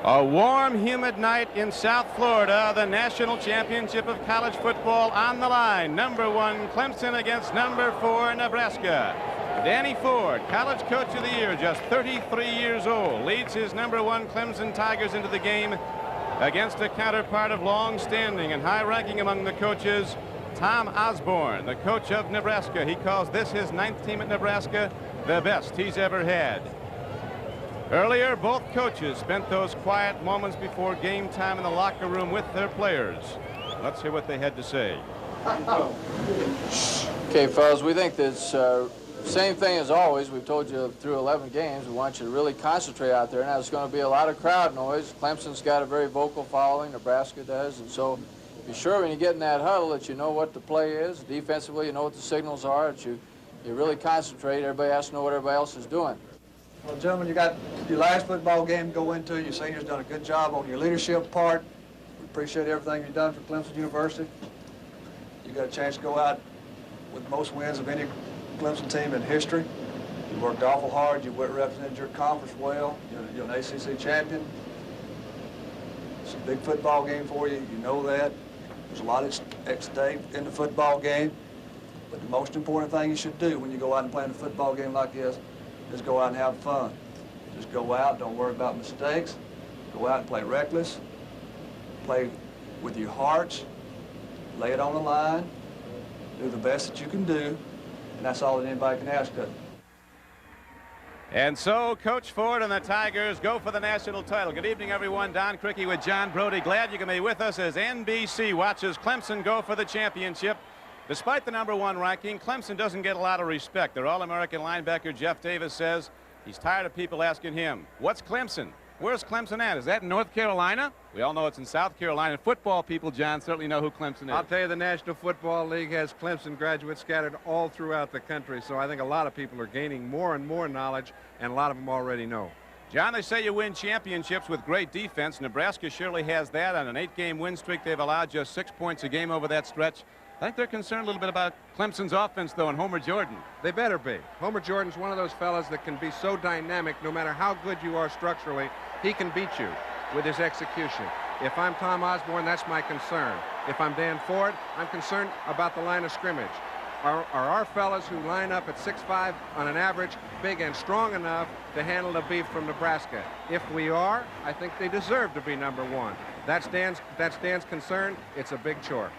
A warm, humid night in South Florida. The national championship of college football on the line. Number 1 Clemson against number 4 Nebraska. Danny Ford, college coach of the year, just 33 years old, leads his number 1 Clemson Tigers into the game against a counterpart of long-standing and high-ranking among the coaches, Tom Osborne, the coach of Nebraska. He calls this his 9th team at Nebraska, the best he's ever had. Earlier, both coaches spent those quiet moments before game time in the locker room with their players. Let's hear what they had to say. Okay, fellas, we think this same thing as always. We've told you through 11 games. We want you to really concentrate out there. Now, there's going to be a lot of crowd noise. Clemson's got a very vocal following. Nebraska does. And so be sure when you get in that huddle that you know what the play is. Defensively, you know what the signals are, that you really concentrate. Everybody has to know what everybody else is doing. Well, gentlemen, you got your last football game to go into. Your seniors done a good job on your leadership part. We appreciate everything you've done for Clemson University. You got a chance to go out with most wins of any Clemson team in history. You worked awful hard. You represented your conference well. You're an ACC champion. It's a big football game for you. You know that. There's a lot at stake in the football game. But the most important thing you should do when you go out and play in a football game like this is go out and have fun. Just go out, don't worry about mistakes. Go out and play reckless. Play with your hearts. Lay it on the line. Do the best that you can do. And that's all that anybody can ask of you. And so Coach Ford and the Tigers go for the national title. Good evening, everyone. Don Criqui with John Brody. Glad you can be with us as NBC watches Clemson go for the championship. Despite the number 1 ranking, Clemson doesn't get a lot of respect. Their All-American linebacker Jeff Davis says he's tired of people asking him, what's Clemson? Where's Clemson at? Is that in North Carolina? We all know it's in South Carolina. Football people, John, certainly know who Clemson is. I'll tell you, the National Football League has Clemson graduates scattered all throughout the country, so I think a lot of people are gaining more and more knowledge, and a lot of them already know. John, they say you win championships with great defense. Nebraska surely has that. On an 8-game win streak, they've allowed just 6 points a game over that stretch. I think they're concerned a little bit about Clemson's offense, though, and Homer Jordan. They better be. Homer Jordan's one of those fellas that can be so dynamic, no matter how good you are structurally, he can beat you with his execution. If I'm Tom Osborne, that's my concern. If I'm Dan Ford, I'm concerned about the line of scrimmage. Are our fellas who line up at 6'5" on an average big and strong enough to handle the beef from Nebraska? If we are, I think they deserve to be number 1. That's Dan's concern. It's a big chore.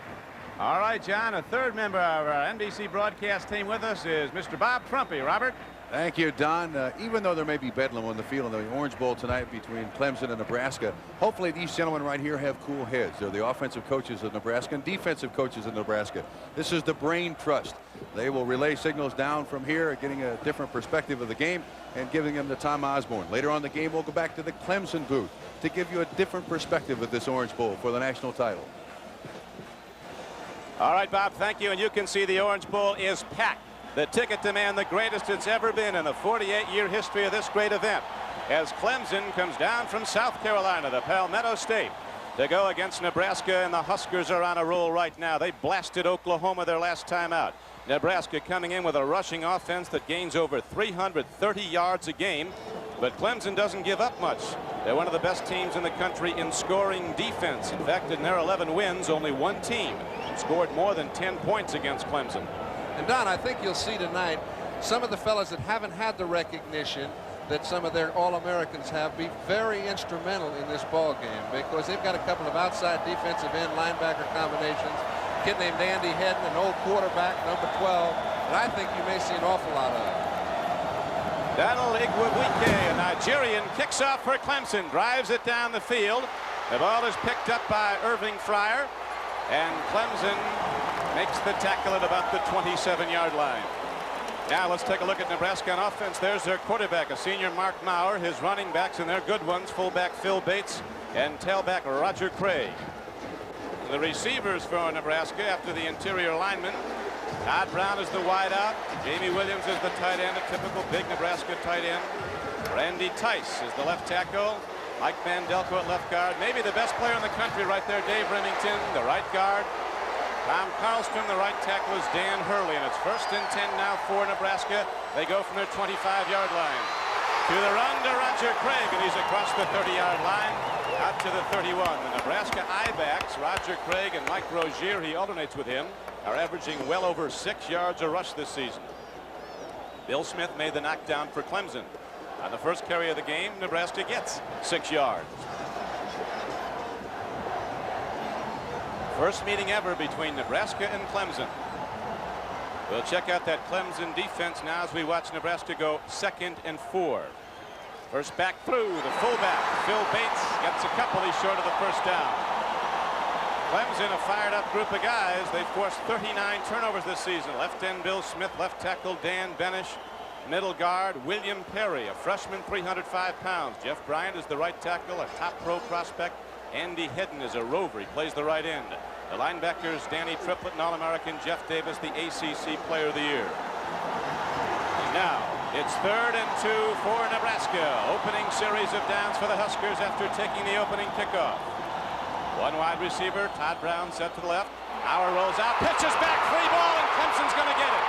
All right, John, a third member of our NBC broadcast team with us is Mr. Bob Trumpy. Robert? Thank you, Don. Even though there may be bedlam on the field in the Orange Bowl tonight between Clemson and Nebraska, hopefully these gentlemen right here have cool heads. They're the offensive coaches of Nebraska and defensive coaches of Nebraska. This is the brain trust. They will relay signals down from here, getting a different perspective of the game and giving them to Tom Osborne. Later on in the game, we'll go back to the Clemson booth to give you a different perspective of this Orange Bowl for the national title. All right, Bob, thank you. And you can see the Orange Bowl is packed. The ticket demand, the greatest it's ever been in the 48-year history of this great event, as Clemson comes down from South Carolina, the Palmetto State, to go against Nebraska, and the Huskers are on a roll right now. They blasted Oklahoma their last time out. Nebraska coming in with a rushing offense that gains over 330 yards a game, but Clemson doesn't give up much. They're one of the best teams in the country in scoring defense. In fact, in their 11 wins, only 1 team scored more than 10 points against Clemson. And Don, I think you'll see tonight some of the fellas that haven't had the recognition that some of their All-Americans have be very instrumental in this ball game, because they've got a couple of outside defensive end linebacker combinations. A kid named Andy Hedden, an old quarterback, number 12, that I think you may see an awful lot of. Donald Igwebuike, a Nigerian, kicks off for Clemson, drives it down the field. The ball is picked up by Irving Fryer, and Clemson makes the tackle at about the 27-yard line. Now let's take a look at Nebraska on offense. There's their quarterback, a senior Mark Maurer. His running backs, and they're good ones, fullback Phil Bates and tailback Roger Craig. The receivers for Nebraska after the interior lineman. Todd Brown is the wideout. Jamie Williams is the tight end, a typical big Nebraska tight end. Randy Tice is the left tackle. Mike Mandelko at left guard. Maybe the best player in the country right there, Dave Remington, the right guard. Tom Carlstrom, the right tackle, is Dan Hurley, and it's 1st and 10 now for Nebraska. They go from their 25-yard line. To the run to Roger Craig, and he's across the 30-yard line. out to the 31. The Nebraska I-backs, Roger Craig and Mike Rozier, he alternates with him, are averaging well over 6 yards a rush this season. Bill Smith made the knockdown for Clemson. On the first carry of the game, Nebraska gets 6 yards. First meeting ever between Nebraska and Clemson. We'll check out that Clemson defense now as we watch Nebraska go 2nd and 4. First back through, the fullback, Phil Bates, gets a couple. He's short of the first down. Clemson, a fired-up group of guys. They've forced 39 turnovers this season. Left end Bill Smith, left tackle Dan Benish, middle guard William Perry, a freshman, 305 pounds. Jeff Bryant is the right tackle, a top pro prospect. Andy Hedden is a rover. He plays the right end. The linebackers, Danny Triplett, an All-American. Jeff Davis, the ACC Player of the Year. And now, it's 3rd and 2 for Nebraska. Opening series of downs for the Huskers after taking the opening kickoff. One wide receiver, Todd Brown, set to the left. Hauer rolls out, pitches back, free ball, and Clemson's going to get it.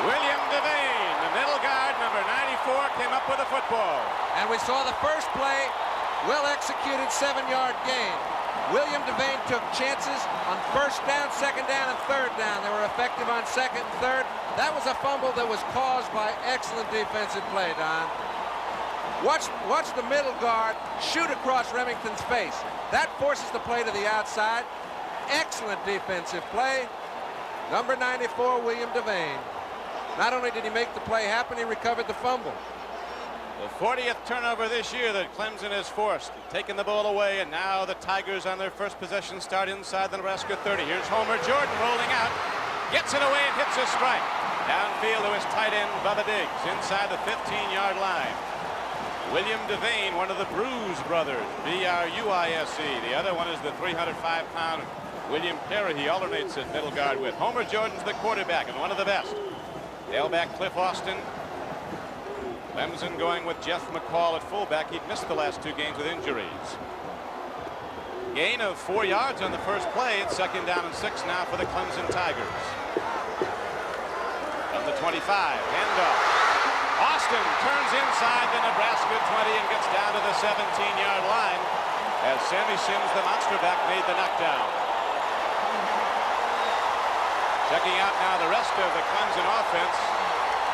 William Devane, the middle guard, number 94, came up with a football. And we saw the first play, well-executed 7-yard gain. William Devane took chances on 1st down, 2nd down, and 3rd down. They were effective on 2nd and 3rd. That was a fumble that was caused by excellent defensive play, Don. Watch the middle guard shoot across Remington's face. That forces the play to the outside. Excellent defensive play. Number 94, William Devane. Not only did he make the play happen, he recovered the fumble. The 40th turnover this year that Clemson has forced, taking the ball away, and now the Tigers on their first possession start inside the Nebraska 30. Here's Homer Jordan rolling out, gets it away and hits a strike. Downfield to his tight end, Bubba Diggs, inside the 15-yard line. William Devane, one of the Bruise brothers, B-R-U-I-S-E. The other one is the 305-pound William Perry. He alternates at middle guard with. Homer Jordan's the quarterback and one of the best. Tailback Cliff Austin. Clemson going with Jeff McCall at fullback. He'd missed the last 2 games with injuries. Gain of 4 yards on the first play. It's 2nd down and 6 now for the Clemson Tigers. From the 25, handoff. Austin turns inside the Nebraska 20 and gets down to the 17-yard line as Sammy Sims, the monster back, made the knockdown. Checking out now the rest of the Clemson offense.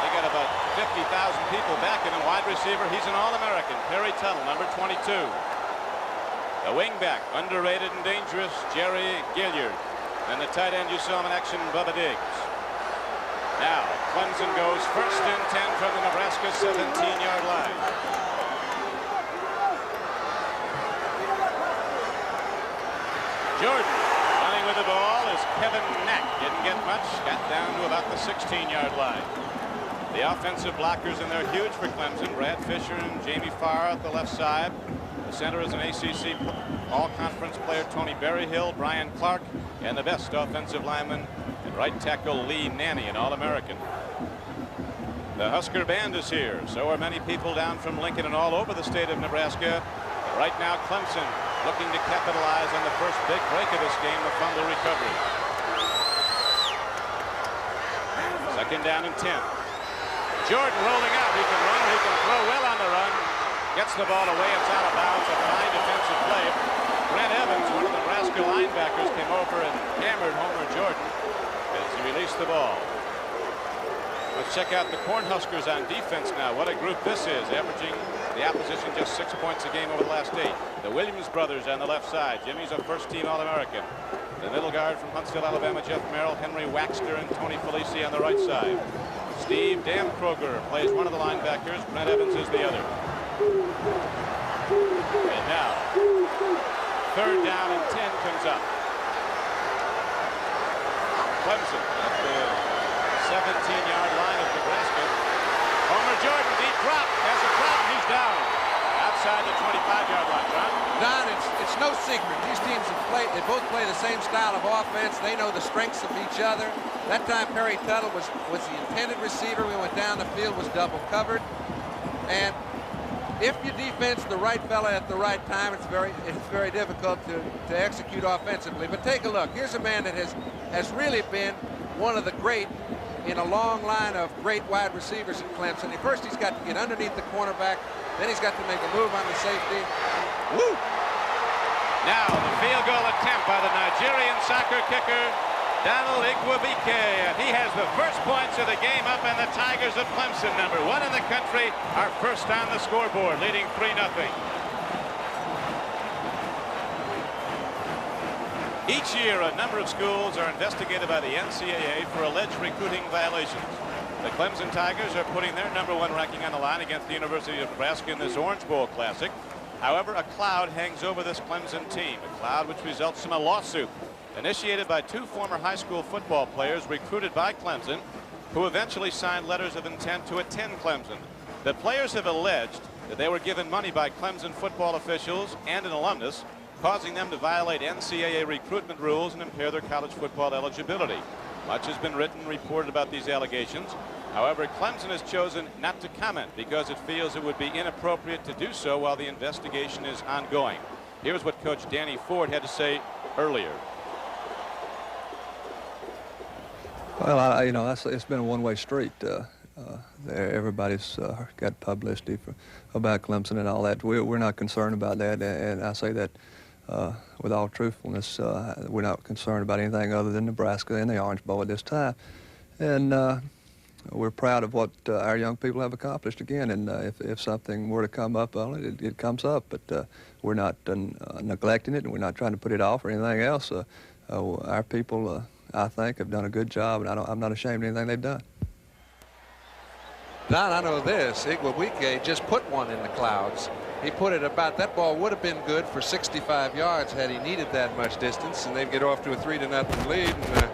They got about 50,000 people back in. A wide receiver, he's an All-American, Perry Tuttle, number 22. The wingback, underrated and dangerous, Jerry Gilliard. And the tight end you saw him in action, Bubba Diggs. Now, Clemson goes 1st and 10 from the Nebraska 17-yard line. Jordan running with the ball is Kevin Knack. Didn't get much, got down to about the 16-yard line. The offensive blockers, and they're huge for Clemson. Brad Fisher and Jamie Farr at the left side. The center is an ACC all-conference player, Tony Berryhill, Brian Clark, and the best offensive lineman and right tackle Lee Nanny, an All-American. The Husker band is here. So are many people down from Lincoln and all over the state of Nebraska. But right now, Clemson looking to capitalize on the first big break of this game, the fumble recovery. 2nd down and 10. Jordan rolling out. He can run, he can throw well on the run. Gets the ball away. It's out of bounds. A fine defensive play. Brent Evans, one of the Nebraska linebackers, came over and hammered Homer Jordan as he released the ball. Let's check out the Cornhuskers on defense now. What a group this is, averaging the opposition just 6 points a game over the last 8. The Williams brothers on the left side. Jimmy's a first-team All-American. The middle guard from Huntsville, Alabama, Jeff Merrill, Henry Waxter, and Tony Felici on the right side. Steve Damkroger plays one of the linebackers. Brent Evans is the other. And now, 3rd down and 10 comes up. Clemson at the 17-yard line of Nebraska. Homer Jordan, deep drop, has a problem, he's down. Outside the 25-yard line, John. Don, it's no secret. These teams they both play the same style of offense. They know the strengths of each other. That time Perry Tuttle was the intended receiver. We went down the field, was double covered. And if you defense the right fella at the right time, it's very difficult to execute offensively. But take a look. Here's a man that has really been one of the great in a long line of great wide receivers at Clemson. First, he's got to get underneath the cornerback. Then he's got to make a move on the safety. Woo! Now the field goal attempt by the Nigerian soccer kicker, Donald Igwebike. And he has the first points of the game up, and the Tigers of Clemson, #1 in the country, are first on the scoreboard, leading 3-0. Each year, a number of schools are investigated by the NCAA for alleged recruiting violations. The Clemson Tigers are putting their #1 ranking on the line against the University of Nebraska in this Orange Bowl Classic. However, a cloud hangs over this Clemson team, a cloud which results from a lawsuit initiated by 2 former high school football players recruited by Clemson, who eventually signed letters of intent to attend Clemson. The players have alleged that they were given money by Clemson football officials and an alumnus, causing them to violate NCAA recruitment rules and impair their college football eligibility. Much has been written and reported about these allegations. However, Clemson has chosen not to comment because it feels it would be inappropriate to do so while the investigation is ongoing. Here's what Coach Danny Ford had to say earlier. Well, you know, it's been a one-way street. Everybody's got publicity about Clemson and all that. We're not concerned about that, and I say that with all truthfulness. We're not concerned about anything other than Nebraska and the Orange Bowl at this time. And we're proud of what our young people have accomplished again. And if something were to come up on it, it comes up. But we're not neglecting it, and we're not trying to put it off or anything else. Our people, I think, have done a good job, and I'm not ashamed of anything they've done. Don, I know this. Igwebike just put one in the clouds. He put it about, that ball would have been good for 65 yards had he needed that much distance, and they'd get off to a 3-0 lead, and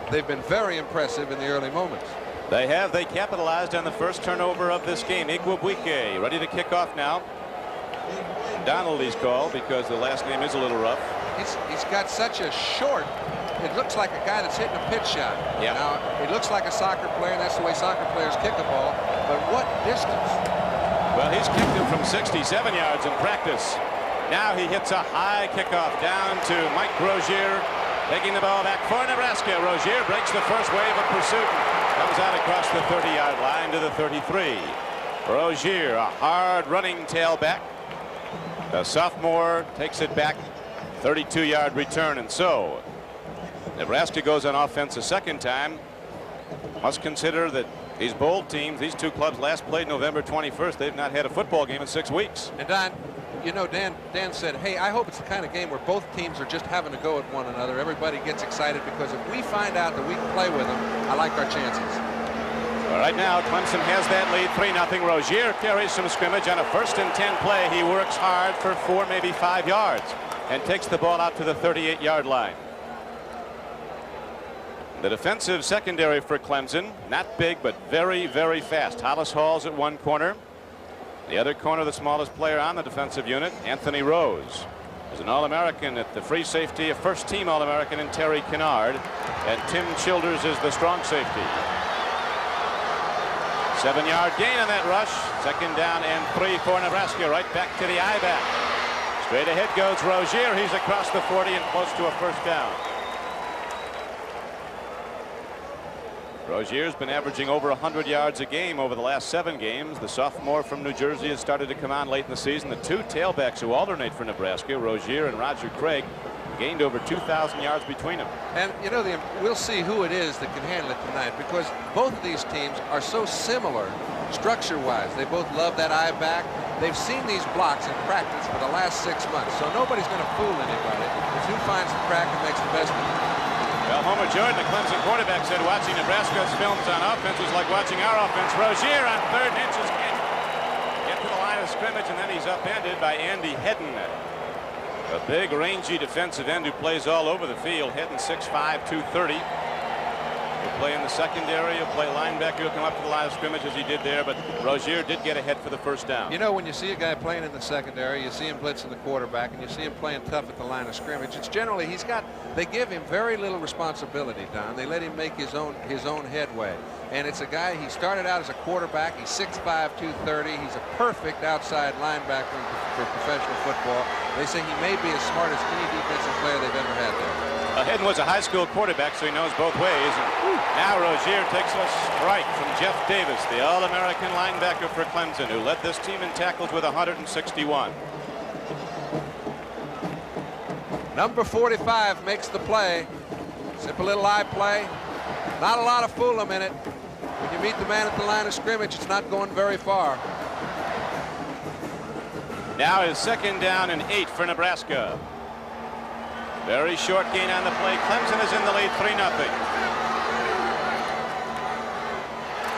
they've been very impressive in the early moments. They have. They capitalized on the first turnover of this game. Igwebike ready to kick off now. Donald he's called because the last name is a little rough. He's got such a short, it looks like a guy that's hitting a pitch shot. Yeah. Now, he looks like a soccer player, and that's the way soccer players kick a ball, but what distance? Well, he's kicked him from 67 yards in practice. Now he hits a high kickoff down to Mike Rozier, taking the ball back for Nebraska. Rozier breaks the first wave of pursuit, comes out across the 30-yard line to the 33. Rozier, a hard running tailback. The sophomore takes it back, 32-yard return, and so Nebraska goes on offense a second time. Must consider that these bowl teams, these 2 clubs last played November 21st. They've not had a football game in 6 weeks. And Don, you know, Dan said, hey, I hope it's the kind of game where both teams are just having to go at one another. Everybody gets excited because if we find out that we can play with them, I like our chances. All right, now Clemson has that lead, 3-0. Rozier carries some scrimmage on a 1st and 10 play. He works hard for 4, maybe 5 yards and takes the ball out to the 38-yard line. The defensive secondary for Clemson, not big, but very, very fast. Hollis Hall's at one corner. The other corner, the smallest player on the defensive unit, Anthony Rose, is an All-American at the free safety, a first-team All-American in Terry Kennard, and Tim Childers is the strong safety. 7-yard gain on that rush. 2nd down and 3 for Nebraska. Right back to the I-back. Straight ahead goes Rozier. He's across the 40 and close to a first down. Rozier's been averaging over 100 yards a game over the last 7 games. The sophomore from New Jersey has started to come on late in the season. The 2 tailbacks who alternate for Nebraska, Rozier and Roger Craig, gained over 2,000 yards between them. And, you know, we'll see who it is that can handle it tonight, because both of these teams are so similar structure-wise. They both love that eye back. They've seen these blocks in practice for the last 6 months, so nobody's going to fool anybody. It's who finds the crack and makes the best of it. Well, Homer Jordan, the Clemson quarterback, said watching Nebraska's films on offense was like watching our offense. Rozier on 3rd and inches can't get to the line of scrimmage, and then he's upended by Andy Hedden. A big, rangy defensive end who plays all over the field. Hedden 6'5", 230. He'll play in the secondary. He'll play linebacker. He'll come up to the line of scrimmage as he did there, but Rozier did get ahead for the first down. You know, when you see a guy playing in the secondary, you see him blitzing the quarterback, and you see him playing tough at the line of scrimmage. It's generally, they give him very little responsibility, Don. They let him make his own headway. And it's a guy, he started out as a quarterback. He's 6'5", 230. He's a perfect outside linebacker for professional football. They say he may be as smart as any defensive player they've ever had there. Hedden was a high school quarterback, so he knows both ways. And Now Rozier takes a strike from Jeff Davis, the All-American linebacker for Clemson, who led this team in tackles with 161. Number 45 makes the play. Simple little eye play. Not a lot of fool in it. When you meet the man at the line of scrimmage, it's not going very far. Now is 2nd down and 8 for Nebraska. Very short gain on the play. Clemson is in the lead 3-0.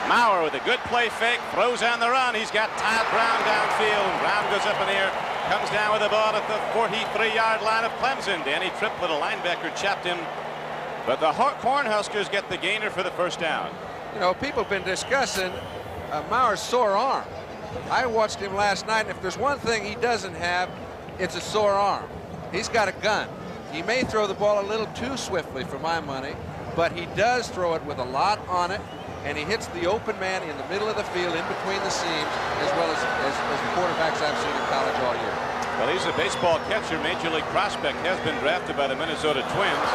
Maurer with a good play fake, throws on the run. He's got Todd Brown downfield. Brown goes up in the air, comes down with the ball at the 43-yard line of Clemson. Danny Triplett, a linebacker, chapped him, but the Cornhuskers get the gainer for the first down. You know, people have been discussing Maurer's sore arm. I watched him last night, and if there's one thing he doesn't have, it's a sore arm. He's got a gun. He may throw the ball a little too swiftly for my money, but he does throw it with a lot on it, and he hits the open man in the middle of the field in between the seams, as well as quarterbacks I've seen in college all year. Well, he's a baseball catcher, major league prospect, has been drafted by the Minnesota Twins.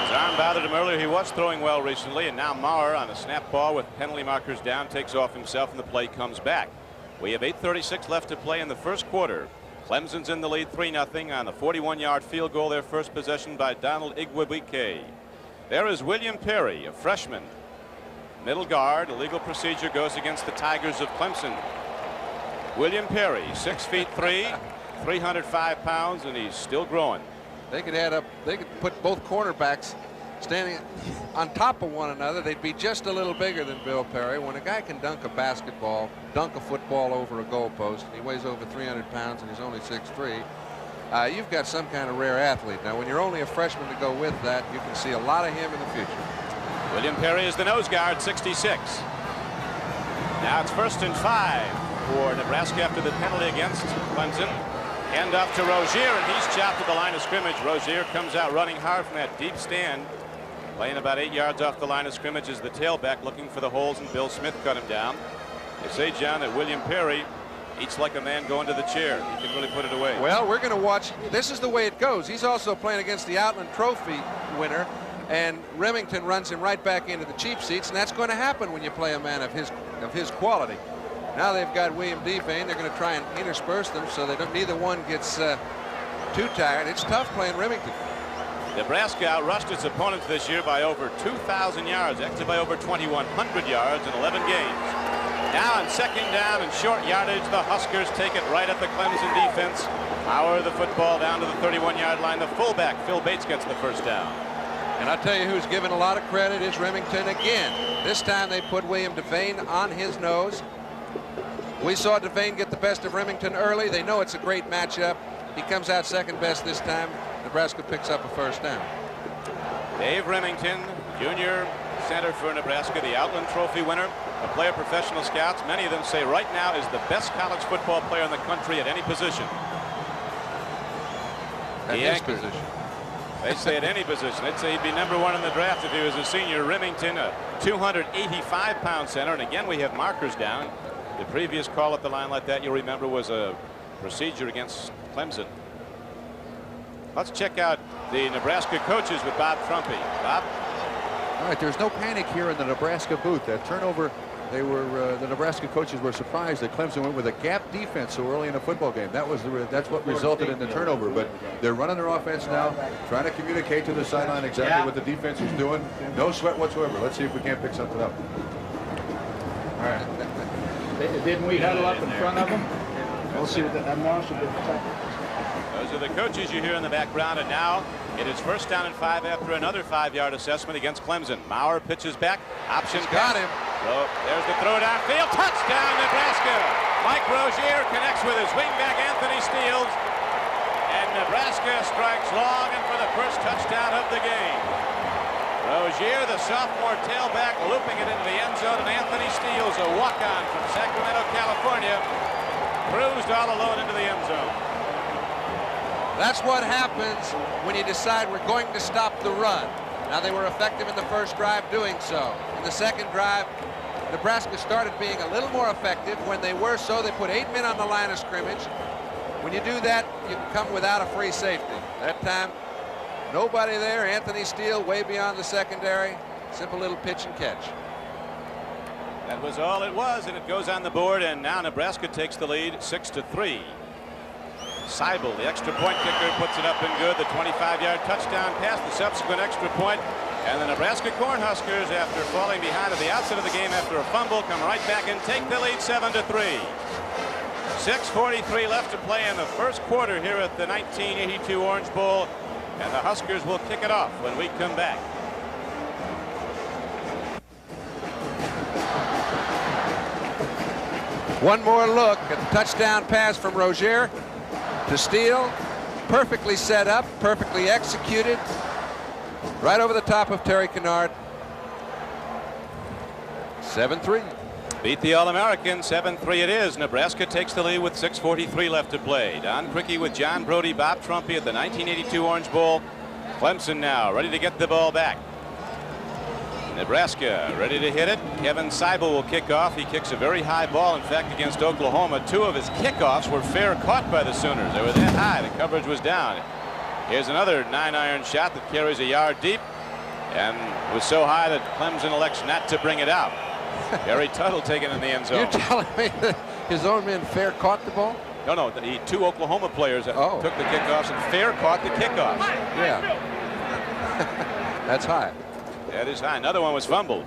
His arm bothered him earlier. He was throwing well recently, and now Maurer on a snap ball with penalty markers down takes off himself, and the play comes back. We have 8:36 left to play in the first quarter. Clemson's in the lead 3-0 on a 41-yard field goal, their first possession by Donald Igwebuike. There is William Perry, a freshman. Middle guard. Illegal procedure goes against the Tigers of Clemson. William Perry, 6'3", 305 pounds, and he's still growing. They could add up. They could put both cornerbacks standing on top of one another. They'd be just a little bigger than Bill Perry. When a guy can dunk a basketball, dunk a football over a goalpost, and he weighs over 300 pounds and he's only 6'3", you've got some kind of rare athlete. Now, when you're only a freshman to go with that, you can see a lot of him in the future. William Perry is the nose guard, 66. Now it's 1st and 5 for Nebraska after the penalty against Clemson. Hand off to Rozier, and he's chopped at the line of scrimmage. Rozier comes out running hard from that deep stand. Playing about 8 yards off the line of scrimmage is the tailback looking for the holes, and Bill Smith cut him down. They say, John, that William Perry eats like a man going to the chair. He can really put it away. Well, we're going to watch. This is the way it goes. He's also playing against the Outland Trophy winner, and Remington runs him right back into the cheap seats, and that's going to happen when you play a man of his quality. Now they've got William Devane. They're going to try and intersperse them so that neither one gets too tired. It's tough playing Remington. Nebraska outrushed its opponents this year by over 2,000 yards, actually by over 2,100 yards in 11 games. Now on 2nd down and short yardage, the Huskers take it right at the Clemson defense. Power the football down to the 31-yard line. The fullback, Phil Bates, gets the first down. And I'll tell you who's given a lot of credit is Remington again. This time they put William Devane on his nose. We saw Devane get the best of Remington early. They know it's a great matchup. He comes out second best this time. Nebraska picks up a first down. Dave Remington, junior center for Nebraska, the Outland Trophy winner, a player professional scouts. Many of them say right now is the best college football player in the country at any position. At his position. They say at any position. They'd say he'd be #1 in the draft if he was a senior. Remington, a 285-pound center. And again, we have markers down. The previous call at the line like that, you'll remember, was a procedure against Clemson. Let's check out the Nebraska coaches with Bob Trumpy. Bob? All right, there's no panic here in the Nebraska booth. That turnover, the Nebraska coaches were surprised that Clemson went with a gap defense so early in a football game. That's what resulted in the turnover. But they're running their offense now, trying to communicate to the sideline exactly what the defense is doing. No sweat whatsoever. Let's see if we can't pick something up. All right. Didn't we huddle up in front of them? We'll see what that Marshall did. Those are the coaches you hear in the background, and now it is 1st down and 5 after another 5-yard assessment against Clemson. Maurer pitches back. Option got him. So there's the throw downfield. Touchdown, Nebraska. Mike Rozier connects with his wingback Anthony Steele, and Nebraska strikes long and for the first touchdown of the game. Rozier, the sophomore tailback, looping it into the end zone, and Anthony Steele, a walk-on from Sacramento, California, cruised all alone into the end zone. That's what happens when you decide we're going to stop the run. Now, they were effective in the first drive doing so. In the second drive, Nebraska started being a little more effective. When they were so, they put 8 men on the line of scrimmage. When you do that, you come without a free safety. That time, nobody there. Anthony Steele way beyond the secondary. Simple little pitch and catch. That was all it was, and it goes on the board, and now Nebraska takes the lead 6-3. Seibel, the extra point kicker, puts it up and good. The 25-yard touchdown pass, the subsequent extra point, and the Nebraska Cornhuskers, after falling behind at the outset of the game after a fumble, come right back and take the lead 7-3. 6:43 left to play in the first quarter here at the 1982 Orange Bowl, and the Huskers will kick it off when we come back. One more look at the touchdown pass from Rozier to Steele. Perfectly set up, perfectly executed. Right over the top of Terry Kennard. 7-3. Beat the All-American, 7-3 it is. Nebraska takes the lead with 6:43 left to play. Don Criqui with John Brody, Bob Trumpy at the 1982 Orange Bowl. Clemson now ready to get the ball back. Nebraska ready to hit it. Kevin Seibel will kick off. He kicks a very high ball. In fact, against Oklahoma, 2 of his kickoffs were fair caught by the Sooners. They were that high. The coverage was down. Here's another 9-iron shot that carries a yard deep and was so high that Clemson elects not to bring it out. Gary Tuttle taken in the end zone. You're telling me that his own men fair caught the ball? No, the 2 Oklahoma players that took the kickoffs and fair caught the kickoffs. Yeah. That's high. That is high. Another one was fumbled.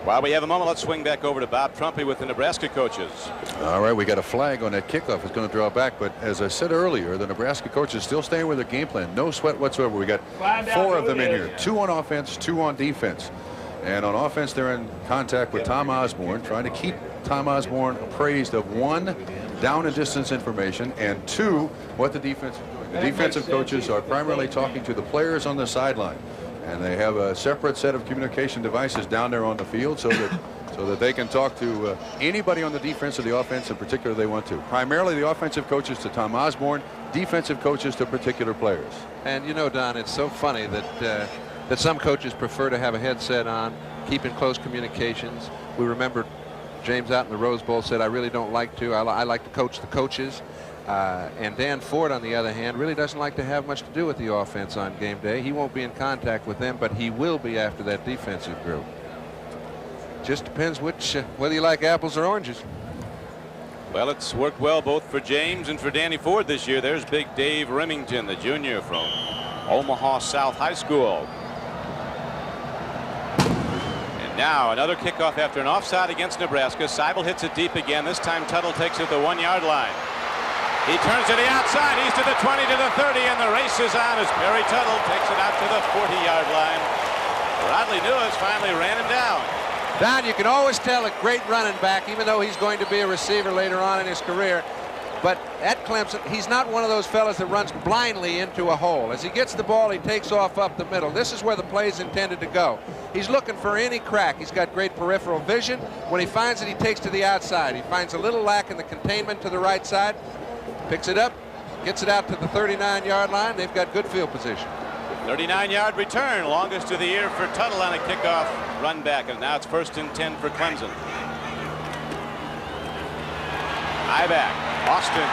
While we have a moment, let's swing back over to Bob Trumpy with the Nebraska coaches. All right, we got a flag on that kickoff. It's going to draw back, but as I said earlier, the Nebraska coaches still staying with their game plan. No sweat whatsoever. We got 4 of them in here. 2 on offense, 2 on defense. And on offense, they're in contact with Tom Osborne, trying to keep Tom Osborne appraised of 1, down and distance information, and 2, what the defense is doing. The defensive coaches are primarily talking to the players on the sideline, and they have a separate set of communication devices down there on the field so that they can talk to anybody on the defense or the offense in particular they want to. Primarily the offensive coaches to Tom Osborne, defensive coaches to particular players. And you know, Don, it's so funny that that some coaches prefer to have a headset on, keep in close communications. We remember James out in the Rose Bowl said, I really don't like to. I like to coach the coaches. And Dan Ford, on the other hand, really doesn't like to have much to do with the offense on game day. He won't be in contact with them, but he will be after that defensive group. Just depends whether you like apples or oranges. Well, it's worked well both for James and for Danny Ford this year. There's big Dave Remington, the junior from Omaha South High School. And now another kickoff after an offside against Nebraska. Seibel hits it deep again. This time Tuttle takes it to the 1-yard line. He turns to the outside. He's to the 20, to the 30, and the race is on as Perry Tuttle takes it out to the 40-yard line. Rodley Lewis finally ran him down. Don, you can always tell a great running back, even though he's going to be a receiver later on in his career. But at Clemson, he's not one of those fellas that runs blindly into a hole. As he gets the ball, he takes off up the middle. This is where the play is intended to go. He's looking for any crack. He's got great peripheral vision. When he finds it, he takes to the outside. He finds a little lack in the containment to the right side. Picks it up, gets it out to the 39-yard line. They've got good field position. 39-yard return, longest of the year for Tuttle on a kickoff run back, and now it's 1st and 10 for Clemson. High back, Austin.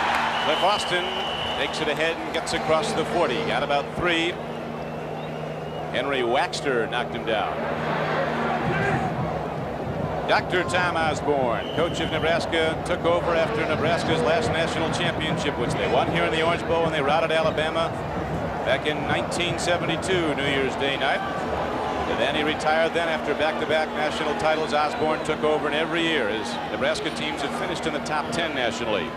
Cliff Austin takes it ahead and gets across the 40. Got about 3. Henry Waxter knocked him down. Dr. Tom Osborne, coach of Nebraska, took over after Nebraska's last national championship, which they won here in the Orange Bowl when they routed Alabama back in 1972, New Year's Day night. And then he retired then after back-to-back national titles. Osborne took over, and every year his Nebraska teams have finished in the top 10 nationally.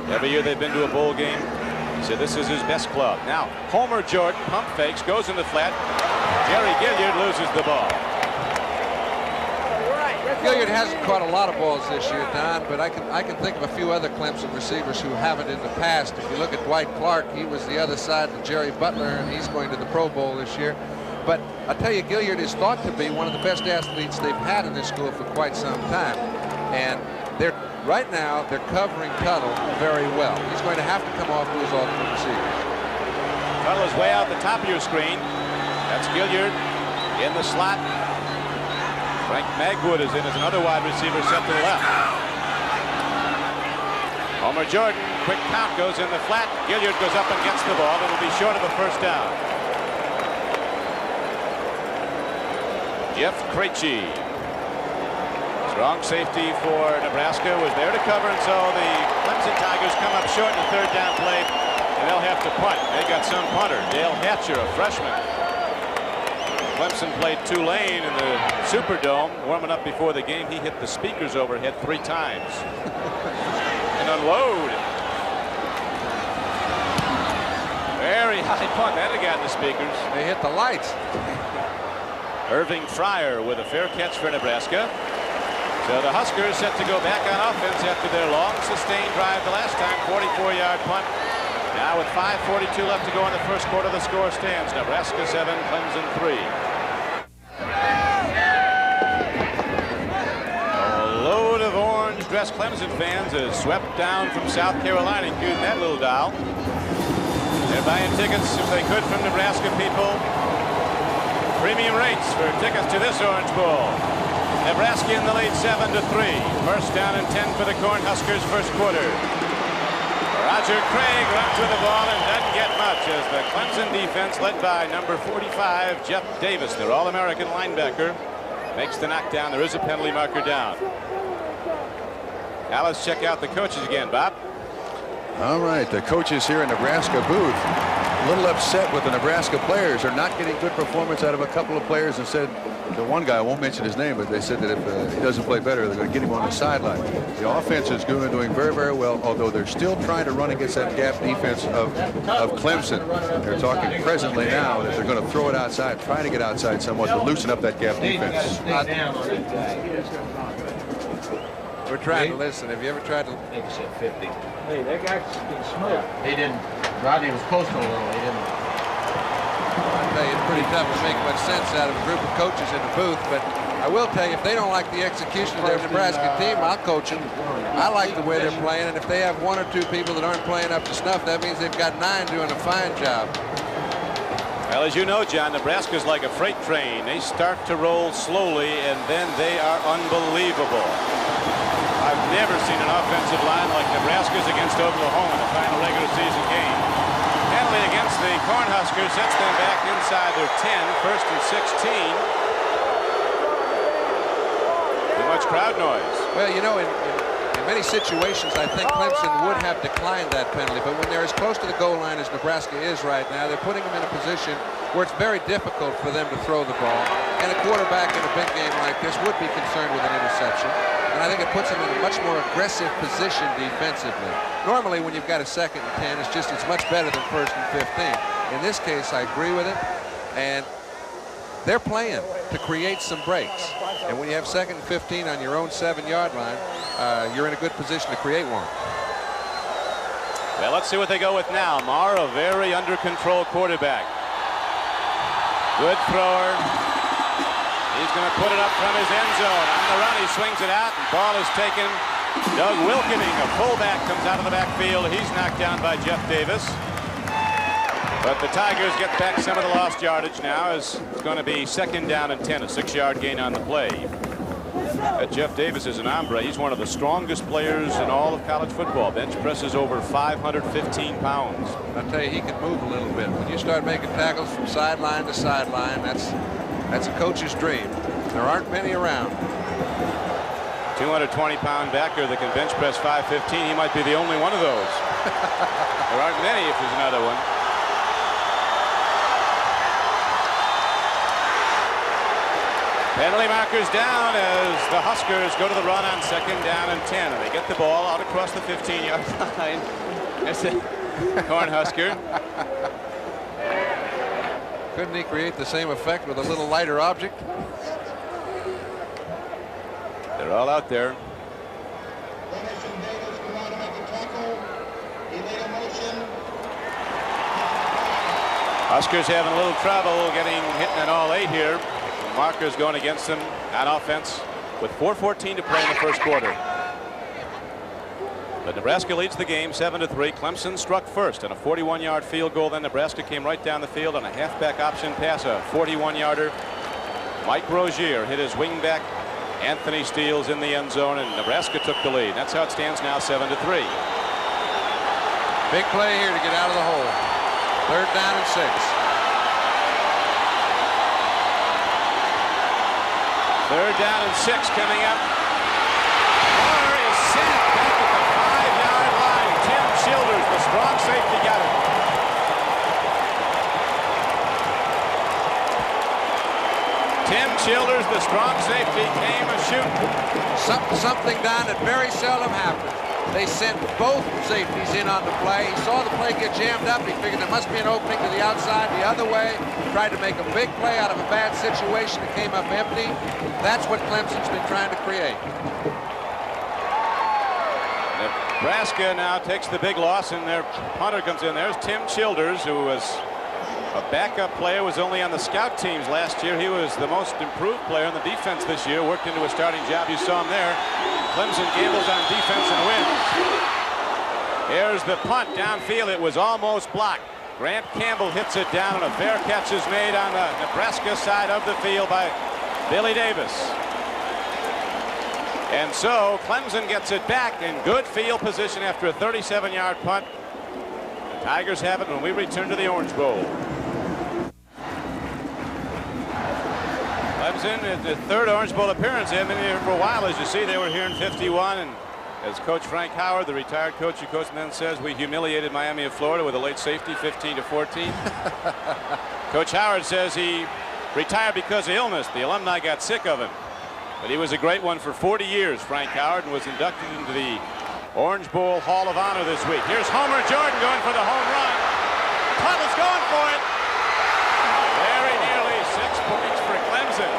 Every year they've been to a bowl game. He said this is his best club. Now, Homer Jordan pump fakes, goes in the flat. Jerry Gilliard loses the ball. Gilliard hasn't caught a lot of balls this year, Don, but I can think of a few other Clemson receivers who haven't in the past. If you look at Dwight Clark, he was the other side of Jerry Butler, and he's going to the Pro Bowl this year. But I tell you, Gilliard is thought to be one of the best athletes they've had in this school for quite some time. And right now, they're covering Tuttle very well. He's going to have to come off to his alternate receiver. Tuttle is way out the top of your screen. That's Gilliard in the slot. Frank Magwood is in as another wide receiver set to the left. Homer Jordan quick count goes in the flat. Gilliard goes up and gets the ball. It'll be short of a first down. Jeff Krejci, strong safety for Nebraska, was there to cover, and so the Clemson Tigers come up short in the third down play, and they'll have to punt. They got some punter, Dale Hatcher, a freshman. Clemson played Tulane in the Superdome, warming up before the game. He hit the speakers overhead 3 times and unload. Very high punt. That had gotten the speakers. They hit the lights. Irving Fryer with a fair catch for Nebraska. So the Huskers set to go back on offense after their long sustained drive the last time. 44-yard punt. Now with 5:42 left to go in the first quarter, the score stands Nebraska 7, Clemson 3. A load of orange-dressed Clemson fans is swept down from South Carolina, including that little doll. They're buying tickets, if they could, from Nebraska people. Premium rates for tickets to this Orange Bowl. Nebraska in the lead 7-3. First down and 10 for the Cornhuskers first quarter. Roger Craig runs with the ball and doesn't get much as the Clemson defense, led by number 45, Jeff Davis, their All-American linebacker, makes the knockdown. There is a penalty marker down. Now let's check out the coaches again, Bob. All right, the coaches here in Nebraska booth, a little upset with the Nebraska players. They're not getting good performance out of a couple of players, and said the one guy, I won't mention his name, but they said that if he doesn't play better, they're going to get him on the sideline. The offense is doing very, very well, although they're still trying to run against that gap defense of Clemson. They're talking presently now that they're going to throw it outside, try to get outside somewhat to loosen up that gap defense. We're trying to listen. Have you ever tried to? I think he said 50. Hey, that guy's getting smoked. He didn't. Rodney was close to a little. He didn't. I tell you, it's pretty tough to make much sense out of a group of coaches in the booth. But I will tell you, if they don't like the execution of their Nebraska team, I'll coach them. I like the way they're playing, and if they have 1 or 2 people that aren't playing up to snuff, that means they've got 9 doing a fine job. Well, as you know, John, Nebraska's like a freight train. They start to roll slowly, and then they are unbelievable. I've never seen an offensive line like Nebraska's against Oklahoma in the final regular season game. Penalty against the Cornhuskers sets them back inside their 10, first and 16. Too much crowd noise. Well, you know, in many situations, I think Clemson would have declined that penalty, but when they're as close to the goal line as Nebraska is right now, they're putting them in a position where it's very difficult for them to throw the ball. And a quarterback in a big game like this would be concerned with an interception. And I think it puts them in a much more aggressive position defensively. Normally, when you've got a 2nd and 10, it's much better than 1st and 15. In this case, I agree with it. And they're playing to create some breaks. And when you have 2nd and 15 on your own 7-yard line, you're in a good position to create one. Well, let's see what they go with now. Marr, a very under control quarterback. Good thrower. He's going to put it up from his end zone. On the run, he swings it out, and ball is taken. Doug Wilkening, a fullback, comes out of the backfield. He's knocked down by Jeff Davis. But the Tigers get back some of the lost yardage now, as it's going to be 2nd down and 10, a 6-yard gain on the play. Jeff Davis is an hombre. He's one of the strongest players in all of college football. Bench presses over 515 pounds. I'll tell you, he can move a little bit. When you start making tackles from sideline to sideline, that's a coach's dream. There aren't many around. 220-pound backer that can bench press 515. He might be the only one of those. There aren't many if there's another one. Penalty markers down as the Huskers go to the run on 2nd down and 10. And they get the ball out across the 15-yard line. That's it. Cornhusker. Couldn't he create the same effect with a little lighter object? They're all out there. Huskers having a little trouble getting hitting an all 8 here. Markers going against them on offense with 4:14 to play in the first quarter. But Nebraska leads the game 7-3. Clemson struck first on a 41-yard field goal. Then Nebraska came right down the field on a halfback option pass, a 41-yarder. Mike Rozier hit his wingback. Anthony Steele's in the end zone, and Nebraska took the lead. That's how it stands now, 7-3. Big play here to get out of the hole. 3rd down and 6. 3rd down and 6 coming up. Corner is sent back at the 5-yard line. Tim Childers, the strong safety, got it. Tim Childers, the strong safety, came a shooting. Something, Don, that very seldom happens. They sent both safeties in on the play. He saw the play get jammed up. He figured there must be an opening to the outside the other way. Tried to make a big play out of a bad situation. It came up empty. That's what Clemson's been trying to create. Nebraska now takes the big loss, and their punter comes in. There's Tim Childers, who was a backup player, was only on the scout teams last year. He was the most improved player on the defense this year, worked into a starting job. You saw him there. Clemson gambles on defense and wins. Here's the punt downfield. It was almost blocked. Grant Campbell hits it down, and a fair catch is made on the Nebraska side of the field by Billy Davis. And so Clemson gets it back in good field position after a 37-yard punt. The Tigers have it when we return to the Orange Bowl. Clemson is the 3rd Orange Bowl appearance. They haven't been here for a while. As you see, they were here in '51, and as Coach Frank Howard, the retired coach who coached then, says, we humiliated Miami of Florida with a late safety, 15-14. Coach Howard says he retired because of illness. The alumni got sick of him. But he was a great one for 40 years, Frank Howard, and was inducted into the Orange Bowl Hall of Honor this week. Here's Homer Jordan going for the home run. Tuttle's going for it. Very nearly 6 points for Clemson.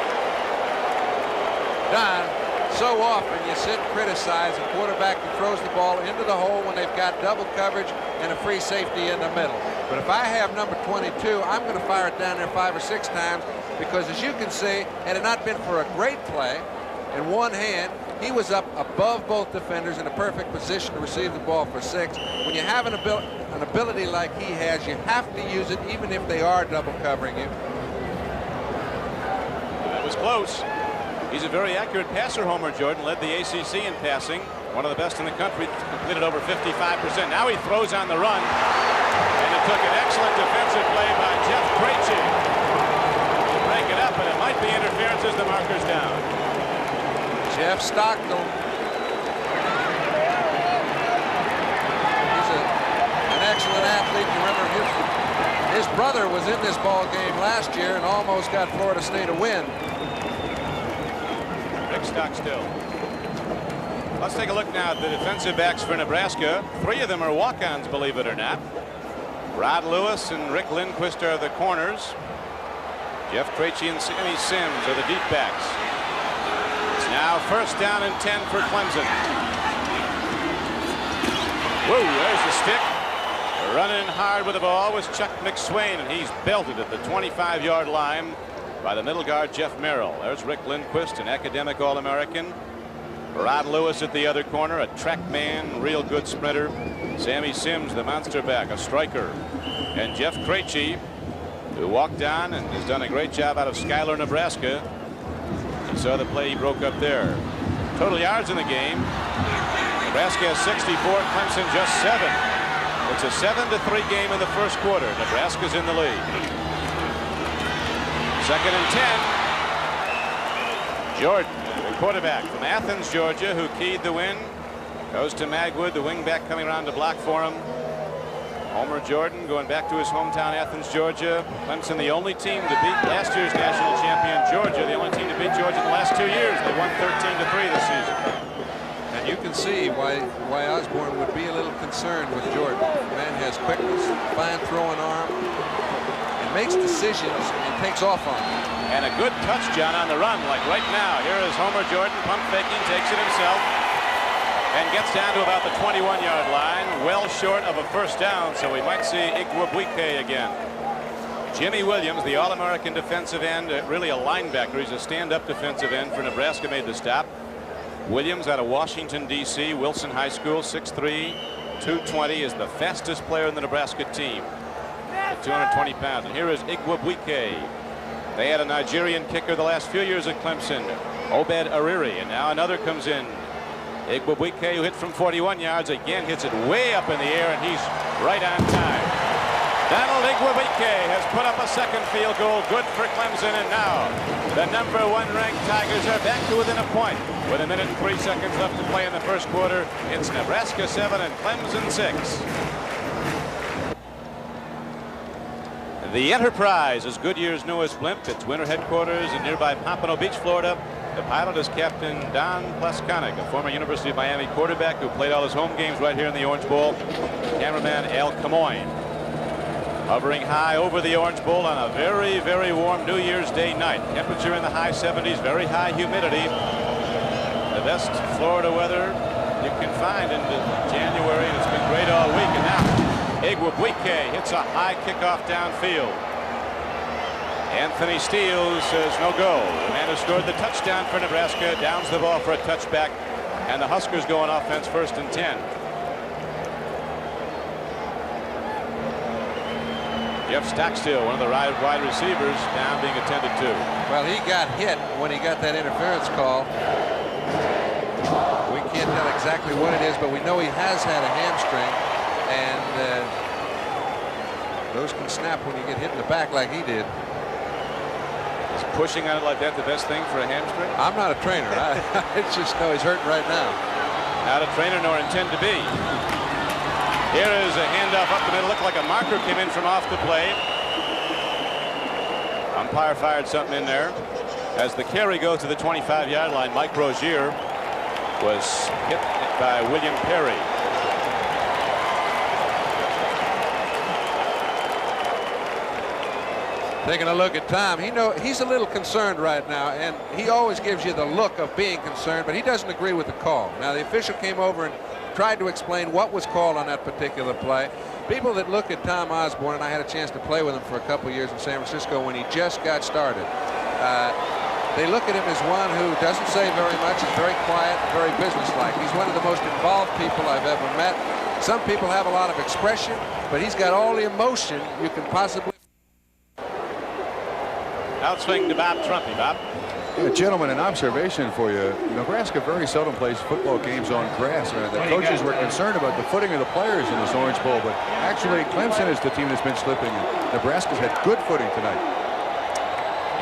Don, so often you sit and criticize a quarterback who throws the ball into the hole when they've got double coverage and a free safety in the middle. But if I have number 22, I'm going to fire it down there 5 or 6 times, because as you can see, had it not been for a great play in one hand, he was up above both defenders in a perfect position to receive the ball for 6. When you have an ability like he has, you have to use it even if they are double covering you. That was close. He's a very accurate passer, Homer Jordan. Led the ACC in passing. One of the best in the country. Completed over 55%. Now he throws on the run. And it took an excellent defensive play by Jeff Krejci to break it up, and it might be interference as the marker's down. Jeff Stockton. He's an excellent athlete. You remember his brother was in this ball game last year and almost got Florida State a win. Rick Stockstill. Let's take a look now at the defensive backs for Nebraska. 3 of them are walk-ons, believe it or not. Rod Lewis and Rick Lindquist are the corners. Jeff Krejci and Sammy Sims are the deep backs. It's now 1st down and 10 for Clemson. Whoa, there's the stick. Running hard with the ball was Chuck McSwain, and he's belted at the 25-yard line by the middle guard, Jeff Merrill. There's Rick Lindquist, an academic All-American. Rod Lewis at the other corner, a track man, real good sprinter. Sammy Sims, the monster back, a striker. And Jeff Krejci, who walked down and has done a great job out of Schuyler, Nebraska. You saw the play he broke up there. Total yards in the game. Nebraska has 64, Clemson just 7. It's a 7-3 game in the first quarter. Nebraska's in the lead. 2nd and 10. Jordan, the quarterback from Athens, Georgia, who keyed the win, goes to Magwood, the wingback coming around to block for him. Homer Jordan going back to his hometown, Athens, Georgia. Clemson, the only team to beat last year's national champion, Georgia. The only team to beat Georgia in the last 2 years. They won 13-3 this season. And you can see why Osborne would be a little concerned with Jordan. The man has quickness, fine throwing arm, and makes decisions and takes off on it. And a good touch, John, on the run, like right now. Here is Homer Jordan, pump faking, takes it himself, and gets down to about the 21-yard line, well short of a 1st down, so we might see Igwebuike again. Jimmy Williams, the All-American defensive end, really a linebacker. He's a stand-up defensive end for Nebraska, made the stop. Williams out of Washington, D.C., Wilson High School, 6'3", 220, is the fastest player in the Nebraska team at 220 pounds. And here is Igwebuike. They had a Nigerian kicker the last few years at Clemson, Obed Ariri, and now another comes in. Igwebuike, who hit from 41 yards, again hits it way up in the air, and he's right on time. Donald Igwebuike has put up a second field goal, good for Clemson, and now the #1 ranked Tigers are back to within a point. With 1 minute and 3 seconds left to play in the first quarter, it's Nebraska 7 and Clemson 6. The Enterprise is Goodyear's newest blimp. Its winter headquarters in nearby Pompano Beach, Florida. The pilot is Captain Don Pleskonik, a former University of Miami quarterback who played all his home games right here in the Orange Bowl. Cameraman Al Camoin. Hovering high over the Orange Bowl on a very, very warm New Year's Day night. Temperature in the high 70s, very high humidity. The best Florida weather you can find in January, and it's been great all week. And now Igwebuike hits a high kickoff downfield. Anthony Steele says no go. The man who scored the touchdown for Nebraska downs the ball for a touchback, and the Huskers go on offense 1st and 10. Jeff Stockstill, one of the wide receivers, down being attended to. Well, he got hit when he got that interference call. We can't tell exactly what it is, but we know he has had a hamstring, and those can snap when you get hit in the back like he did. Is pushing on it like that the best thing for a hamstring? I'm not a trainer. I just know he's hurting right now. Not a trainer nor intend to be. Here is a handoff up the middle. Looked like a marker came in from off the play. Umpire fired something in there. As the carry goes to the 25-yard line, Mike Rozier was hit by William Perry. Taking a look at Tom, he's a little concerned right now, and he always gives you the look of being concerned, but he doesn't agree with the call. Now, the official came over and tried to explain what was called on that particular play. People that look at Tom Osborne, and I had a chance to play with him for a couple years in San Francisco when he just got started, they look at him as one who doesn't say very much, is very quiet, very businesslike. He's one of the most involved people I've ever met. Some people have a lot of expression, but he's got all the emotion you can possibly. Outswing to Bob Trumpy. Bob. Yeah, gentlemen, an observation for you. Nebraska very seldom plays football games on grass. The coaches were concerned about the footing of the players in this Orange Bowl, but actually Clemson is the team that's been slipping. Nebraska's had good footing tonight.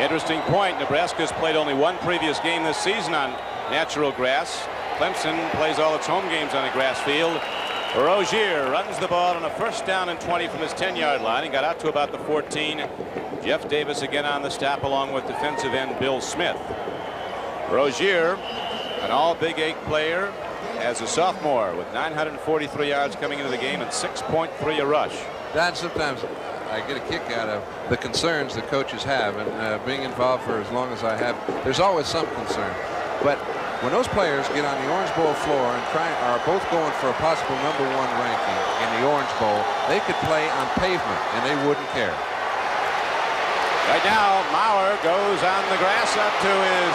Interesting point. Nebraska's played only one previous game this season on natural grass. Clemson plays all its home games on a grass field. Rozier runs the ball on a 1st down and 20 from his 10-yard line. He got out to about the 14. Jeff Davis again on the stop along with defensive end Bill Smith. Rozier, an all Big 8 player as a sophomore with 943 yards coming into the game and 6.3 a rush. Don, sometimes I get a kick out of the concerns that coaches have, and being involved for as long as I have, there's always some concern. But when those players get on the Orange Bowl floor and are both going for a possible #1 ranking in the Orange Bowl, they could play on pavement and they wouldn't care. Right now, Maurer goes on the grass up to his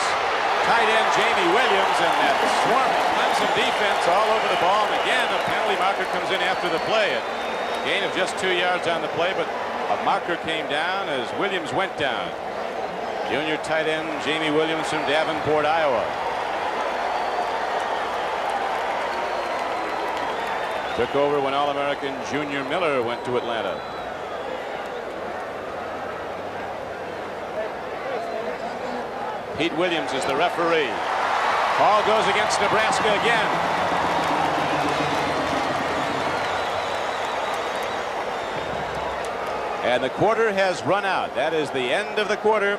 tight end, Jamie Williams, and that swarming Clemson defense all over the ball. And again, a penalty marker comes in after the play. A gain of just 2 yards on the play, but a marker came down as Williams went down. Junior tight end, Jamie Williams from Davenport, Iowa. Took over when All-American Junior Miller went to Atlanta. Pete Williams is the referee. Call goes against Nebraska again. And the quarter has run out. That is the end of the quarter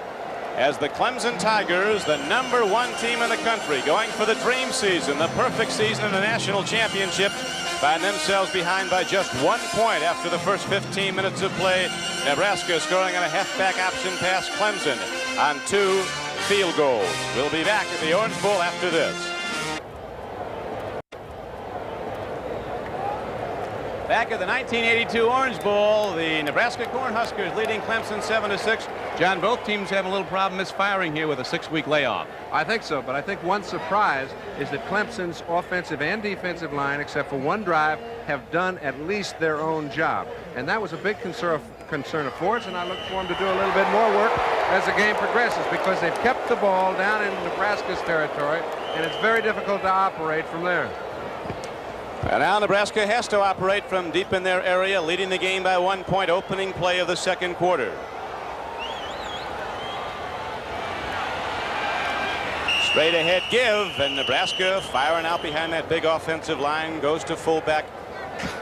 as the Clemson Tigers, the #1 team in the country, going for the dream season, the perfect season in the national championship, find themselves behind by just 1 point after the first 15 minutes of play. Nebraska scoring on a halfback option past Clemson on 2 field goals. We'll be back at the Orange Bowl after this. Back at the 1982 Orange Bowl, the Nebraska Cornhuskers leading Clemson 7-6. John, both teams have a little problem misfiring here with a 6-week layoff. I think so, but I think one surprise is that Clemson's offensive and defensive line, except for one drive, have done at least their own job. And that was a big concern of Ford's, and I look for him to do a little bit more work as the game progresses, because they've kept the ball down in Nebraska's territory and it's very difficult to operate from there. And now Nebraska has to operate from deep in their area, leading the game by 1 point, opening play of the second quarter. Straight ahead give, and Nebraska firing out behind that big offensive line, goes to fullback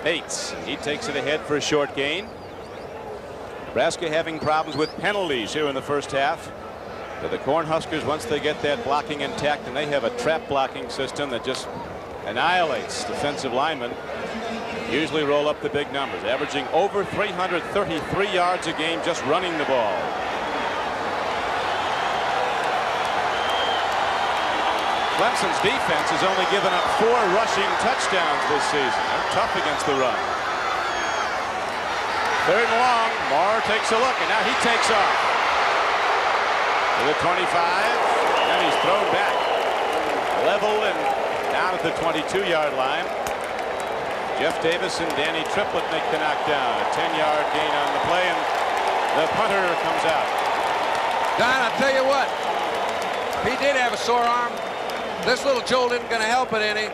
Bates. He takes it ahead for a short gain. Nebraska having problems with penalties here in the first half. But the Cornhuskers, once they get that blocking intact, and they have a trap blocking system that just annihilates defensive linemen, usually roll up the big numbers, averaging over 333 yards a game just running the ball. Clemson's defense has only given up 4 rushing touchdowns this season. They're tough against the run. Third and long. Moore takes a look, and now he takes off. To the 25, and he's thrown back. Level and down at the 22-yard line. Jeff Davis and Danny Triplett make the knockdown. A 10-yard gain on the play, and the punter comes out. Don, I'll tell you what. He did have a sore arm. This little jolt isn't going to help it any.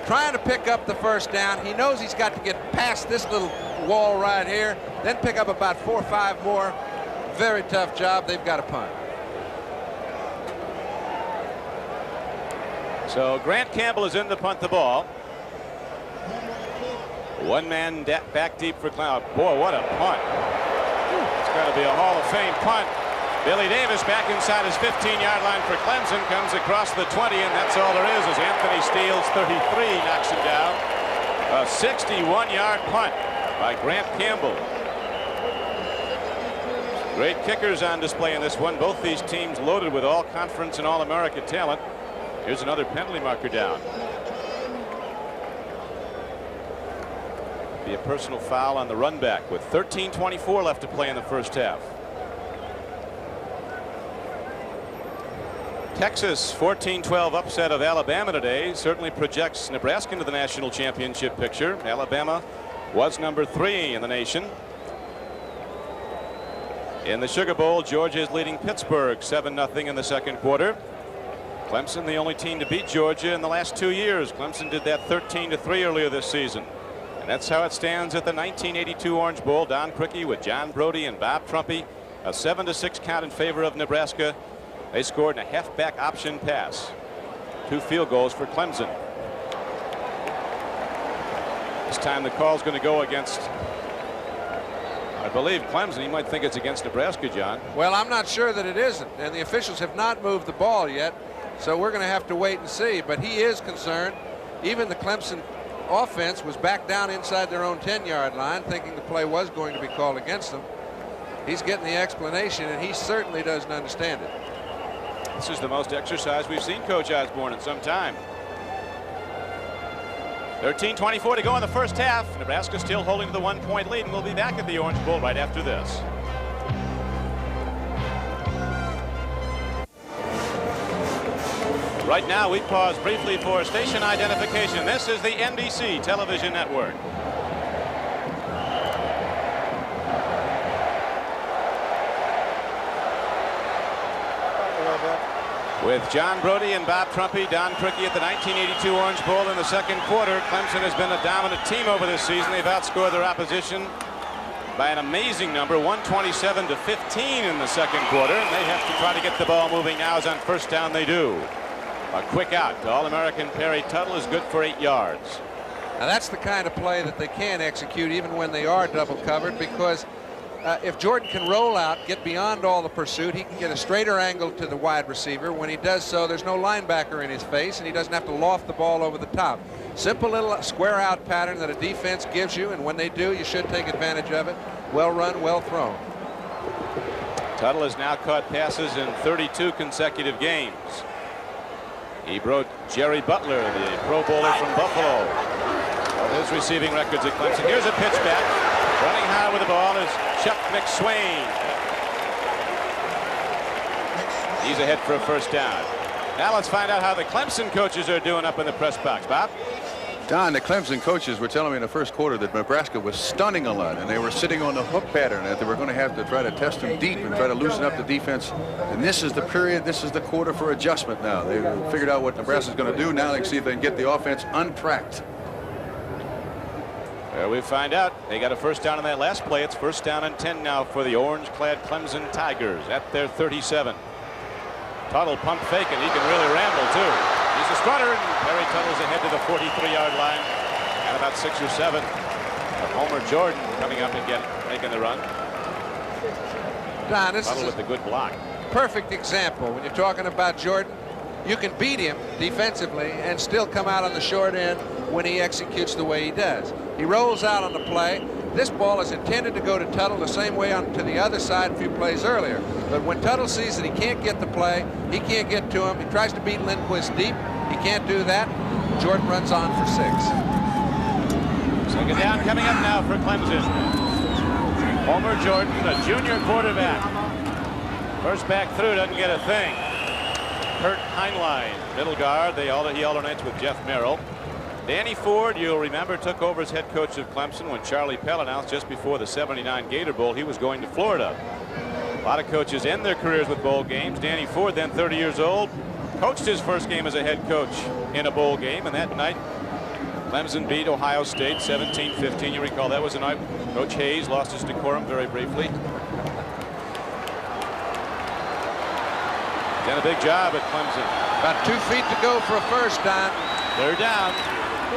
Trying to pick up the first down. He knows he's got to get past this little wall right here, then pick up about 4 or 5 more. Very tough job. They've got a punt. So Grant Campbell is in to punt the ball. One man back deep for Cloud. Boy, what a punt. It's got to be a Hall of Fame punt. Billy Davis back inside his 15-yard line for Clemson, comes across the 20, and that's all there is as Anthony Steele's 33 knocks him down. A 61-yard punt by Grant Campbell. Great kickers on display in this one. Both these teams loaded with all-conference and all-America talent. Here's another penalty marker down. Be a personal foul on the run back with 13:24 left to play in the first half. Texas 14-12 upset of Alabama today certainly projects Nebraska into the national championship picture. Alabama was number 3 in the nation. In the Sugar Bowl, Georgia is leading Pittsburgh 7-0 in the second quarter. Clemson, the only team to beat Georgia in the last 2 years. Clemson did that 13-3 earlier this season. And that's how it stands at the 1982 Orange Bowl. Don Criqui with John Brody and Bob Trumpy. A 7-6 count in favor of Nebraska. They scored in a halfback option pass. 2 field goals for Clemson. This time the call's going to go against, I believe, Clemson. You might think it's against Nebraska, John. Well, I'm not sure that it isn't, and the officials have not moved the ball yet, so we're going to have to wait and see. But he is concerned. Even the Clemson offense was back down inside their own 10-yard line, thinking the play was going to be called against them. He's getting the explanation, and he certainly doesn't understand it. This is the most exercise we've seen Coach Osborne in some time. 13:24 to go in the first half. Nebraska still holding to the 1-point lead, and we'll be back at the Orange Bowl right after this. Right now, we pause briefly for station identification. This is the NBC television network. With John Brody and Bob Trumpy, Don Criqui at the 1982 Orange Bowl in the second quarter. Clemson has been a dominant team over this season. They've outscored their opposition by an amazing number, 127-15 in the second quarter. And they have to try to get the ball moving now, as on first down they do. A quick out to All-American Perry Tuttle is good for 8 yards. Now that's the kind of play that they can execute even when they are double covered, because if Jordan can roll out, get beyond all the pursuit, he can get a straighter angle to the wide receiver. When he does so, there's no linebacker in his face, and he doesn't have to loft the ball over the top. Simple little square out pattern that a defense gives you, and when they do, you should take advantage of it. Well run, well thrown. Tuttle has now caught passes in 32 consecutive games. He broke Jerry Butler, the Pro Bowler from Buffalo, of his receiving records at Clemson. Here's a pitch back. Running high with the ball is Chuck McSwain. He's ahead for a first down. Now let's find out how the Clemson coaches are doing up in the press box. Bob? Don, the Clemson coaches were telling me in the first quarter that Nebraska was stunning a lot, and they were sitting on the hook pattern, that they were going to have to try to test them deep and try to loosen up the defense. And this is the period, this is the quarter for adjustment now. They figured out what Nebraska's going to do. Now they can see if they can get the offense untracked. There we find out. They got a first down on that last play. It's first down and 10 now for the orange-clad Clemson Tigers at their 37. Tuttle pump fake, and he can really ramble, too. He's a strutter, and Perry Tuttle's ahead to the 43-yard line. And about 6 or 7. But Homer Jordan coming up and making the run. Don, this Tuttle is with the good block. Perfect example. When you're talking about Jordan, you can beat him defensively and still come out on the short end when he executes the way he does. He rolls out on the play. This ball is intended to go to Tuttle the same way on to the other side a few plays earlier. But when Tuttle sees that he can't get the play, he can't get to him, he tries to beat Lindquist deep. He can't do that. Jordan runs on for 6. Second down coming up now for Clemson. Homer Jordan, a junior quarterback. First back through, doesn't get a thing. Kurt Heinlein, middle guard. He alternates with Jeff Merrill. Danny Ford, you'll remember, took over as head coach of Clemson when Charlie Pell announced just before the '79 Gator Bowl he was going to Florida. A lot of coaches end their careers with bowl games. Danny Ford, then 30 years old, coached his first game as a head coach in a bowl game, and that night Clemson beat Ohio State 17-15. You recall that was the night Coach Hayes lost his decorum very briefly. Done a big job at Clemson. About 2 feet to go for a first down. They're down. Jeff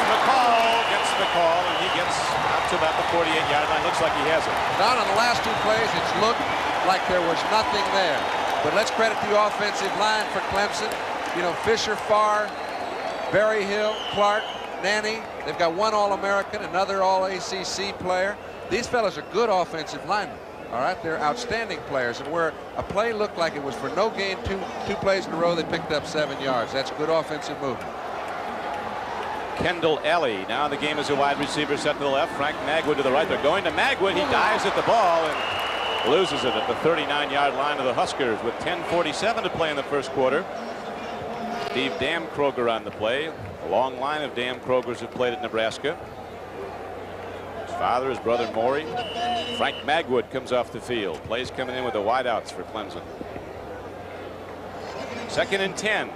McCall gets the call, and he gets out to about the 48-yard line. Looks like he has it. Down on the last 2 plays, it's looked like there was nothing there. But let's credit the offensive line for Clemson. You know, Fisher, Farr, Berryhill, Clark, Nanny. They've got one All-American, another All-ACC player. These fellas are good offensive linemen. All right, they're outstanding players, and where a play looked like it was for no gain, two plays in a row, they picked up 7 yards. That's good offensive movement. Kendall Ellie, now the game is a wide receiver set to the left. Frank Magwood to the right. They're going to Magwood. He dives at the ball and loses it at the 39-yard line of the Huskers with 10:47 to play in the first quarter. Steve Dam Kroger on the play. A long line of Dam Krogers have played at Nebraska. His father, his brother Maury. Frank Magwood comes off the field. Plays coming in with the wideouts for Clemson. 2nd and 10.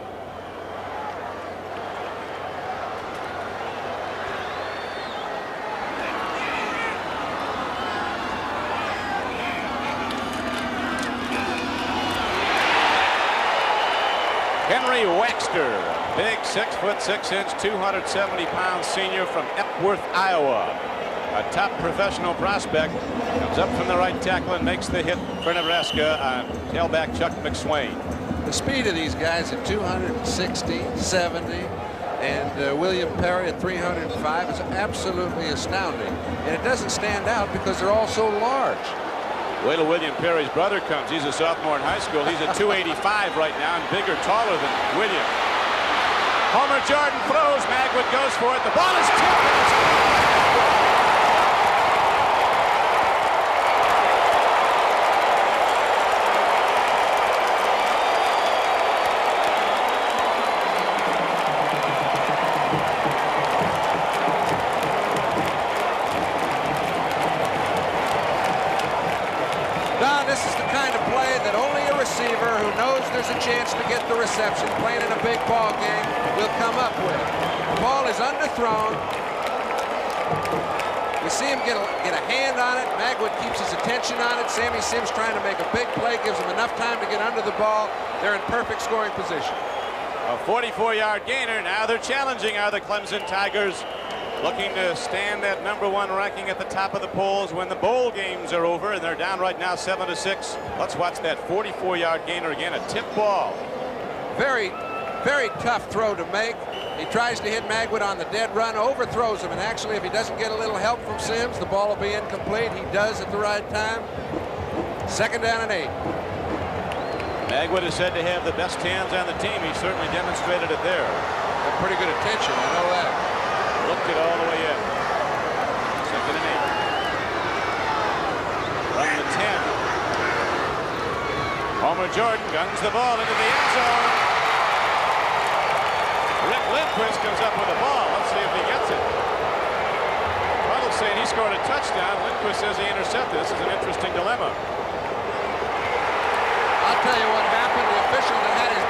Henry Waxter, big 6'6", 270-pound senior from Epworth, Iowa. A top professional prospect, comes up from the right tackle and makes the hit for Nebraska on tailback Chuck McSwain. The speed of these guys at 260, 70, and William Perry at 305 is absolutely astounding. And it doesn't stand out because they're all so large. Wait till William Perry's brother comes. He's a sophomore in high school. He's at 285 right now and bigger, taller than William. Homer Jordan throws. Magwood goes for it. The ball is tipped. This is the kind of play that only a receiver who knows there's a chance to get the reception playing in a big ball game will come up with. The ball is underthrown. We see him get a hand on it. Magwood keeps his attention on it. Sammy Sims trying to make a big play, gives him enough time to get under the ball. They're in perfect scoring position. A 44-yard gainer. Now they're challenging are the Clemson Tigers, looking to stand that #1 ranking at the top of the polls when the bowl games are over, and they're down right now 7-6. Let's watch that 44-yard gainer again, a tip ball. Very, very tough throw to make. He tries to hit Magwood on the dead run, overthrows him, and actually if he doesn't get a little help from Sims, the ball will be incomplete. He does at the right time. 2nd down and 8. Magwood is said to have the best hands on the team. He certainly demonstrated it there. Got pretty good attention, I know that. Looked it all the way in. 2nd and 8. From the 10. Homer Jordan guns the ball into the end zone. Rick Lipp Lindquist comes up with the ball. Let's see if he gets it. Tuttle's saying he scored a touchdown. Lindquist says he intercepted. This is an interesting dilemma. I'll tell you what happened. The official that had his,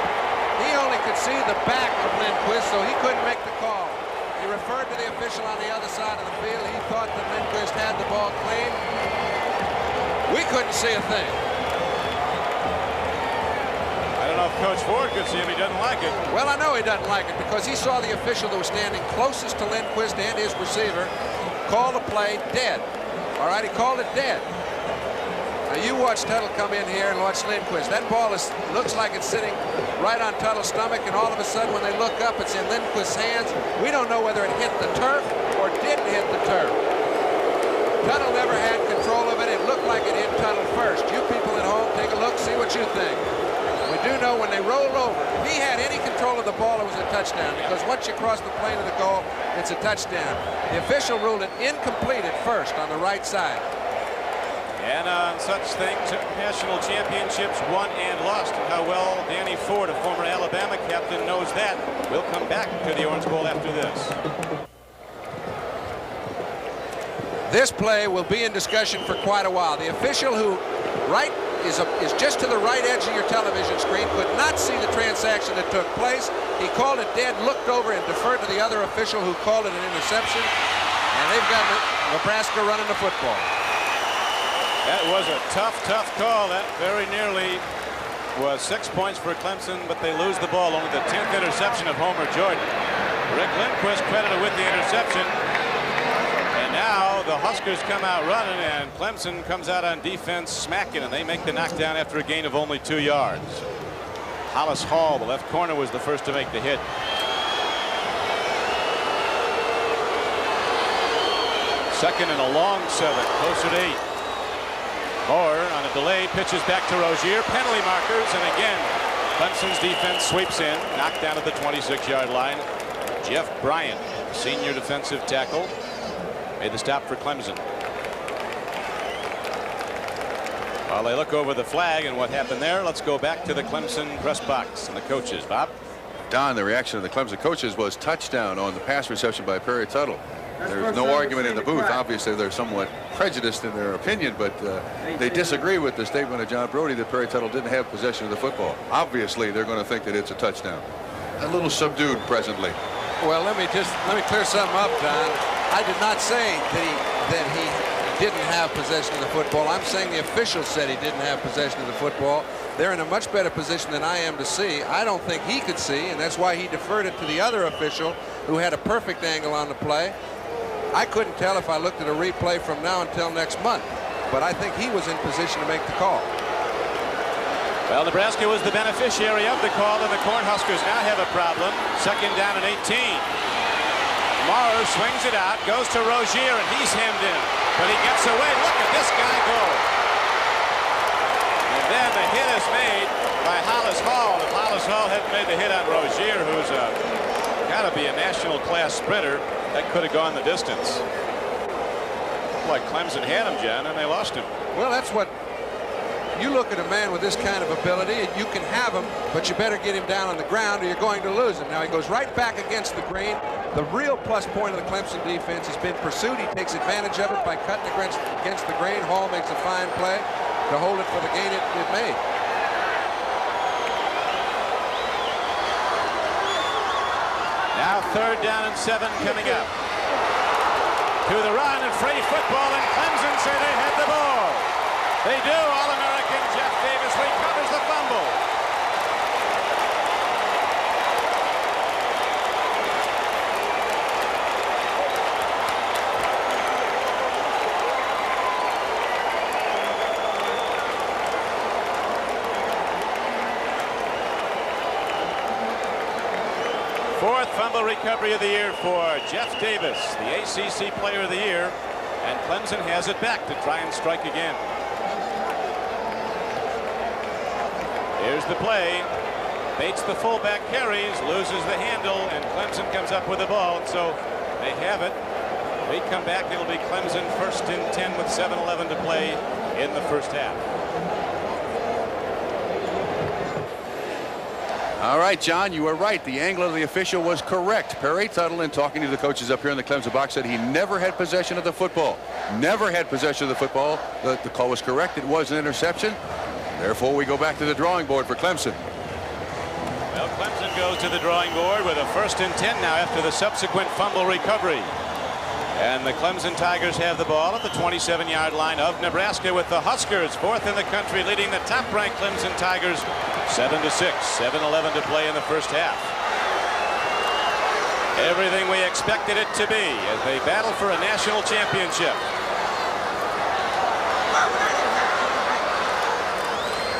he only could see the back of Lindquist, so he couldn't make the call. He referred to the official on the other side of the field. He thought that Lindquist had the ball clean. We couldn't see a thing. I don't know if Coach Ford could see him. He doesn't like it. Well, I know he doesn't like it because he saw the official that was standing closest to Lindquist and his receiver call the play dead. All right, he called it dead. Now, you watch Tuttle come in here and watch Lindquist. That ball looks like it's sitting right on Tuttle's stomach, and all of a sudden when they look up, it's in Lindquist's hands. We don't know whether it hit the turf or didn't hit the turf. Tuttle never had control of it. It looked like it hit Tuttle first. You people at home, take a look, see what you think. We do know when they rolled over, if he had any control of the ball, it was a touchdown, because once you cross the plane of the goal, it's a touchdown. The official ruled it incomplete at first on the right side. And on such things, national championships won and lost. And how well Danny Ford, a former Alabama captain, knows that. We'll come back to the Orange Bowl after this. This play will be in discussion for quite a while. The official who is just to the right edge of your television screen could not see the transaction that took place. He called it dead, looked over, and deferred to the other official who called it an interception. And they've got Nebraska running the football. That was a tough call. That very nearly was 6 points for Clemson, but they lose the ball. Only the 10th interception of Homer Jordan. Rick Lindquist credited with the interception. And now the Huskers come out running, and Clemson comes out on defense smacking, and they make the knockdown after a gain of only 2 yards. Hollis Hall, the left corner, was the first to make the hit. Second and a long 7, closer to 8. Moore on a delay pitches back to Rozier. Penalty markers, and again Clemson's defense sweeps in, knocked down at the 26-yard line. Jeff Bryant, senior defensive tackle, made the stop for Clemson. While they look over the flag and what happened there, let's go back to the Clemson press box and the coaches. Bob? Don, the reaction of the Clemson coaches was touchdown on the pass reception by Perry Tuttle. There's no argument in the booth. Obviously, they're somewhat prejudiced in their opinion, but they disagree with the statement of John Brody that Perry Tuttle didn't have possession of the football. Obviously, they're going to think that it's a touchdown. A little subdued presently. Well, let me clear something up, Don. I did not say that he didn't have possession of the football. I'm saying the official said he didn't have possession of the football. They're in a much better position than I am to see. I don't think he could see, and that's why he deferred it to the other official who had a perfect angle on the play. I couldn't tell if I looked at a replay from now until next month, but I think he was in position to make the call. Well, Nebraska was the beneficiary of the call, and the Cornhuskers now have a problem. Second down and 18. Morrow swings it out, goes to Rozier, and he's hemmed in, but he gets away. Look at this guy go. And then the hit is made by Hollis Hall. If Hollis Hall hadn't made the hit on Rozier, who's got to be a national class sprinter, that could have gone the distance. Like Clemson had him, John, and they lost him. Well, that's what you look at a man with this kind of ability, and you can have him, but you better get him down on the ground or you're going to lose him. Now he goes right back against the grain. The real plus point of the Clemson defense has been pursuit. He takes advantage of it by cutting against the grain. Hall makes a fine play to hold it for the gain it made. Now third down and 7 coming up. To the run and free football, and Clemson say they had the ball. They do. All-American Jeff Davis recovers the fumble. Fourth fumble recovery of the year for Jeff Davis, the ACC Player of the Year, and Clemson has it back to try and strike again. Here's the play. Bates, the fullback, carries, loses the handle, and Clemson comes up with the ball. So they have it. We come back. It'll be Clemson first and 10 with 7:11 to play in the first half. All right, John, you were right. The angle of the official was correct. Perry Tuttle, in talking to the coaches up here in the Clemson box, said he never had possession of the football. Never had possession of the football. The call was correct. It was an interception. Therefore, we go back to the drawing board for Clemson. Well, Clemson goes to the drawing board with a 1st and 10 now after the subsequent fumble recovery. And the Clemson Tigers have the ball at the 27-yard line of Nebraska, with the Huskers 4th in the country, leading the top-ranked Clemson Tigers 7-6. 7:11 to play in the first half. Everything we expected it to be as they battle for a national championship.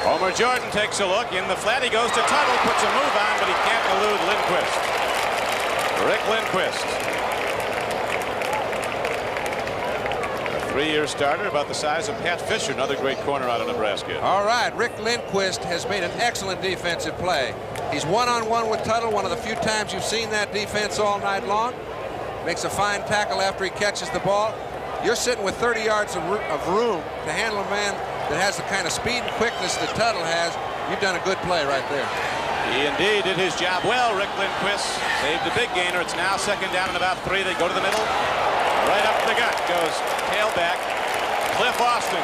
Homer Jordan takes a look. In the flat, he goes to Tuttle, puts a move on, but he can't elude Lindquist. Rick Lindquist. A 3-year starter, about the size of Pat Fisher, another great corner out of Nebraska. All right, Rick Lindquist has made an excellent defensive play. He's one-on-one with Tuttle, one of the few times you've seen that defense all night long. Makes a fine tackle after he catches the ball. You're sitting with 30 yards of room to handle a man that has the kind of speed and quickness that Tuttle has. You've done a good play right there. He indeed did his job well. Rick Lindquist saved a big gainer. It's now 2nd down and about 3. They go to the middle. Right up the gut goes tailback Cliff Austin.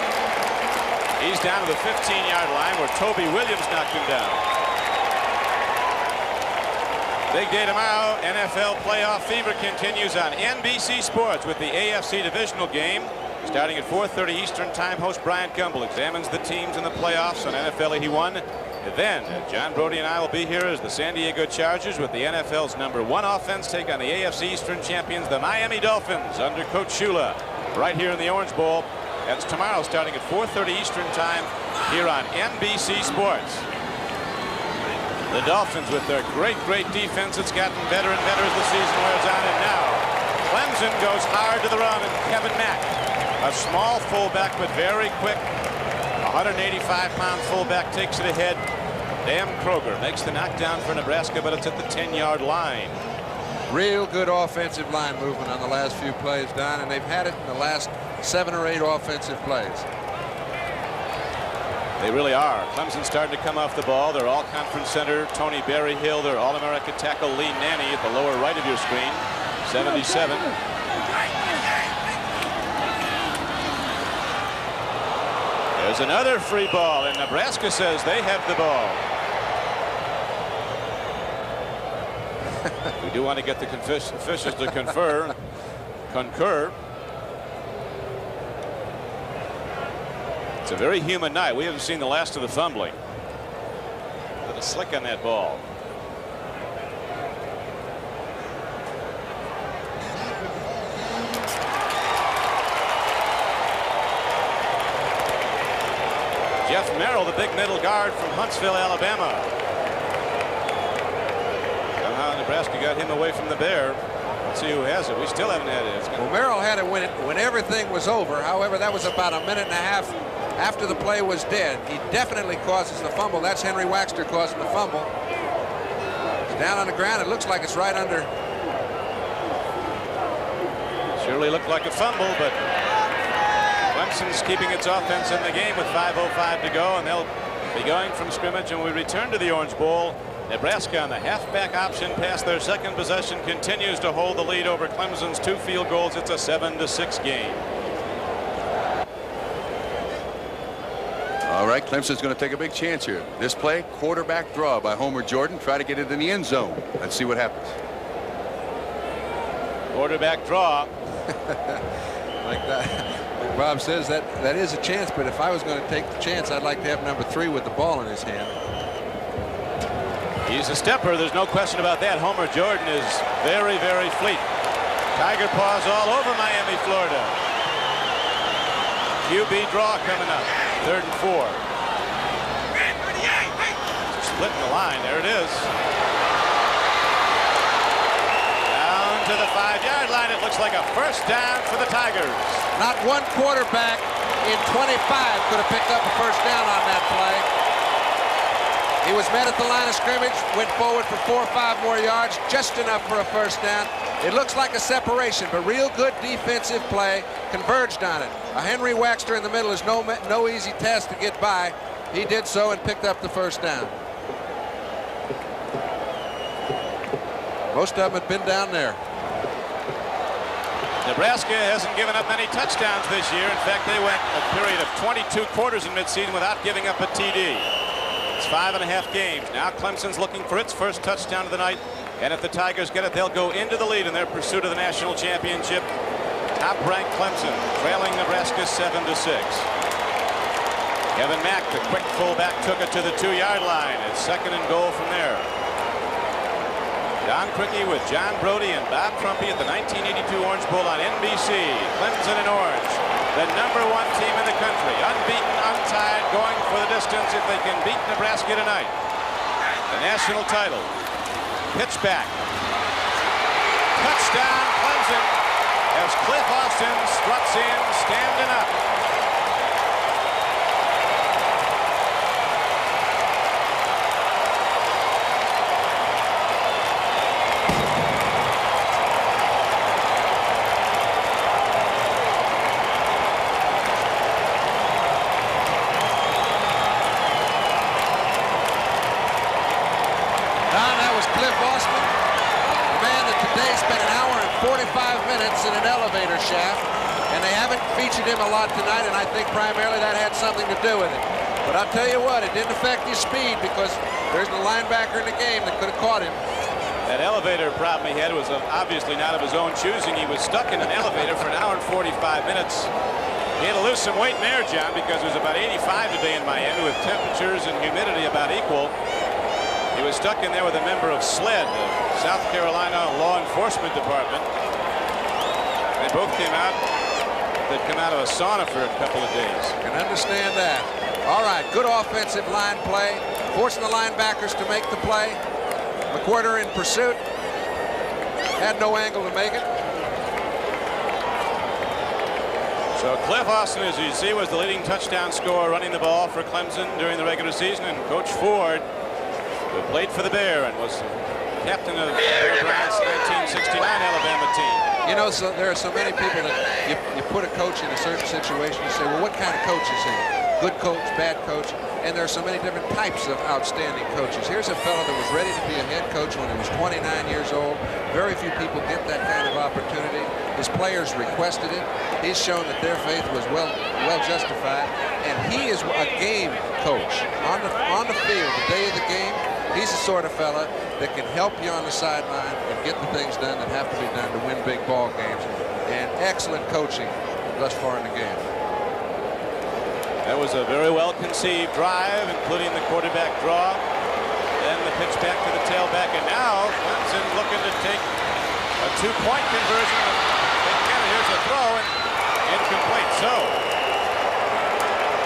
He's down to the 15-yard line where Toby Williams knocked him down. Big day tomorrow. NFL playoff fever continues on NBC Sports with the AFC divisional game. Starting at 4:30 Eastern Time, host Brian Gumbel examines the teams in the playoffs on NFL 81. Then John Brody and I will be here as the San Diego Chargers, with the NFL's #1 offense, take on the AFC Eastern champions, the Miami Dolphins, under Coach Shula, right here in the Orange Bowl. That's tomorrow starting at 4:30 Eastern Time here on NBC Sports. The Dolphins, with their great defense, it's gotten better and better as the season wears on. And now Clemson goes hard to the run, and Kevin Mack, a small fullback but very quick, 185-pound fullback, takes it ahead. Dan Kroger makes the knockdown for Nebraska, but it's at the 10-yard line. Real good offensive line movement on the last few plays, Don, and they've had it in the last 7 or 8 offensive plays. They really are. Clemson starting to come off the ball. Their all-conference center, Tony Berryhill, their All-America tackle, Lee Nanny, at the lower right of your screen, 77. There's another free ball, and Nebraska says they have the ball. We do want to get the officials to concur. It's a very human night. We haven't seen the last of the fumbling. A little slick on that ball. Jeff Merrill, the big middle guard from Huntsville, Alabama. Somehow Nebraska got him away from the bear. Let's see who has it. We still haven't had it. Well, Merrill had it when everything was over. However, that was about a minute and a half after the play was dead. He definitely causes the fumble. That's Henry Waxter causing the fumble. It's down on the ground. It looks like it's right under. Surely looked like a fumble, but Clemson's keeping its offense in the game with 5:05 to go, and they'll be going from scrimmage. And we return to the Orange Bowl. Nebraska on the halfback option past their second possession continues to hold the lead over Clemson's 2 field goals. It's a 7-6 game. All right, Clemson's going to take a big chance here. This play, quarterback draw by Homer Jordan. Try to get it in the end zone. Let's see what happens. Quarterback draw. Like that. Like Bob says, that is a chance, but if I was going to take the chance, I'd like to have number 3 with the ball in his hand. He's a stepper. There's no question about that. Homer Jordan is very, very fleet. Tiger paws all over Miami, Florida. QB draw coming up. 3rd and 4. Splitting the line. There it is. Down to the 5-yard line. It looks like a first down for the Tigers. Not one quarterback in 25 could have picked up a first down on that play. He was met at the line of scrimmage, went forward for 4 or 5 more yards, just enough for a first down. It looks like a separation, but real good defensive play, converged on it. A Henry Waxter in the middle is no easy task to get by. He did so and picked up the first down. Most of them had been down there. Nebraska hasn't given up many touchdowns this year. In fact, they went a period of 22 quarters in midseason without giving up a TD. It's 5.5 games. Now Clemson's looking for its first touchdown of the night. And if the Tigers get it, they'll go into the lead in their pursuit of the national championship. Top-ranked Clemson trailing Nebraska 7-6. Kevin Mack, the quick fullback, took it to the 2-yard line. It's 2nd and goal from there. Don Criqui with John Brody and Bob Trumpy at the 1982 Orange Bowl on NBC. Clemson and Orange, the #1 team in the country, unbeaten, untied, going for the distance if they can beat Nebraska tonight. The national title. Pitch back. Touchdown Clemson as Cliff Austin struts in, standing up. In an elevator shaft, and they haven't featured him a lot tonight, and I think primarily that had something to do with it. But I'll tell you what, it didn't affect his speed because there's a linebacker in the game that could have caught him. That elevator problem he had was obviously not of his own choosing. He was stuck in an elevator for 1 hour and 45 minutes. He had to lose some weight in there, John, because it was about 85 today in Miami with temperatures and humidity about equal. He was stuck in there with a member of SLED, the South Carolina Law Enforcement Department. They both came out. They'd come out of a sauna for a couple of days. Can understand that. All right, good offensive line play, forcing the linebackers to make the play. McWhirter in pursuit. Had no angle to make it. So Cliff Austin, as you see, was the leading touchdown scorer running the ball for Clemson during the regular season, and Coach Ford, who played for the Bear and was captain of Bear Bryant's 1969 Alabama team. You know, so there are so many people that you put a coach in a certain situation, you say, well, what kind of coach is he? Good coach, bad coach, and there are so many different types of outstanding coaches. Here's a fellow that was ready to be a head coach when he was 29 years old. Very few people get that kind of opportunity. His players requested it. He's shown that their faith was well justified, and he is a game coach. On the field, the day of the game, he's the sort of fella that can help you on the sideline and get the things done that have to be done to win big ball games. And excellent coaching thus far in the game. That was a very well-conceived drive, including the quarterback draw, then the pitch back to the tailback, and now Clemson looking to take a 2-point conversion. Again, here's a throw and incomplete. So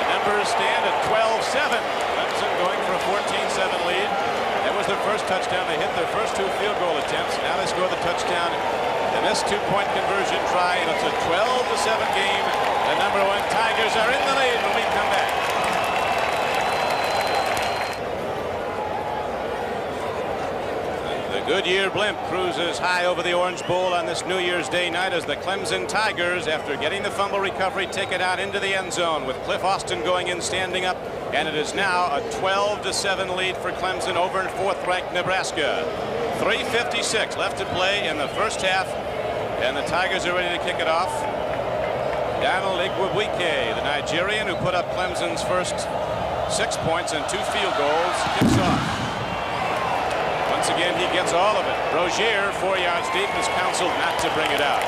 the numbers stand at 12-7. Clemson going for a 14-7 lead. That was their first touchdown. They hit their first 2 field goal attempts. Now they score the touchdown. And this 2-point conversion try, and it's a 12-7 game. The #1 Tigers are in the lead when we come back. The Goodyear blimp cruises high over the Orange Bowl on this New Year's Day night as the Clemson Tigers, after getting the fumble recovery, take it out into the end zone with Cliff Austin going in, standing up. And it is now a 12-7 lead for Clemson over in 4th-ranked Nebraska. 3:56 left to play in the first half, and the Tigers are ready to kick it off. Donald Igwebuike, the Nigerian who put up Clemson's first 6 points and 2 field goals, kicks off. Once again, he gets all of it. Rozier, 4 yards deep, is counseled not to bring it out.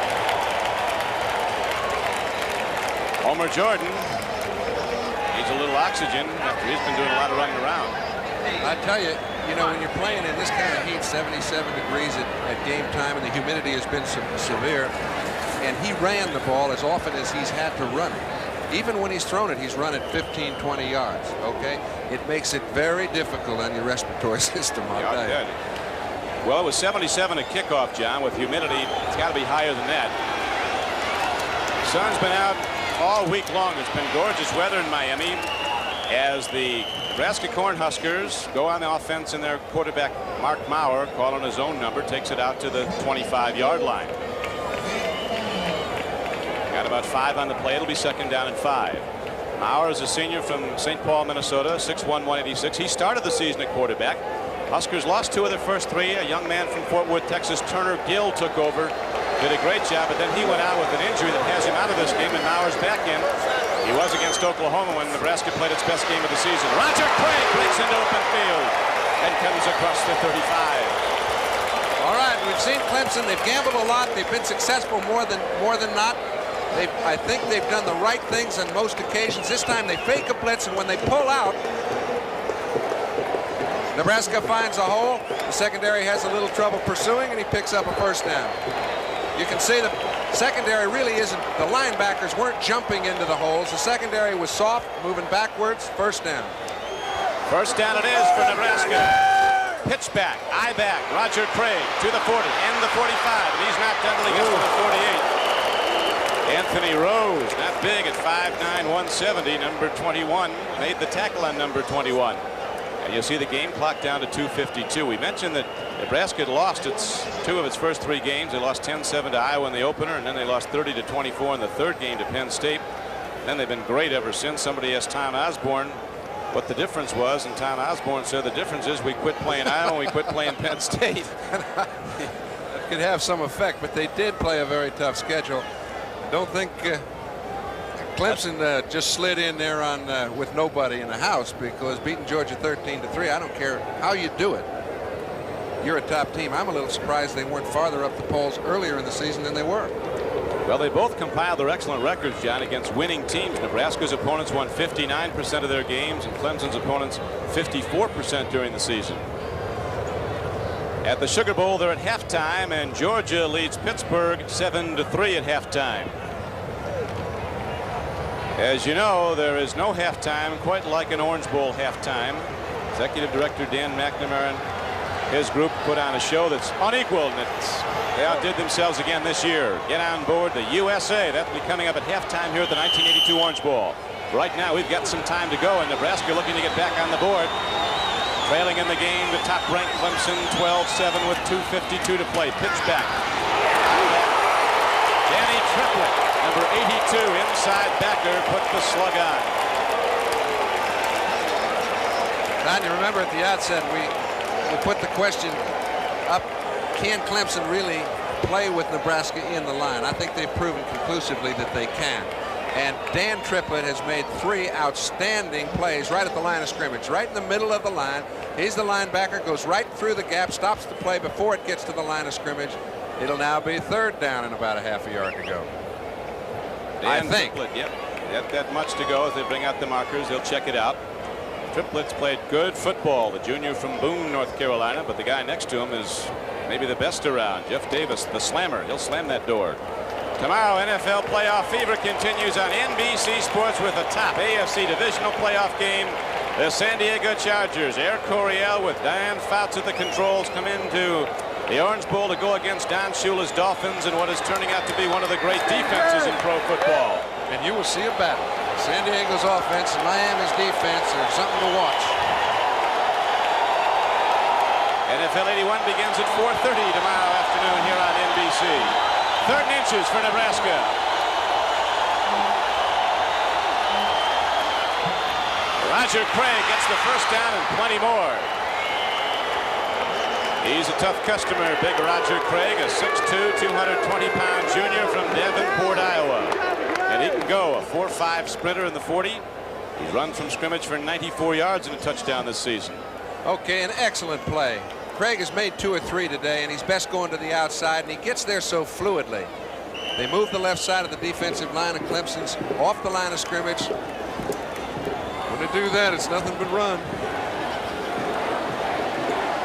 Homer Jordan needs a little oxygen after he's been doing a lot of running around. I tell you, when you're playing in this kind of heat, 77 degrees at game time, and the humidity has been severe, and he ran the ball as often as he's had to run it. Even when he's thrown it, he's run it 15, 20 yards, okay? It makes it very difficult on your respiratory system, I'll tell you. Well, it was 77 at kickoff, John. With humidity, it's got to be higher than that. The sun's been out all week long. It's been gorgeous weather in Miami as the Nebraska Cornhuskers go on the offense, and their quarterback, Mark Maurer, calling his own number, takes it out to the 25-yard line. Got about 5 on the play. It'll be 2nd down and 5. Maurer is a senior from St. Paul, Minnesota, 6'1", 186. He started the season at quarterback. Huskers lost 2 of their first 3. A young man from Fort Worth, Texas, Turner Gill, took over. Did a great job, but then he went out with an injury that has him out of this game, and Mauer's back in. He was against Oklahoma when Nebraska played its best game of the season. Roger Craig breaks into open field and comes across the 35. All right, we've seen Clemson. They've gambled a lot. They've been successful more than not. I think they've done the right things on most occasions. This time they fake a blitz, and when they pull out, Nebraska finds a hole. The secondary has a little trouble pursuing, and he picks up a first down. You can see the secondary really isn't, the linebackers weren't jumping into the holes. The secondary was soft, moving backwards. First down. First down it is for Nebraska. Pitch back, eye back. Roger Craig to the 40 and the 45. And he's not done till he gets to the 48. Anthony Rose, not big at 5'9", 170. Number 21 made the tackle on number 21. And you'll see the game clock down to 2:52. We mentioned that Nebraska had lost 2 of its first 3 games. They lost 10-7 to Iowa in the opener, and then they lost 30-24 in the 3rd game to Penn State. Then they've been great ever since. Somebody asked Tom Osborne what the difference was, and Tom Osborne said the difference is we quit playing Iowa and we quit playing Penn State. That could have some effect, but they did play a very tough schedule. I don't think Clemson just slid in there on with nobody in the house, because beating Georgia 13-3, I don't care how you do it. You're a top team. I'm a little surprised they weren't farther up the polls earlier in the season than they were. Well, they both compiled their excellent records, John, against winning teams. Nebraska's opponents won 59% of their games, and Clemson's opponents 54% during the season. At the Sugar Bowl, they're at halftime, and Georgia leads Pittsburgh 7-3 at halftime. As you know, there is no halftime quite like an Orange Bowl halftime. Executive Director Dan McNamara and his group put on a show that's unequaled, and they outdid themselves again this year. Get on board the USA. That'll be coming up at halftime here at the 1982 Orange Bowl. Right now, we've got some time to go, and Nebraska looking to get back on the board. Trailing in the game, the top-ranked Clemson 12-7 with 2:52 to play. Pitch back. Danny Triplett, number 82, inside backer, put the slug on. Don, you remember at the outset we put the question up, can Clemson really play with Nebraska in the line? I think they've proven conclusively that they can. And Dan Triplett has made 3 outstanding plays right at the line of scrimmage, right in the middle of the line. He's the linebacker, goes right through the gap, stops the play before it gets to the line of scrimmage. It'll now be 3rd down and about a half a yard to go. Dan I think. Triplett, yep. Got that much to go as they bring out the markers. They'll check it out. Triplett's played good football, the junior from Boone, North Carolina, but the guy next to him is maybe the best around. Jeff Davis, the slammer. He'll slam that door. Tomorrow, NFL playoff fever continues on NBC Sports with a top AFC divisional playoff game. The San Diego Chargers, Air Coryell with Diane Fouts at the controls, come into the Orange Bowl to go against Don Shula's Dolphins in what is turning out to be one of the great defenses in pro football. And you will see a battle. San Diego's offense and Miami's defense are something to watch. NFL 81 begins at 4:30 tomorrow afternoon here on NBC. 3rd and inches for Nebraska. Roger Craig gets the first down and plenty more. He's a tough customer, big Roger Craig, a 6'2", 220-pound junior from Davenport, Iowa. And he can go, a 4.5 sprinter in the 40. He's run from scrimmage for 94 yards and a touchdown this season. Okay, an excellent play. Craig has made 2 or 3 today, and he's best going to the outside, and he gets there so fluidly. They move the left side of the defensive line of Clemson's off the line of scrimmage. When they do that, it's nothing but run.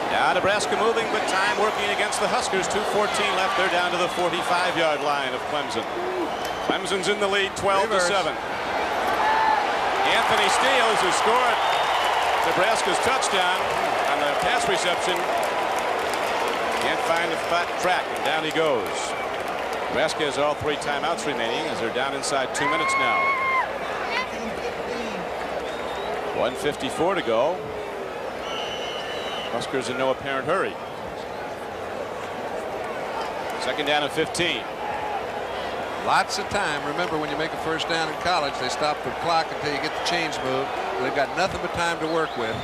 Now Nebraska moving, but time working against the Huskers. 2:14 left. They're down to the 45-yard line of Clemson. Clemson's in the lead, 12-7. Anthony Steele, who scored Nebraska's touchdown on the pass reception, can't find the flat track, and down he goes. Nebraska has all 3 timeouts remaining as they're down inside 2 minutes now. 1:54 to go. Huskers in no apparent hurry. 2nd down and 15. Lots of time. Remember, when you make a first down in college, they stop the clock until you get the chains moved. They've got nothing but time to work with.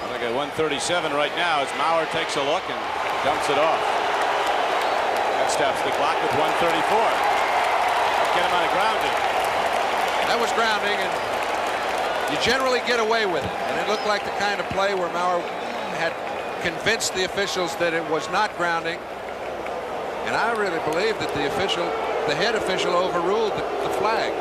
I think at 137 right now as Maurer takes a look and dumps it off. That stops the clock with 134. Get him on a grounding. That was grounding, and you generally get away with it. And it looked like the kind of play where Maurer had convinced the officials that it was not grounding. And I really believe that the head official overruled the flag.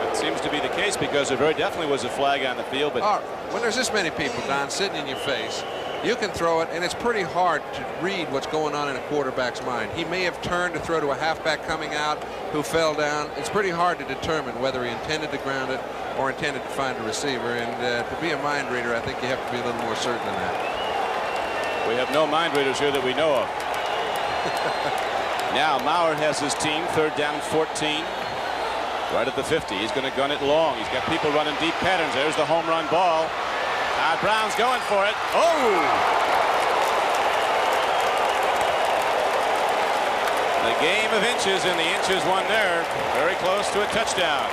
That seems to be the case because there very definitely was a flag on the field. But when there's this many people, Don, sitting in your face, you can throw it, and it's pretty hard to read what's going on in a quarterback's mind. He may have turned to throw to a halfback coming out who fell down. It's pretty hard to determine whether he intended to ground it or intended to find a receiver. And to be a mind reader, I think you have to be a little more certain than that. We have no mind readers here that we know of. Now Maurer has his team 3rd down and 14. Right at the 50. He's going to gun it long. He's got people running deep patterns. There's the home run ball. Brown's going for it. Oh! The game of inches, and the inches won there. Very close to a touchdown.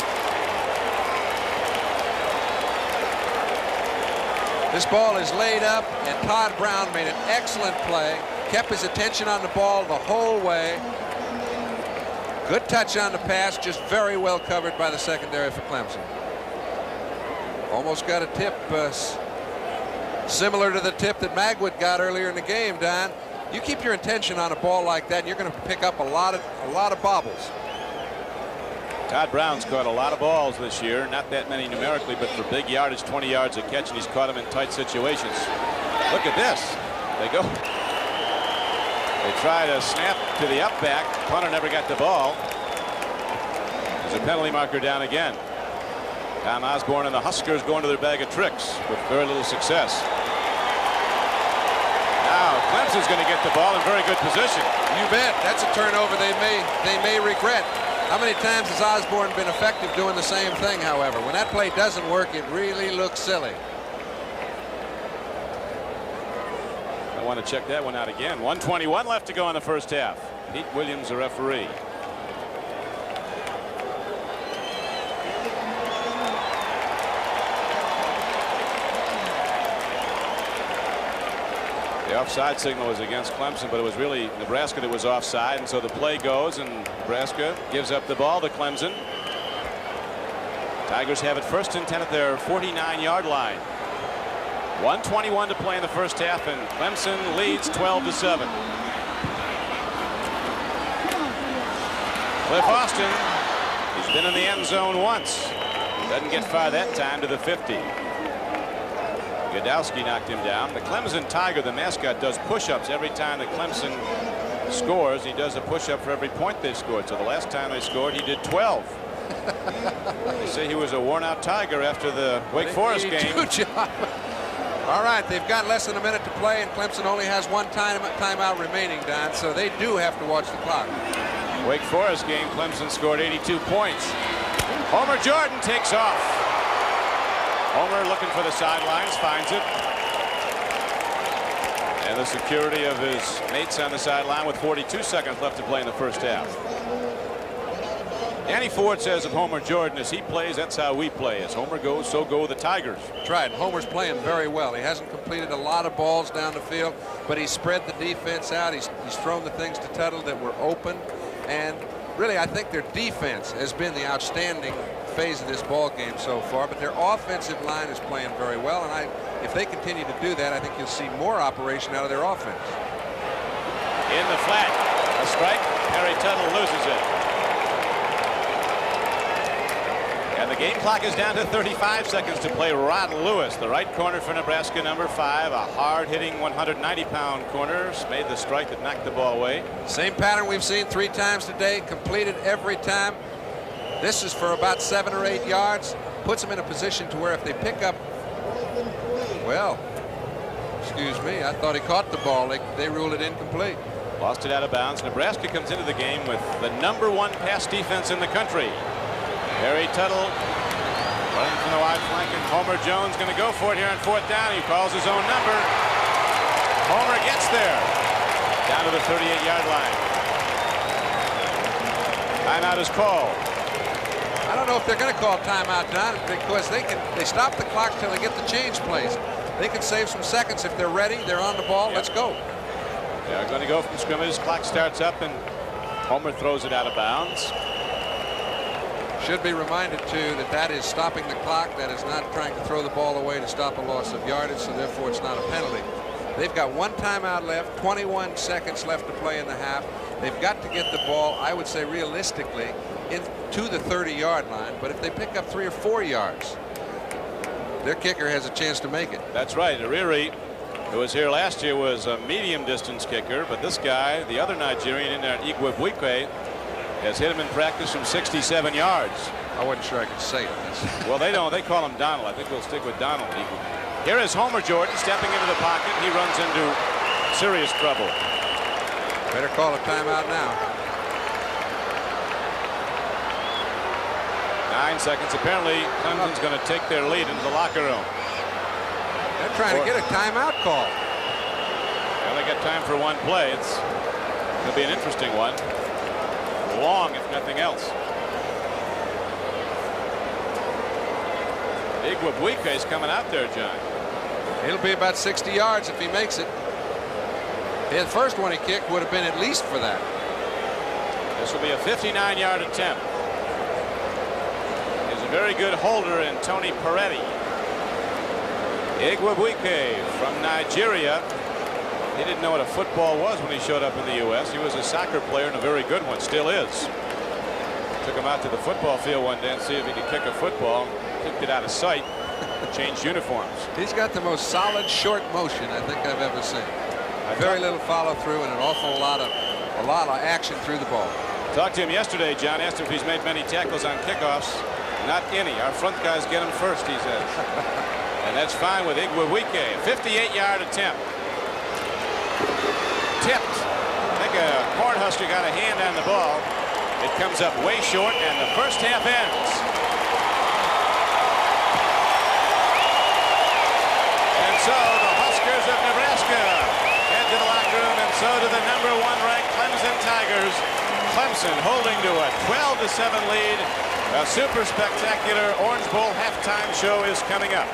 This ball is laid up, and Todd Brown made an excellent play. Kept his attention on the ball the whole way. Good touch on the pass, just very well covered by the secondary for Clemson. Almost got a tip similar to the tip that Magwood got earlier in the game, Don. You keep your attention on a ball like that, and you're going to pick up a lot of bobbles. Todd Brown's caught a lot of balls this year, not that many numerically, but for big yardage, 20 yards a catch, and he's caught them in tight situations. Look at this. They go. They try to snap to the up back. Punter never got the ball. There's a penalty marker down again. Tom Osborne and the Huskers going to their bag of tricks with very little success. Now Clemson's going to get the ball in very good position. You bet. That's a turnover they may regret. How many times has Osborne been effective doing the same thing, however? When that play doesn't work, it really looks silly. I want to check that one out again. 1:21 left to go in the first half. Pete Williams, the referee. The offside signal was against Clemson, but it was really Nebraska that was offside, and so the play goes, and Nebraska gives up the ball to Clemson. Tigers have it 1st and 10 at their 49-yard line. 1:21 to play in the first half, and Clemson leads 12-7. Cliff Austin, he's been in the end zone once. Doesn't get far that time to the 50. Godowski knocked him down. The Clemson Tiger, the mascot, does push-ups every time that Clemson scores. He does a push-up for every point they scored. So the last time they scored, he did 12. They say he was a worn-out Tiger after the Wake Forest game. Good job. All right, they've got less than a minute to play, and Clemson only has one timeout remaining, Don, so they do have to watch the clock. Wake Forest game, Clemson scored 82 points. Homer Jordan takes off. Homer looking for the sidelines, finds it. And the security of his mates on the sideline with 42 seconds left to play in the first half. Danny Ford says of Homer Jordan, as he plays, that's how we play. As Homer goes, so go the Tigers. That's right. Homer's playing very well. He hasn't completed a lot of balls down the field, but he's spread the defense out. He's thrown the things to Tuttle that were open. And really, I think their defense has been the outstanding phase of this ball game so far, but their offensive line is playing very well, and if they continue to do that, I think you'll see more operation out of their offense. In the flat, a strike. Harry Tuttle loses it. And the game clock is down to 35 seconds to play. Rod Lewis, the right corner for Nebraska, number 5, a hard-hitting 190-pound corner, made the strike that knocked the ball away. Same pattern we've seen 3 times today, completed every time. This is for about 7 or 8 yards. Puts them in a position to where if they pick up, well, excuse me, I thought he caught the ball. They ruled it incomplete. Lost it out of bounds. Nebraska comes into the game with the #1 pass defense in the country. Harry Tuttle running from the wide flank, and Homer Jones going to go for it here on 4th down. He calls his own number. Homer gets there. Down to the 38-yard line. Timeout is called. I don't know if they're going to call timeout, John, because they stop the clock till they get the change placed. They can save some seconds if they're ready. They're on the ball. Let's go. They're going to go from scrimmage. Clock starts up, and Homer throws it out of bounds. Should be reminded, too, that is stopping the clock. That is not trying to throw the ball away to stop a loss of yardage, so therefore it's not a penalty. They've got one timeout left, 21 seconds left to play in the half. They've got to get the ball, I would say realistically, to the 30-yard line. But if they pick up 3 or 4 yards, their kicker has a chance to make it. That's right. Ariri, who was here last year, was a medium distance kicker, but this guy, the other Nigerian in there, Igwebuike, has hit him in practice from 67 yards. I wasn't sure I could say it. Well, they don't. They call him Donald. I think we'll stick with Donald. Here is Homer Jordan stepping into the pocket. He runs into serious trouble. Better call a timeout now. 9 seconds. Apparently, Clemson's going to take their lead into the locker room. They're trying to get a timeout call. Well, they got time for one play. It's going to be an interesting one. Long, if nothing else. Igwebuike is coming out there, John. It'll be about 60 yards if he makes it. The first one he kicked would have been at least for that. This will be a 59-yard attempt. He's a very good holder in Tony Peretti. Igwebuike from Nigeria. He didn't know what a football was when he showed up in the U.S. He was a soccer player and a very good one, still is. Took him out to the football field one day and see if he could kick a football. Kicked it out of sight. Changed uniforms. He's got the most solid short motion I think I've ever seen. Very little follow through and an awful lot of action through the ball. Talked to him yesterday. John asked him if he's made many tackles on kickoffs. Not any. Our front guys get him first, he says. And that's fine with Igwebuike. 58-yard attempt. Tipped. I think a Cornhusker got a hand on the ball. It comes up way short, and the first half ends. And so the Huskers of Nebraska head to the locker room, and so do the #1 ranked Clemson Tigers. Clemson holding to a 12-7 lead. A super spectacular Orange Bowl halftime show is coming up.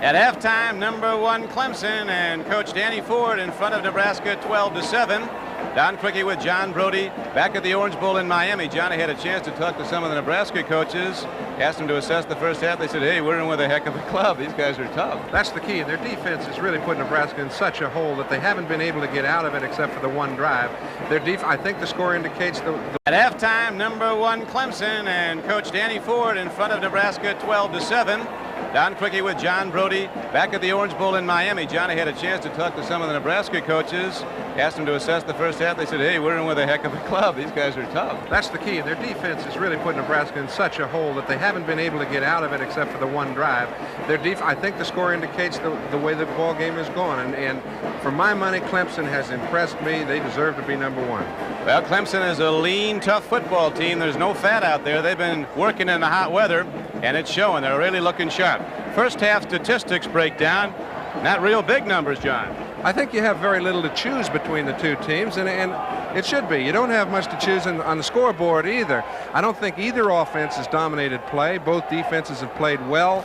At halftime, #1 Clemson and Coach Danny Ford in front of Nebraska 12-7. Don Quickie with John Brody back at the Orange Bowl in Miami. Johnny had a chance to talk to some of the Nebraska coaches, asked them to assess the first half. They said, hey, we're in with a heck of a club. These guys are tough. That's the key. Their defense has really put Nebraska in such a hole that they haven't been able to get out of it except for the one drive. I think the score indicates At halftime, #1 Clemson and Coach Danny Ford in front of Nebraska 12-7. Don Quickie with John Brody back at the Orange Bowl in Miami. Johnny had a chance to talk to some of the Nebraska coaches, asked them to assess the first half. They said, hey, we're in with a heck of a club. These guys are tough. That's the key. Their defense has really put Nebraska in such a hole that they haven't been able to get out of it except for the one drive. I think the score indicates the way the ball game is going. And for my money, Clemson has impressed me. They deserve to be #1. Well, Clemson is a lean, tough football team. There's no fat out there. They've been working in the hot weather, and it's showing. They're really looking sharp. First half statistics break down. Not real big numbers, John. I think you have very little to choose between the two teams, and it should be. You don't have much to choose on the scoreboard either. I don't think either offense has dominated play. Both defenses have played well.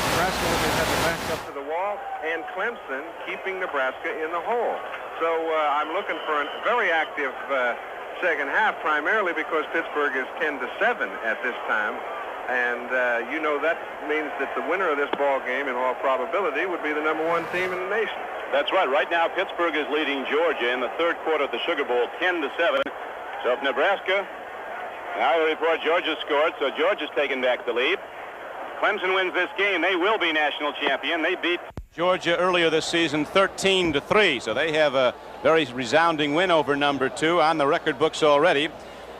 Nebraska has the back up to the wall, and Clemson keeping Nebraska in the hole. So I'm looking for a very active second half, primarily because Pittsburgh is 10-7 at this time. And you know that means that the winner of this ball game, in all probability, would be the #1 team in the nation. That's right. Right now, Pittsburgh is leading Georgia in the third quarter of the Sugar Bowl, 10-7. So if Nebraska, now the report Georgia scored, so Georgia's taking back the lead. Clemson wins this game, they will be national champion. They beat Georgia earlier this season 13-3, so they have a very resounding win over #2 on the record books already.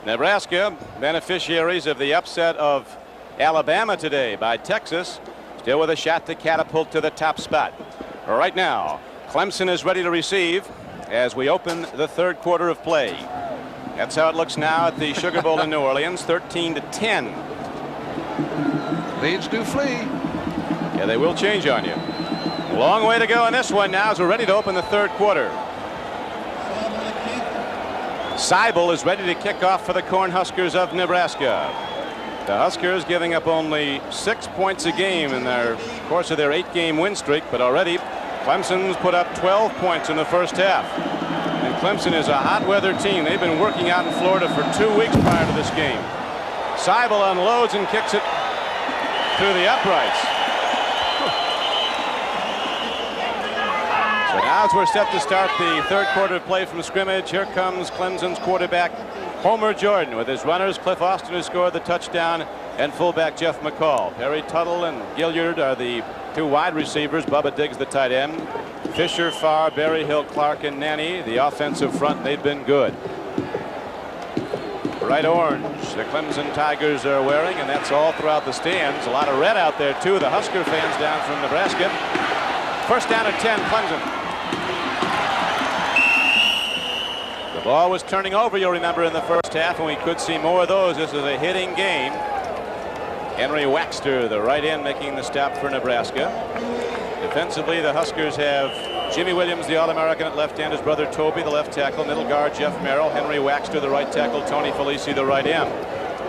Nebraska, beneficiaries of the upset of Alabama today by Texas, still with a shot to catapult to the top spot. Right now, Clemson is ready to receive as we open the third quarter of play. That's how it looks now at the Sugar Bowl in New Orleans, 13-10. Leads do flee. Yeah, they will change on you. Long way to go in this one now as we're ready to open the third quarter. Seibel is ready to kick off for the Cornhuskers of Nebraska. The Huskers giving up only 6 points a game in their course of their 8-game win streak, but already Clemson's put up 12 points in the first half. And Clemson is a hot weather team. They've been working out in Florida for 2 weeks prior to this game. Seibel unloads and kicks it through the uprights. So now as we're set to start the third quarter of play from scrimmage, here comes Clemson's quarterback Homer Jordan with his runners Cliff Austin, who scored the touchdown, and fullback Jeff McCall. Perry Tuttle and Gilliard are the 2 wide receivers. Bubba Diggs the tight end. Fisher, Farr, Berryhill, Clark, and Nanny the offensive front. They've been good. Bright orange the Clemson Tigers are wearing, and that's all throughout the stands. A lot of red out there too. The Husker fans down from Nebraska. First down at 10, Clemson. The ball was turning over, you'll remember, in the first half, and we could see more of those. This is a hitting game. Henry Waxter, the right end, making the stop for Nebraska. Defensively, the Huskers have Jimmy Williams, the All-American at left end, his brother Toby, the left tackle, middle guard Jeff Merrill, Henry Waxter, the right tackle, Tony Felici, the right end.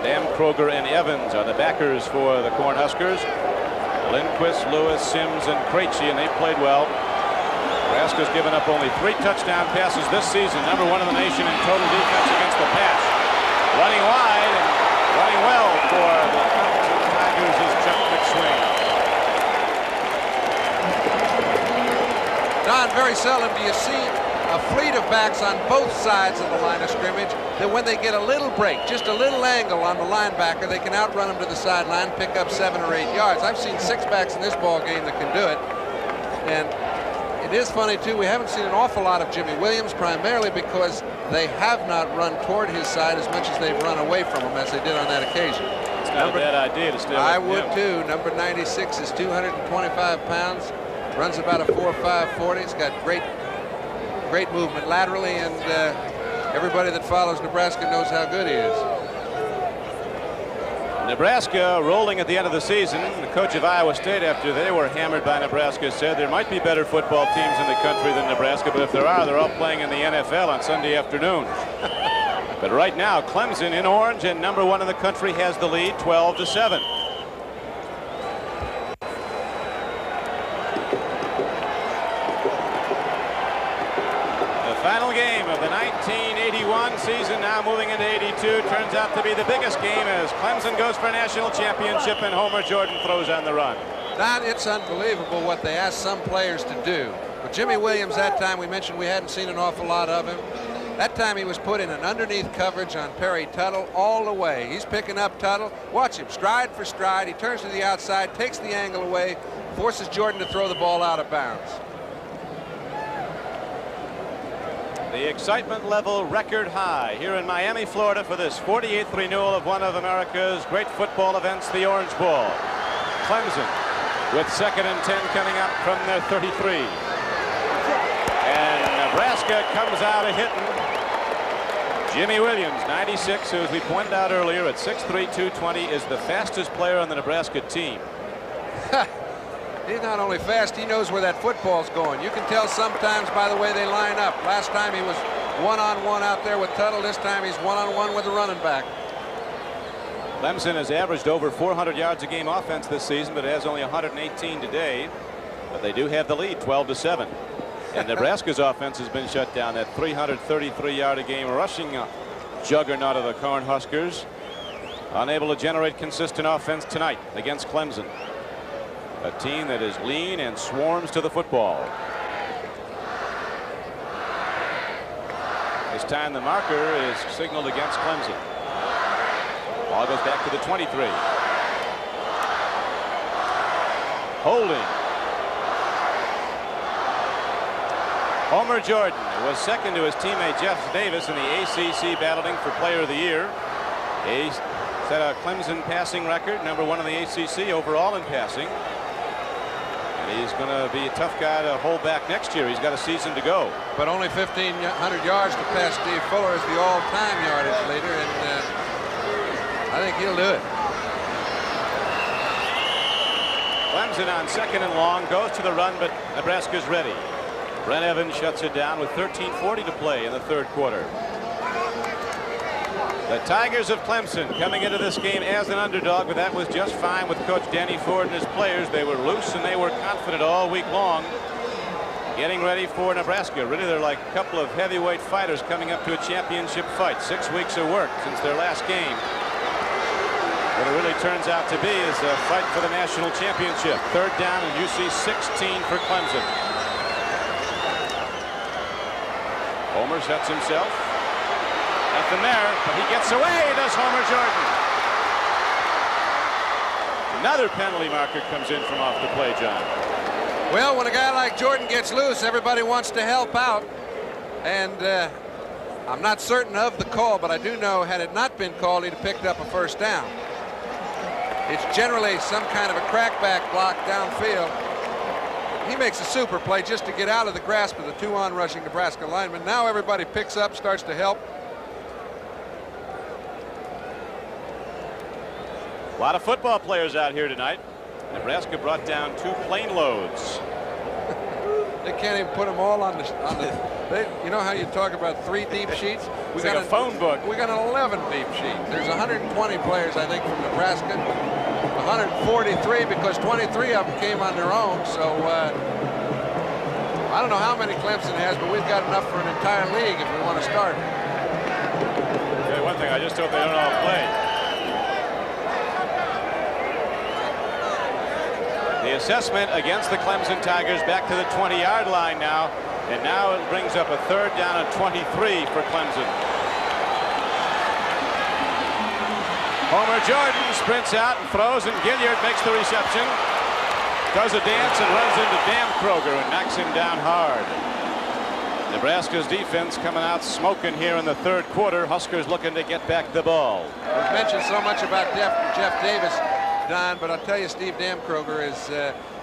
Dan Kroger and Evans are the backers for the Cornhuskers. Lindquist, Lewis, Sims, and Krejci, and they played well. Nebraska's given up only 3 touchdown passes this season, number 1 in the nation in total defense against the pass. Running wide and running well for the Tigers is Chuck McSwain. Don, very seldom do you see a fleet of backs on both sides of the line of scrimmage that when they get a little break, just a little angle on the linebacker, they can outrun him to the sideline, pick up 7 or 8 yards. I've seen 6 backs in this ball game that can do it. And it is funny, too, we haven't seen an awful lot of Jimmy Williams, primarily because they have not run toward his side as much as they've run away from him, as they did on that occasion. It's not a bad idea to stay I with would, him. too. Number 96 is 225 pounds, runs about a 4.5 40. He's got great movement laterally, and everybody that follows Nebraska knows how good he is. Nebraska rolling at the end of the season. The coach of Iowa State, after they were hammered by Nebraska, said there might be better football teams in the country than Nebraska, but if there are, they're all playing in the NFL on Sunday afternoon. But right now, Clemson in orange and number 1 in the country has the lead, 12-7. Final game of the 1981 season, now moving into 82, turns out to be the biggest game as Clemson goes for a national championship and Homer Jordan throws on the run. Don, it's unbelievable what they asked some players to do. But Jimmy Williams, that time we mentioned we hadn't seen an awful lot of him. That time he was put in an underneath coverage on Perry Tuttle all the way. He's picking up Tuttle. Watch him, stride for stride. He turns to the outside, takes the angle away, forces Jordan to throw the ball out of bounds. The excitement level record high here in Miami, Florida for this 48th renewal of one of America's great football events, the Orange Bowl. Clemson with 2nd and 10 coming up from their 33. And Nebraska comes out a hitting. Jimmy Williams, 96, who, as we pointed out earlier, at 6'3", 220, is the fastest player on the Nebraska team. He's not only fast, he knows where that football's going. You can tell sometimes by the way they line up. Last time he was one-on-one out there with Tuttle. This time he's one-on-one with the running back. Clemson has averaged over 400 yards a game offense this season, but it has only 118 today. But they do have the lead, 12-7. And Nebraska's offense has been shut down. That 333-yard a game rushing juggernaut of the Cornhuskers, unable to generate consistent offense tonight against Clemson. A team that is lean and swarms to the football. This time the marker is signaled against Clemson. Ball goes back to the 23. Holding. Homer Jordan was second to his teammate Jeff Davis in the ACC battling for Player of the Year. He set a Clemson passing record, number 1 in the ACC overall in passing. He's going to be a tough guy to hold back next year. He's got a season to go. But only 1,500 yards to pass Steve Fuller as the all-time yardage leader, and I think he'll do it. Clemson on 2nd and long, goes to the run, but Nebraska's ready. Brent Evans shuts it down with 13:40 to play in the third quarter. The Tigers of Clemson coming into this game as an underdog, but that was just fine with Coach Danny Ford and his players. They were loose and they were confident all week long, getting ready for Nebraska. Really, they're like a couple of heavyweight fighters coming up to a championship fight. 6 weeks of work since their last game. What it really turns out to be is a fight for the national championship. Third down and UC 16 for Clemson. Homer sets himself. Nothing there, but he gets away, does Homer Jordan. Another penalty marker comes in from off the play, John. Well, when a guy like Jordan gets loose, everybody wants to help out. And I'm not certain of the call, but I do know had it not been called, he'd have picked up a first down. It's generally some kind of a crackback block downfield. He makes a super play just to get out of the grasp of the 2-on rushing Nebraska lineman. Now everybody picks up, starts to help. A lot of football players out here tonight. Nebraska brought down 2 plane loads. They can't even put them all on the you know how you talk about 3 deep sheets? We got a phone book. We got an 11 deep sheet. There's 120 players, I think, from Nebraska. 143 because 23 of them came on their own. So I don't know how many Clemson has, but we've got enough for an entire league if we want to start. I'll tell you one thing, I just hope they don't all play. The assessment against the Clemson Tigers back to the 20-yard line now. And now it brings up a third down and 23 for Clemson. Homer Jordan sprints out and throws, and Gilliard makes the reception. Does a dance and runs into Dan Kroger and knocks him down hard. Nebraska's defense coming out smoking here in the third quarter. Huskers looking to get back the ball. We've mentioned so much about Jeff Davis, Don, but I'll tell you, Steve Damkroger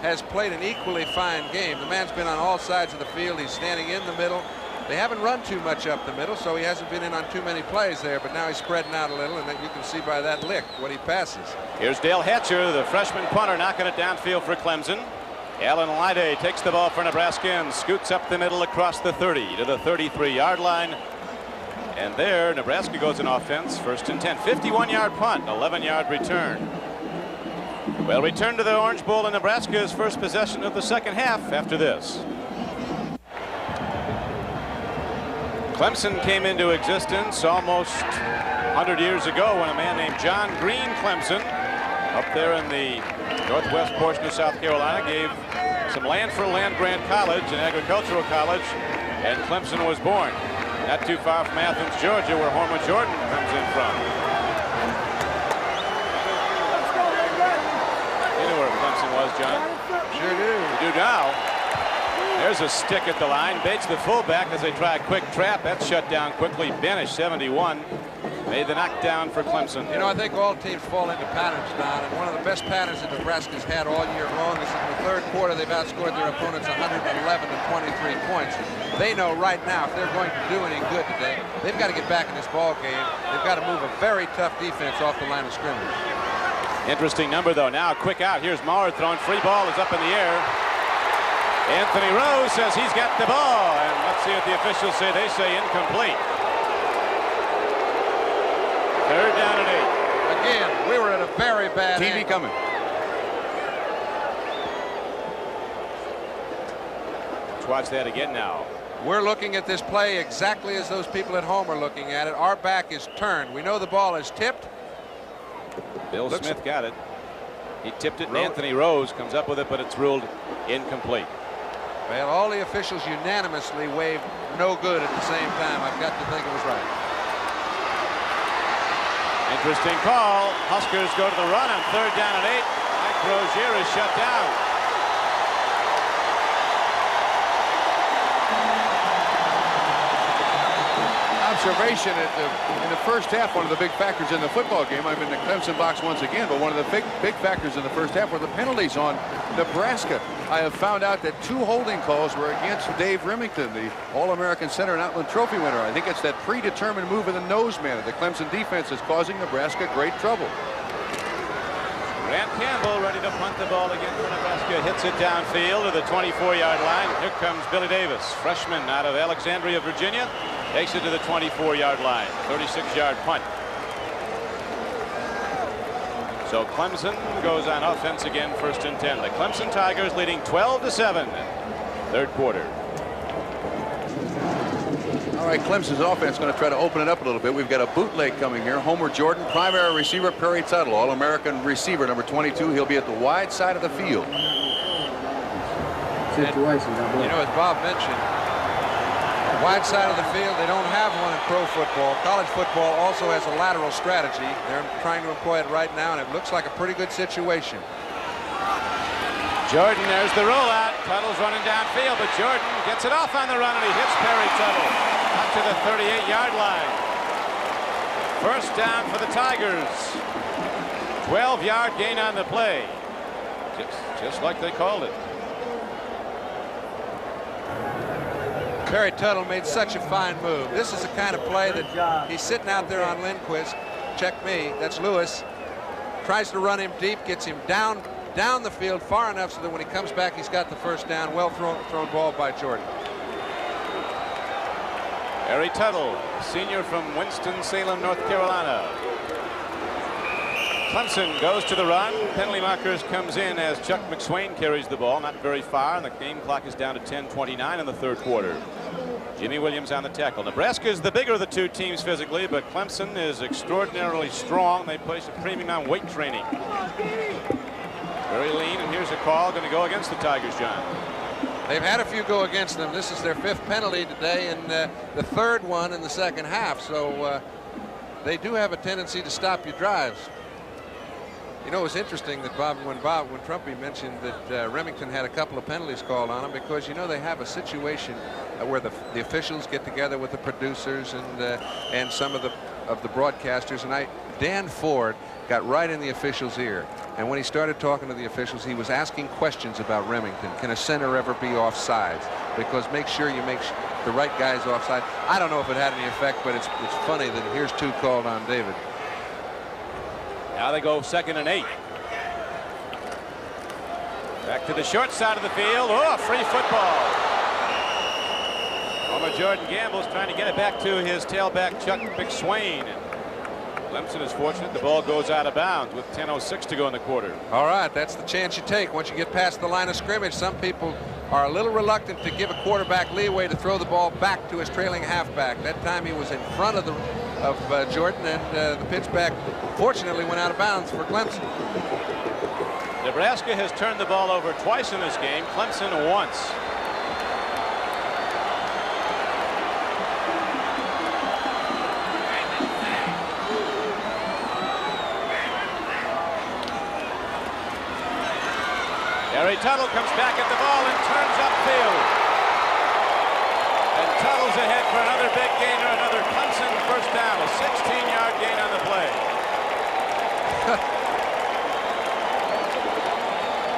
has played an equally fine game. The man's been on all sides of the field. He's standing in the middle. They haven't run too much up the middle, so he hasn't been in on too many plays there, but now he's spreading out a little, and you can see by that lick what he passes. Here's Dale Hatcher, the freshman punter, knocking it downfield for Clemson. Alan Lyde takes the ball for Nebraska and scoots up the middle across the 30 to the 33-yard line. And there, Nebraska goes in offense. First and 10, 51-yard punt, 11-yard return. Well, return to the Orange Bowl in Nebraska's first possession of the second half after this. Clemson came into existence almost 100 years ago when a man named John Green Clemson, up there in the northwest portion of South Carolina, gave some land for land-grant college, an agricultural college, and Clemson was born. Not too far from Athens, Georgia, where Homer Jordan comes in from. You know where Clemson was, John? Sure do. You do now. There's a stick at the line. Bates, the fullback, as they try a quick trap. That's shut down quickly. Banish, 71, made the knockdown for Clemson. You know, I think all teams fall into patterns, Don, and one of the best patterns that Nebraska's had all year long is in the third quarter they've outscored their opponents 111 to 23 points. They know right now if they're going to do any good today, they've got to get back in this ball game. They've got to move a very tough defense off the line of scrimmage. Interesting number, though. Now, quick out. Here's Maurer throwing. Free ball is up in the air. Anthony Rose says he's got the ball, and let's see what the officials say. They say incomplete. Third down and 8. Again, we were at a very bad TV angle. coming. Let's watch that again now. We're looking at this play exactly as those people at home are looking at it. Our back is turned. We know the ball is tipped. Bill Smith got it. He tipped it, and Anthony Rose comes up with it, but it's ruled incomplete. Well, all the officials unanimously waved no good at the same time. I've got to think it was right. Interesting call. Huskers go to the run on third down and 8. Mike Rozier is shut down. Observation in the first half, one of the big factors in the football game. I'm in the Clemson box once again, but one of the big factors in the first half were the penalties on Nebraska. I have found out that 2 holding calls were against Dave Remington, the All-American Center and Outland Trophy winner. I think it's that predetermined move of the nose man of the Clemson defense is causing Nebraska great trouble. Grant Campbell ready to punt the ball again for Nebraska. Hits it downfield to the 24-yard line. Here comes Billy Davis, freshman out of Alexandria, Virginia. Takes it to the 24-yard line. 36-yard punt. So Clemson goes on offense again, 1st and 10. The Clemson Tigers leading 12-7. 3rd quarter. All right, Clemson's offense going to try to open it up a little bit. We've got a bootleg coming here. Homer Jordan, primary receiver. Perry Tuttle, All-American receiver, number 22. He'll be at the wide side of the field. Situation, you know, as Bob mentioned, wide side of the field, they don't have one in pro football. College football also has a lateral strategy. They're trying to employ it right now, and it looks like a pretty good situation. Jordan, there's the rollout. Tuttle's running downfield, but Jordan gets it off on the run, and he hits Perry Tuttle up to the 38-yard line. 1st down for the Tigers. 12-yard gain on the play. Just like they called it. Perry Tuttle made such a fine move. This is the kind of play that he's sitting out there on Lindquist. Check me, that's Lewis. Tries to run him deep, gets him down the field far enough so that when he comes back, he's got the 1st down. Well thrown ball by Jordan. Perry Tuttle, senior from Winston-Salem, North Carolina. Clemson goes to the run. Penalty markers comes in as Chuck McSwain carries the ball, not very far, and the game clock is down to 10:29 in the 3rd quarter. Jimmy Williams on the tackle. Nebraska is the bigger of the two teams physically, but Clemson is extraordinarily strong. They place a premium on weight training. Very lean, and here's a call going to go against the Tigers, John. They've had a few go against them. This is their 5th penalty today and the 3rd one in the 2nd half, so they do have a tendency to stop your drives. You know, it was interesting that when Trumpy mentioned that Remington had a couple of penalties called on him, because, you know, they have a situation where the officials get together with the producers and some of the broadcasters, and Dan Ford got right in the official's ear, and when he started talking to the officials, he was asking questions about Remington. Can a center ever be offsides? Because make sure you make the right guys offside. I don't know if it had any effect, but it's funny that here's 2 called on David. Now they go 2nd and 8. Back to the short side of the field. Oh, free football. Homer Jordan Gamble's trying to get it back to his tailback, Chuck McSwain. Clemson is fortunate the ball goes out of bounds with 10:06 to go in the quarter. All right, that's the chance you take once you get past the line of scrimmage. Some people are a little reluctant to give a quarterback leeway to throw the ball back to his trailing halfback. That time he was in front of Jordan, and the pitch back fortunately went out of bounds for Clemson. Nebraska has turned the ball over twice in this game. Clemson once. Perry Tuttle comes back at the ball and turns upfield. And Tuttle's ahead for another big gain, or another Clemson 1st down, a 16-yard gain on the play.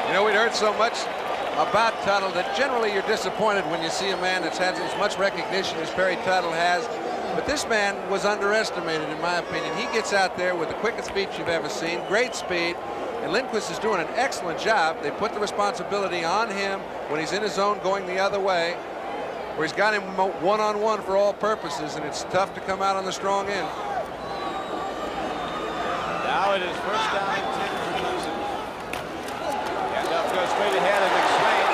You know, we'd heard so much about Tuttle that generally you're disappointed when you see a man that's had as much recognition as Perry Tuttle has. But this man was underestimated, in my opinion. He gets out there with the quickest feet you've ever seen, great speed. And Lindquist is doing an excellent job. They put the responsibility on him when he's in his zone going the other way, where he's got him one-on-one for all purposes, and it's tough to come out on the strong end. Now it is 1st down and 10 for Clemson. Handoff goes straight ahead, and McSwain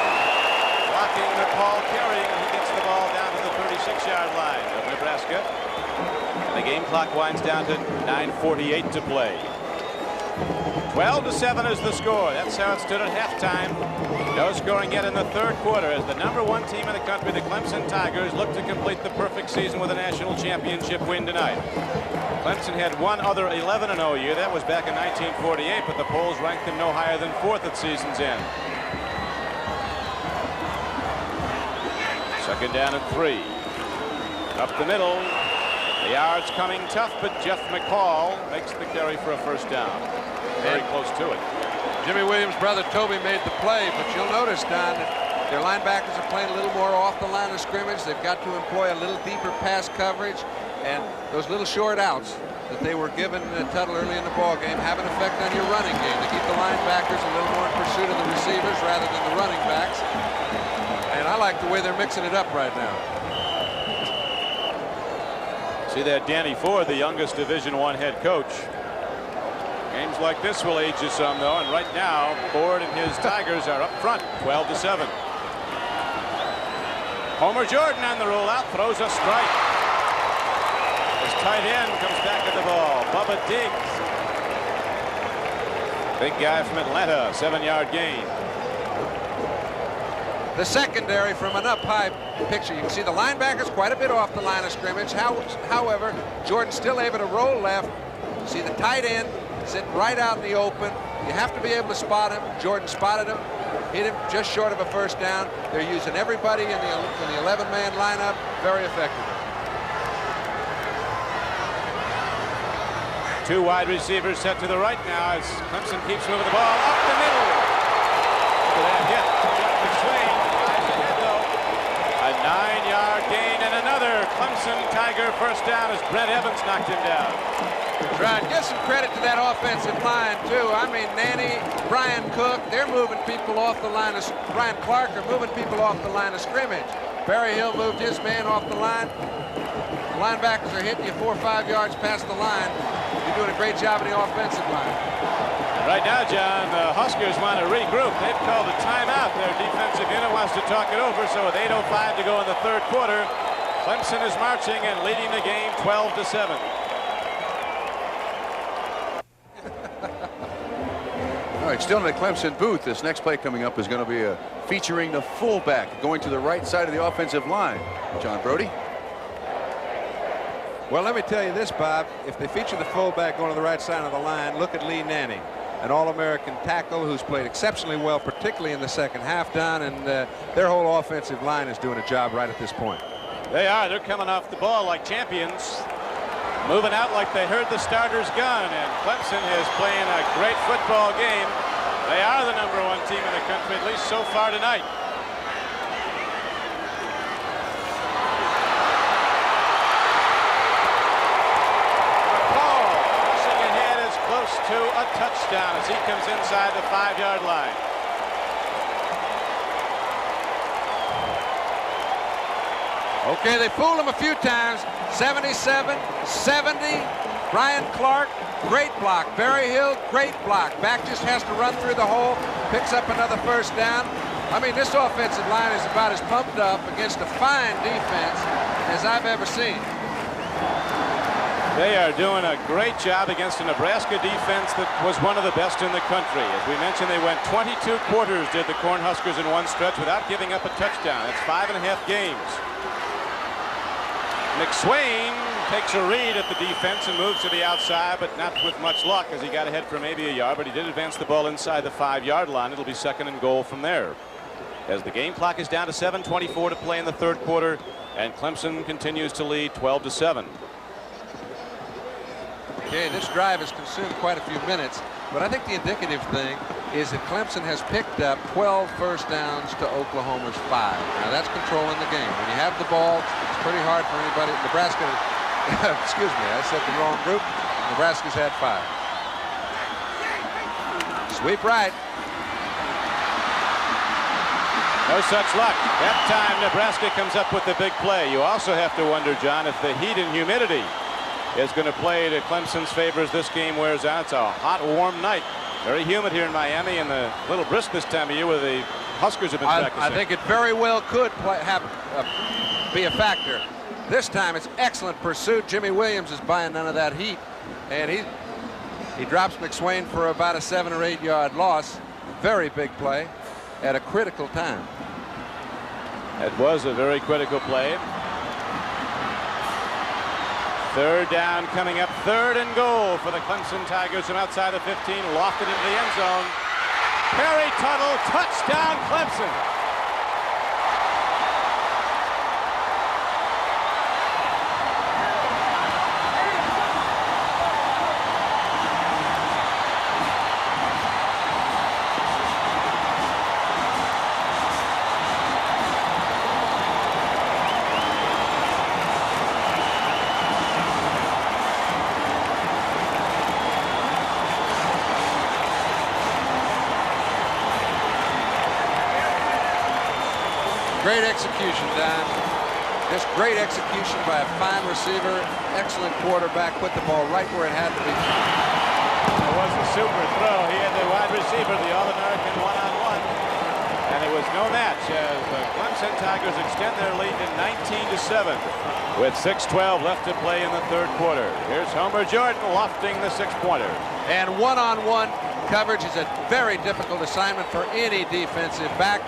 blocking McCall carrying, and he gets the ball down to the 36-yard line of Nebraska. And the game clock winds down to 9:48 to play. 12-7 is the score. That's how it stood at halftime. No scoring yet in the 3rd quarter as the #1 team in the country, the Clemson Tigers, look to complete the perfect season with a national championship win tonight. Clemson had one other 11-0 year. That was back in 1948, but the polls ranked them no higher than 4th at season's end. 2nd down and 3. Up the middle. The yards coming tough, but Jeff McCall makes the carry for a 1st down. Very close to it. Jimmy Williams' brother Toby made the play, but you'll notice, Don, that their linebackers are playing a little more off the line of scrimmage. They've got to employ a little deeper pass coverage, and those little short outs that they were given Tuttle early in the ball game have an effect on your running game. To keep the linebackers a little more in pursuit of the receivers rather than the running backs. And I like the way they're mixing it up right now. See that Danny Ford, the youngest Division I head coach. Games like this will age you some, though, and right now, Ford and his Tigers are up front, 12-7. Homer Jordan on the rollout, throws a strike. His tight end comes back at the ball. Bubba Diggs. Big guy from Atlanta, 7-yard gain. The secondary from an up-high picture. You can see the linebackers quite a bit off the line of scrimmage. However, Jordan's still able to roll left. See the tight end sitting right out in the open. You have to be able to spot him. Jordan spotted him, hit him just short of a first down. They're using everybody in the 11-man lineup very effectively. Two wide receivers set to the right now as Clemson keeps moving the ball up the middle. Look at that hit. McSwain drives ahead, though. A 9-yard gain and another Clemson Tiger first down as Brent Evans knocked him down. Right, give some credit to that offensive line, too. I mean, Nanny, Brian Cook, they're moving people off the line of... Brian Clark are moving people off the line of scrimmage. Barry Hill moved his man off the line. The linebackers are hitting you 4 or 5 yards past the line. You're doing a great job in the offensive line. Right now, John, the Huskers want to regroup. They've called a timeout. Their defensive unit wants to talk it over, so with 8:05 to go in the third quarter, Clemson is marching and leading the game 12-7. All right, still in the Clemson booth. This next play coming up is going to be featuring the fullback going to the right side of the offensive line. John Brody. Well, let me tell you this, Bob. If they feature the fullback going to the right side of the line, look at Lee Nanny, an All-American tackle who's played exceptionally well, particularly in the second half, Don, and their whole offensive line is doing a job right at this point. They are. They're coming off the ball like champions, moving out like they heard the starter's gun, and Clemson is playing a great football game. They are the #1 team in the country, at least so far tonight. To a touchdown as he comes inside the 5-yard line. Okay, they fooled him a few times. 77, 70. Brian Clark, great block. Barry Hill, great block. Back just has to run through the hole, picks up another first down. I mean, this offensive line is about as pumped up against a fine defense as I've ever seen. They are doing a great job against a Nebraska defense that was one of the best in the country. As we mentioned, they went 22 quarters, did the Cornhuskers, in one stretch without giving up a touchdown. It's 5.5 games. McSwain takes a read at the defense and moves to the outside, but not with much luck as he got ahead for maybe a yard, but he did advance the ball inside the 5-yard line. It'll be 2nd and goal from there. As the game clock is down to 7:24 to play in the third quarter, and Clemson continues to lead 12-7. Okay, this drive has consumed quite a few minutes, but I think the indicative thing is that Clemson has picked up 12 first downs to Oklahoma's 5. Now that's controlling the game. When you have the ball, it's pretty hard for anybody. Nebraska, excuse me, I said the wrong group. Nebraska's had 5. Sweep right. No such luck. That time Nebraska comes up with the big play. You also have to wonder, John, if the heat and humidity is going to play to Clemson's favor as this game wears out. It's a hot, warm night. Very humid here in Miami, and a little brisk this time of year where the Huskers have been practicing. I think it very well could be a factor. This time it's excellent pursuit. Jimmy Williams is buying none of that heat, and he drops McSwain for about a 7 or 8 yard loss. Very big play at a critical time. It was a very critical play. Third down coming up, 3rd and goal for the Clemson Tigers from outside the 15, lofted into the end zone. Perry Tuttle, touchdown Clemson. Great execution, Don. Just great execution by a fine receiver, excellent quarterback, put the ball right where it had to be. was a super throw. He had the wide receiver, the All-American one-on-one. And it was no match as the Clemson Tigers extend their lead to 19-7 with 6:12 left to play in the third quarter. Here's Homer Jordan lofting the 6-pointer. And one-on-one coverage is a very difficult assignment for any defensive back,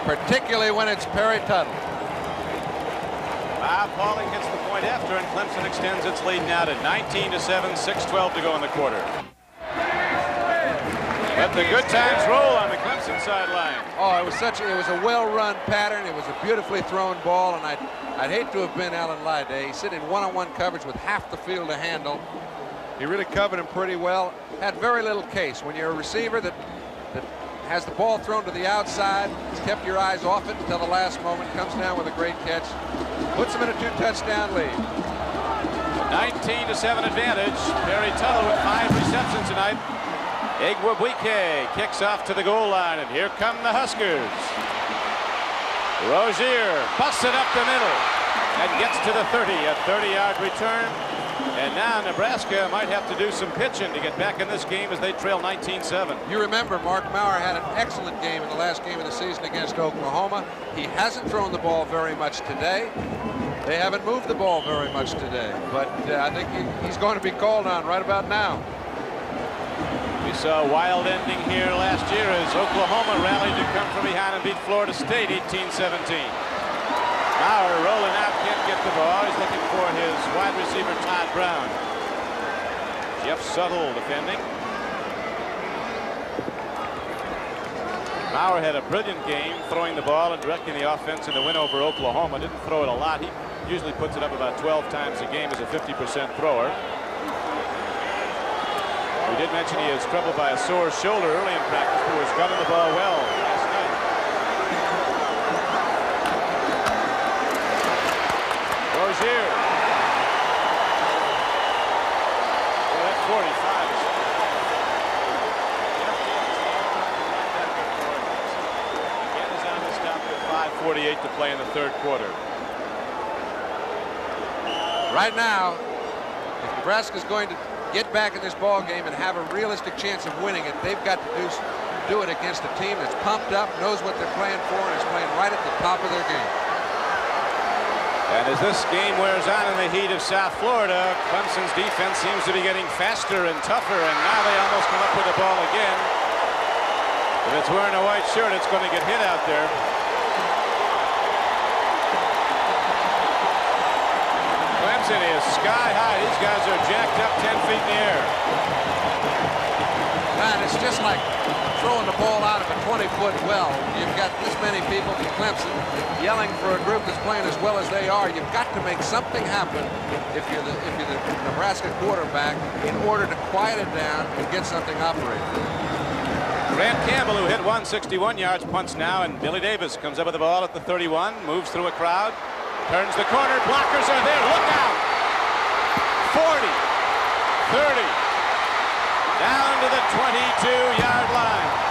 particularly when it's Perry Tuttle. Bob Pauling hits the point after, and Clemson extends its lead now to 19-7, 6:12 to go in the quarter. Let the good times roll on the Clemson sideline. Oh, it was a well-run pattern. It was a beautifully thrown ball, and I'd hate to have been Alan Lide. He's sitting in one-on-one coverage with half the field to handle. He really covered him pretty well. Had very little case. When you're a receiver that has the ball thrown to the outside, has kept your eyes off it until the last moment, comes down with a great catch, puts him in a 2-touchdown lead. 19-7 advantage. Perry Tuttle with 5 receptions tonight. Igwebuike kicks off to the goal line, and here come the Huskers. Rozier busts it up the middle and gets to the 30, a 30-yard return. And now Nebraska might have to do some pitching to get back in this game as they trail 19-7. You remember Mark Maurer had an excellent game in the last game of the season against Oklahoma. He hasn't thrown the ball very much today. They haven't moved the ball very much today, but I think he's going to be called on right about now. We saw a wild ending here last year as Oklahoma rallied to come from behind and beat Florida State 18-17. Maurer rolling out, can't get the ball. He's looking for his wide receiver, Todd Brown. Jeff Suttle defending. Maurer had a brilliant game throwing the ball and directing the offense in the win over Oklahoma. Didn't throw it a lot. He usually puts it up about 12 times a game as a 50% thrower. We did mention he has trouble by a sore shoulder early in practice, but was gunning the ball well last night. Rozier. Well, that 45 is again is on the stop with 5:48 to play in the third quarter. Right now, if Nebraska's going to get back in this ball game and have a realistic chance of winning it, they've got to do it against a team that's pumped up, knows what they're playing for, and is playing right at the top of their game. And as this game wears on in the heat of South Florida, Clemson's defense seems to be getting faster and tougher, and now they almost come up with the ball again. If it's wearing a white shirt, it's going to get hit out there. Clemson is sky high. These guys are jacked up 10 feet in the air. Man, it's just like throwing the ball out of a 20-foot well. You've got this many people from Clemson yelling for a group that's playing as well as they are. You've got to make something happen if you're the Nebraska quarterback in order to quiet it down and get something operating. Grant Campbell, who hit 161 yards, punts now, and Billy Davis comes up with the ball at the 31, moves through a crowd, turns the corner, blockers are there, look out! 40, 30, down to the 22-yard line.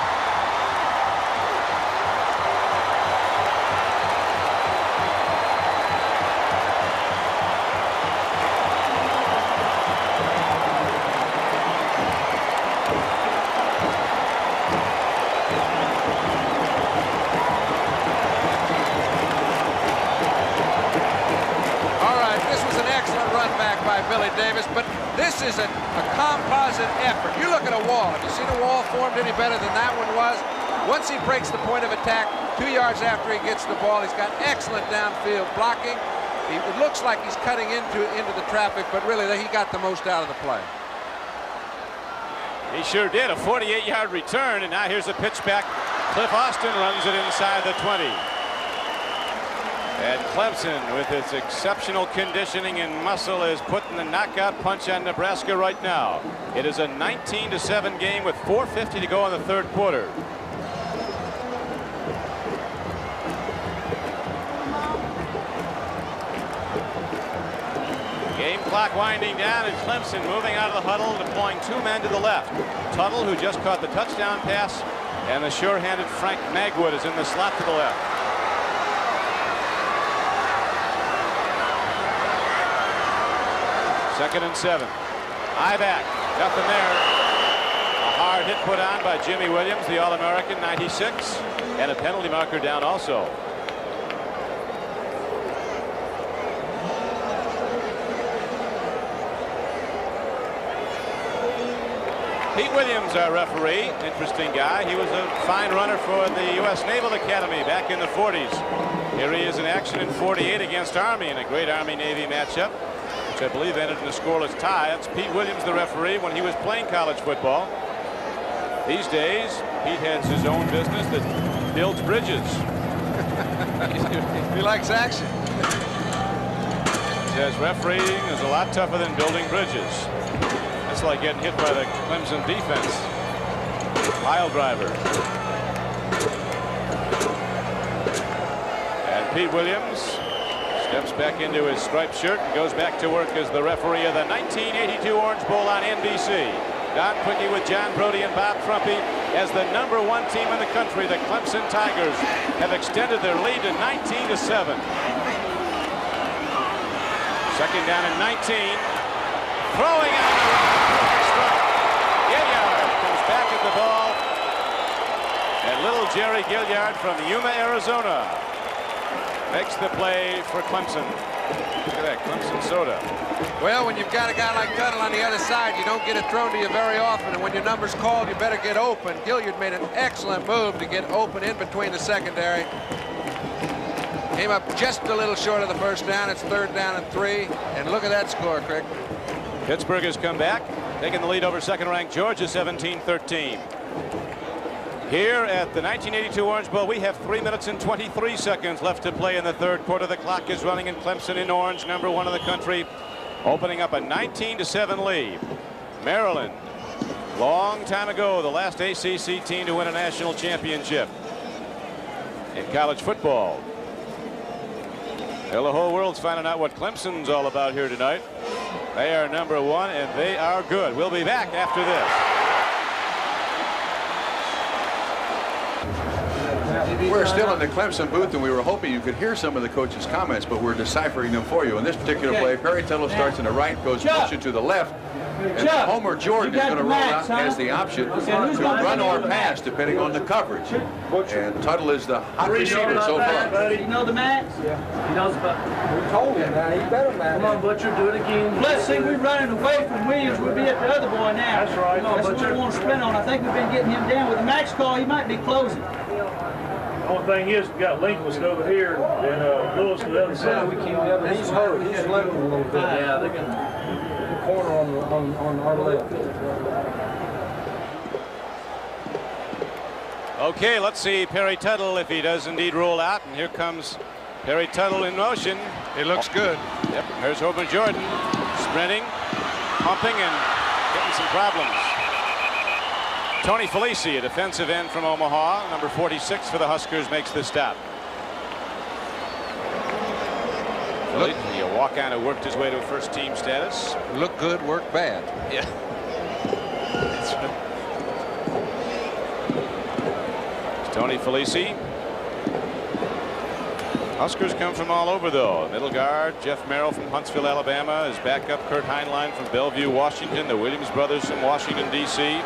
By Billy Davis, but this is a composite effort. You look at a wall. Have you seen a wall formed any better than that one was? Once he breaks the point of attack, 2 yards after he gets the ball, he's got excellent downfield blocking. It looks like he's cutting into the traffic, but really he got the most out of the play. He sure did. A 48-yard return, and now here's a pitch back. Cliff Austin runs it inside the 20. And Clemson, with its exceptional conditioning and muscle, is putting the knockout punch on Nebraska right now. It is a 19-7 game with 4:50 to go in the third quarter. Game clock winding down, and Clemson moving out of the huddle, deploying 2 men to the left. Tuttle, who just caught the touchdown pass, and the sure-handed Frank Magwood is in the slot to the left. Second and 7. High back. Nothing there. A hard hit put on by Jimmy Williams, the All-American, 96, and a penalty marker down also. Pete Williams, our referee, interesting guy. He was a fine runner for the U.S. Naval Academy back in the 40s. Here he is in action in 48 against Army in a great Army-Navy matchup, which I believe ended in a scoreless tie. That's Pete Williams, the referee, when he was playing college football. These days, Pete has his own business that builds bridges. He likes action. He says refereeing is a lot tougher than building bridges. It's like getting hit by the Clemson defense. Pile driver. And Pete Williams steps back into his striped shirt and goes back to work as the referee of the 1982 Orange Bowl on NBC. Don Quickie with John Brody and Bob Trumpy. As the #1 team in the country, the Clemson Tigers have extended their lead to 19-7. Second down and 19. Throwing out the strike. Gilliard comes back at the ball. And little Jerry Gilliard from Yuma, Arizona makes the play for Clemson. Look at that, Clemson soda. Well, when you've got a guy like Tuttle on the other side, you don't get it thrown to you very often. And when your number's called, you better get open. Gilliard made an excellent move to get open in between the secondary. Came up just a little short of the first down. It's 3rd down and 3. And look at that score, Crick. Pittsburgh has come back, taking the lead over second-ranked Georgia, 17-13. Here at the 1982 Orange Bowl, we have 3 minutes and 23 seconds left to play in the 3rd quarter. The clock is running in Clemson in orange, #1 in the country, opening up a 19-7 lead. Maryland, long time ago, the last ACC team to win a national championship in college football. Well, the whole world's finding out what Clemson's all about here tonight. They are #1, and they are good. We'll be back after this. We're still in the Clemson booth, and we were hoping you could hear some of the coach's comments, but we're deciphering them for you. In this particular play, Perry Tuttle starts in the right, goes motion to the left, and Homer Jordan is going to roll out as the option to run or pass, depending on the coverage. And Tuttle is the hot receiver so far. You know the Max? Yeah. He knows about it. We told him that. He better, man. Come on, Butcher, do it again. Let's see, we're running away from Williams. We'll be at the other boy now. That's right. That's what we want to sprint on. I think we've been getting him down. With the Max call, he might be closing. The only thing is, we got Lincoln over here and Lewis to the other side. We can't have it. He's hurt. He's limping a little bit. Yeah, they're going to. Corner on our left. Okay, let's see Perry Tuttle if he does indeed roll out. And here comes Perry Tuttle in motion. It looks good. Yep, there's Homer Jordan sprinting, pumping, and getting some problems. Tony Felici, a defensive end from Omaha, number 46 for the Huskers, makes the stop. Felici, a walk-on who worked his way to first-team status. Look good, work bad. Yeah. That's right. It's Tony Felici. Huskers come from all over, though. Middle guard, Jeff Merrill from Huntsville, Alabama. His backup, Kurt Heinlein from Bellevue, Washington. The Williams brothers from Washington, D.C.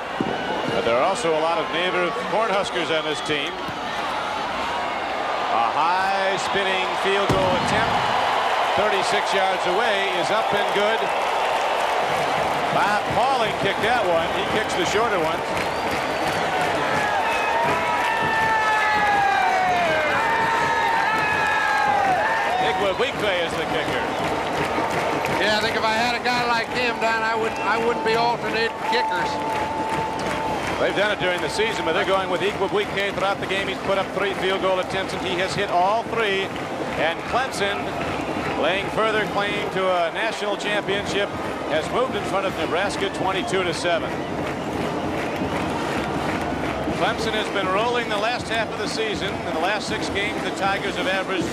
But there are also a lot of native Cornhuskers on this team. A high spinning field goal attempt 36 yards away is up and good. Bob Pauling kicked that one. He kicks the shorter one. Igwebuike is the kicker. Yeah, I think if I had a guy like him, Don, I wouldn't be alternating kickers. They've done it during the season, but they're going with Igwebuike throughout the game. He's put up 3 field goal attempts, and he has hit all 3. And Clemson, laying further claim to a national championship, has moved in front of Nebraska 22-7. Clemson has been rolling the last half of the season. In the last 6 games, the Tigers have averaged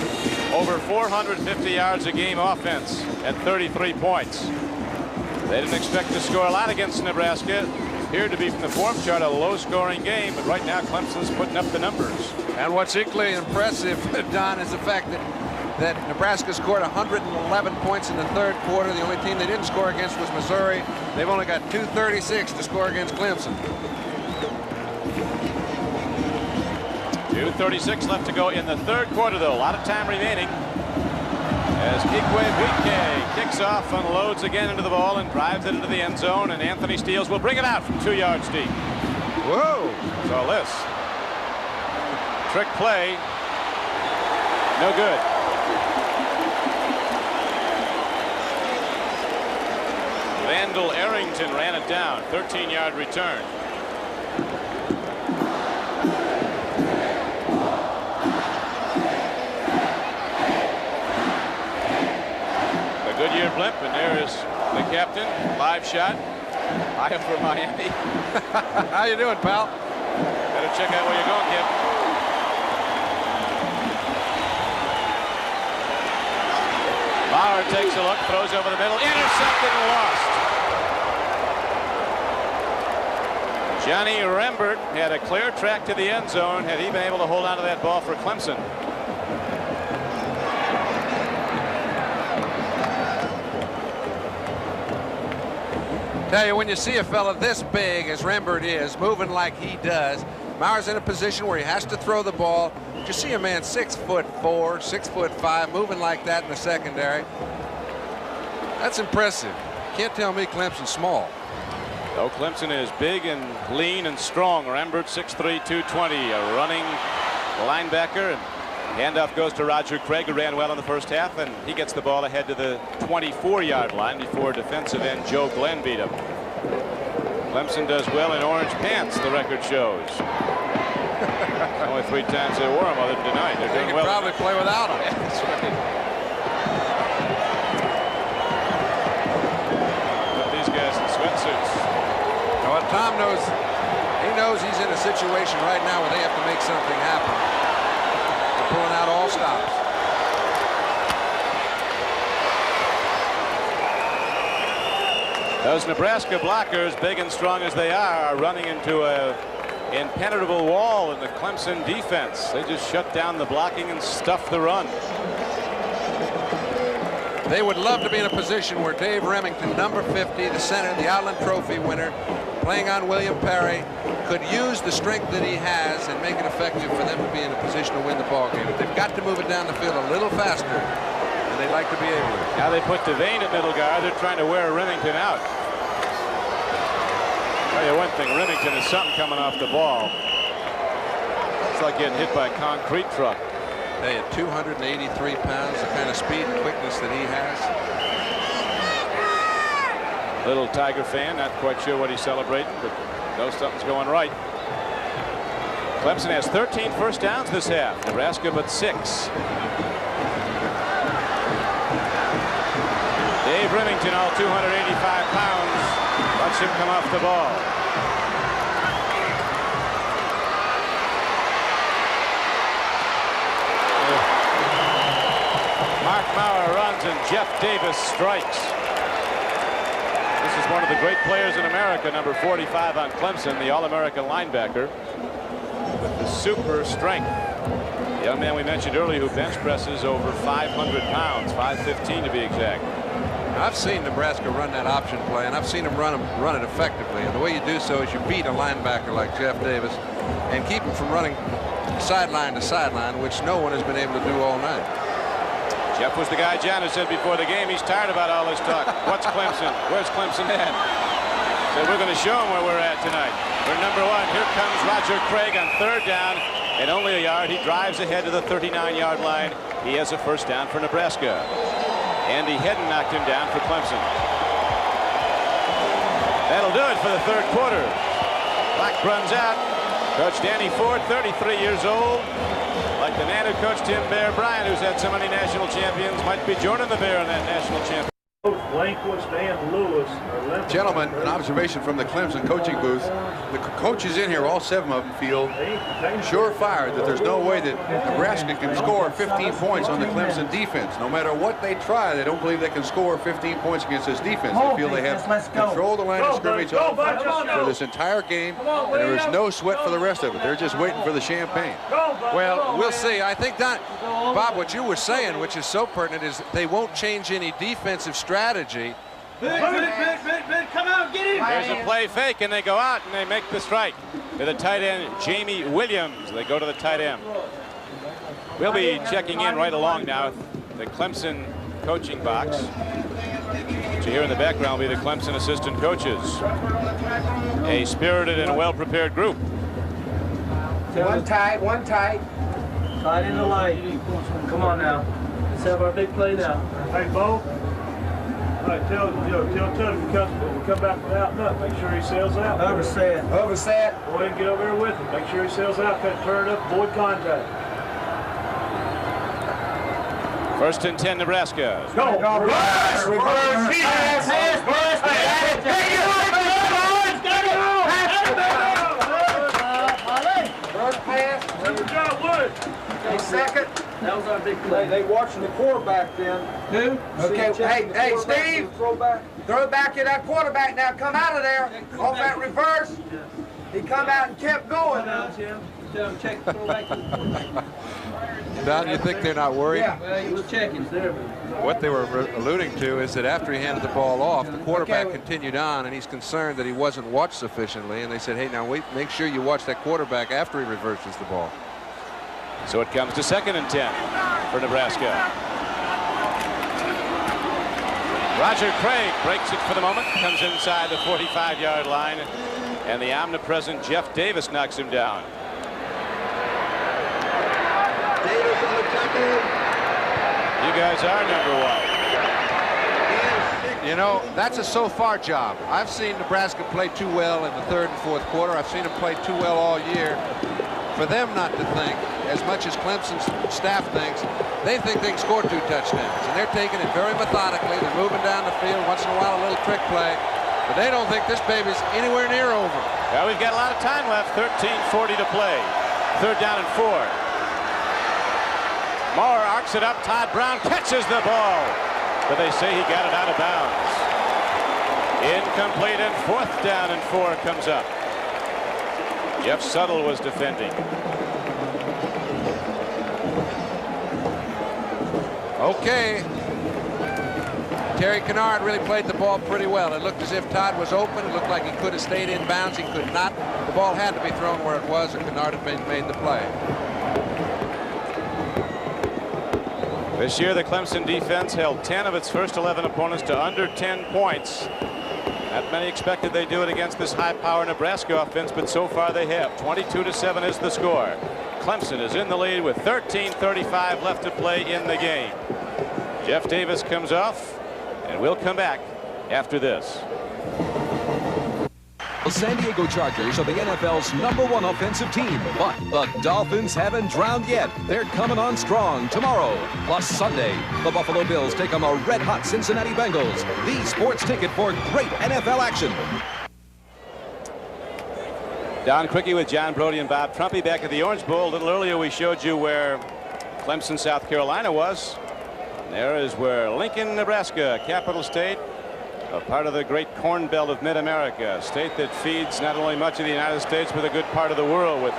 over 450 yards a game offense at 33 points. They didn't expect to score a lot against Nebraska. Appeared to be from the form chart a low-scoring game, but right now Clemson's putting up the numbers. And what's equally impressive, Don, is the fact that that Nebraska scored 111 points in the third quarter. The only team they didn't score against was Missouri. They've only got 236 to score against Clemson. 2:36 left to go in the third quarter, though. A lot of time remaining as Igwe kicks off, unloads again into the ball, and drives it into the end zone. And Anthony Steeles will bring it out from 2 yards deep. Whoa! So this trick play, no good. Randall Arrington ran it down. 13-yard return. Goodyear blimp, and there is the captain. Live shot. High for Miami. How you doing, pal? Better check out where you're going, Kip. Bauer takes a look, throws over the middle, intercepted and lost. Johnny Rembert had a clear track to the end zone had he been able to hold on to that ball for Clemson. Tell you, when you see a fella this big as Rembert is, moving like he does, Mauer's in a position where he has to throw the ball. You see a man 6'4", 6'5", moving like that in the secondary. That's impressive. Can't tell me Clemson's small. No, Clemson is big and lean and strong. Rembert 6'3", 220, a running linebacker. And handoff goes to Roger Craig, who ran well in the first half, and he gets the ball ahead to the 24-yard line before defensive end Joe Glenn beat him. Clemson does well in orange pants, the record shows. Only 3 times they wore them other than tonight. They're doing well. They could probably play without them. Yeah, that's right. Put these guys in sweatsuits. Now, what Tom knows, he knows he's in a situation right now where they have to make something happen. Pulling out all stops. Those Nebraska blockers, big and strong as they are running into a impenetrable wall in the Clemson defense. They just shut down the blocking and stuff the run. They would love to be in a position where Dave Remington, number 50, the center, the Outland Trophy winner, playing on William Perry, could use the strength that he has and make it effective for them to be in a position to win the ball game. But they've got to move it down the field a little faster than they'd like to be able to. Now they put Devane at middle guard. They're trying to wear Remington out. I'll tell you one thing, Remington is something coming off the ball. It's like getting hit by a concrete truck. They at 283 pounds, the kind of speed and quickness that he has. Little Tiger fan, not quite sure what he's celebrating, but knows something's going right. Clemson has 13 first downs this half. Nebraska but 6. Dave Remington, all 285 pounds. Watch him come off the ball. Mark Mauer runs and Jeff Davis strikes. This is one of the great players in America, number 45 on Clemson, the All-American linebacker with the super strength. The young man we mentioned earlier who bench presses over 500 pounds, 515 to be exact. I've seen Nebraska run that option play, and I've seen them run it effectively. And the way you do so is you beat a linebacker like Jeff Davis and keep him from running sideline to sideline, which no one has been able to do all night. Jeff was the guy John had said before the game he's tired about all this talk. What's Clemson? Where's Clemson at? So we're going to show him where we're at tonight. We're number 1. Here comes Roger Craig on 3rd down and only a yard. He drives ahead to the 39-yard line. He has a first down for Nebraska. Andy Hedden knocked him down for Clemson. That'll do it for the third quarter. Clock runs out. Coach Danny Ford, 33 years old. Like the man who coached him, Bear Bryant, who's had so many national champions, might be joining the Bear in that national championship. Both Blanquist and Lewis are left. Gentlemen, an observation from the Clemson coaching booth. The coaches in here, all 7 of them, feel surefire that there's no way that Nebraska can score 15 points on the Clemson defense. No matter what they try, they don't believe they can score 15 points against this defense. They feel they have control of the line of scrimmage for this entire game, and there is no sweat for the rest of it. They're just waiting for the champagne. Well, we'll see. I think that, Bob, what you were saying, which is so pertinent, is they won't change any defensive strategy. Come out, get him! There's a play fake, and they go out, and they make the strike. To the tight end, Jamie Williams. They go to the tight end. We'll be checking in right along now at the Clemson coaching box. What you hear in the background will be the Clemson assistant coaches. A spirited and well-prepared group. One tight, one tight. Tight in the light. Come on now. Let's have our big play now. Hey, Bo. All right, tell Tud if he come back without nut, make sure he sails out. Overset. Overset. Go ahead and get over here with him. Make sure he sails out, turn it up, avoid contact. 1st and 10, Nebraska. Go! Reverse! Reverse! Good job, Wood. Okay, second. That was our big play. They watching the quarterback then. Who? Okay, hey, Steve. Throw back to that quarterback now. Come out of there. Off that reverse. He come out and kept going. Check the throwback to the quarterback. Don, you think they're not worried? Yeah. Well, he was checking there. What they were alluding to is that after he handed the ball off, the quarterback continued on, and he's concerned that he wasn't watched sufficiently. And they said, hey, now wait, make sure you watch that quarterback after he reverses the ball. So it comes to 2nd and 10 for Nebraska. Roger Craig breaks it for the moment, comes inside the 45-yard line, and the omnipresent Jeff Davis knocks him down. You guys are number 1. You know, that's a so-far job. I've seen Nebraska play too well in the 3rd and 4th quarter. I've seen them play too well all year. For them not to think, as much as Clemson's staff thinks, they think they can score 2 touchdowns. And they're taking it very methodically. They're moving down the field, once in a while a little trick play. But they don't think this baby's anywhere near over. Well, we've got a lot of time left. 13:40 to play. 3rd down and 4. Moore arcs it up. Todd Brown catches the ball. But they say he got it out of bounds. Incomplete, and 4th down and 4 comes up. Jeff Suttle was defending. Okay. Terry Kennard really played the ball pretty well. It looked as if Todd was open. It looked like he could have stayed in bounds. He could not. The ball had to be thrown where it was, and Kennard had made the play. This year, the Clemson defense held 10 of its first 11 opponents to under 10 points. Not many expected they'd do it against this high-power Nebraska offense, but so far they have. 22-7 is the score. Clemson is in the lead with 13:35 left to play in the game. Jeff Davis comes off, and we'll come back after this. The San Diego Chargers are the NFL's #1 offensive team, but the Dolphins haven't drowned yet. They're coming on strong tomorrow. Plus Sunday, the Buffalo Bills take on the red-hot Cincinnati Bengals. The sports ticket for great NFL action. Don Criqui with John Brody and Bob Trumpy back at the Orange Bowl. A little earlier we showed you where Clemson, South Carolina was. And there is where Lincoln, Nebraska, capital state, a part of the great Corn Belt of mid-America, a state that feeds not only much of the United States but a good part of the world with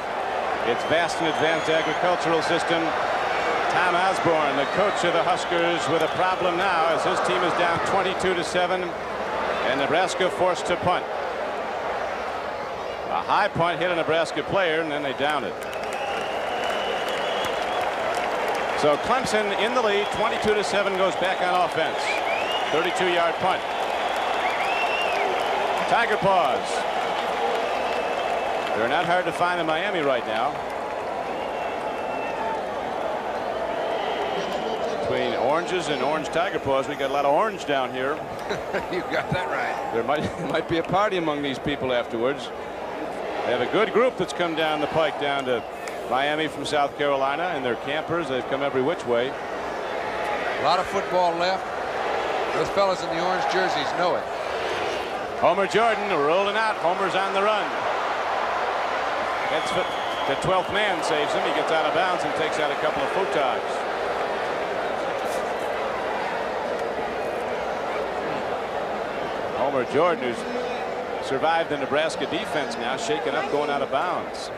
its vast and advanced agricultural system. Tom Osborne, the coach of the Huskers, with a problem now as his team is down 22-7 and Nebraska forced to punt. A high punt hit a Nebraska player, and then they downed it. So Clemson in the lead, 22-7, goes back on offense. 32-yard punt. Tiger paws. They're not hard to find in Miami right now. Between oranges and orange tiger paws, we got a lot of orange down here. You got that right. There might be a party among these people afterwards. They have a good group that's come down the pike down to Miami from South Carolina, and they're campers. They've come every which way. A lot of football left. Those fellas in the orange jerseys know it. Homer Jordan rolling out. Homer's on the run. Gets the 12th man, saves him. He gets out of bounds and takes out a couple of photogs. Homer Jordan, who's survived the Nebraska defense, now shaken up, going out of bounds.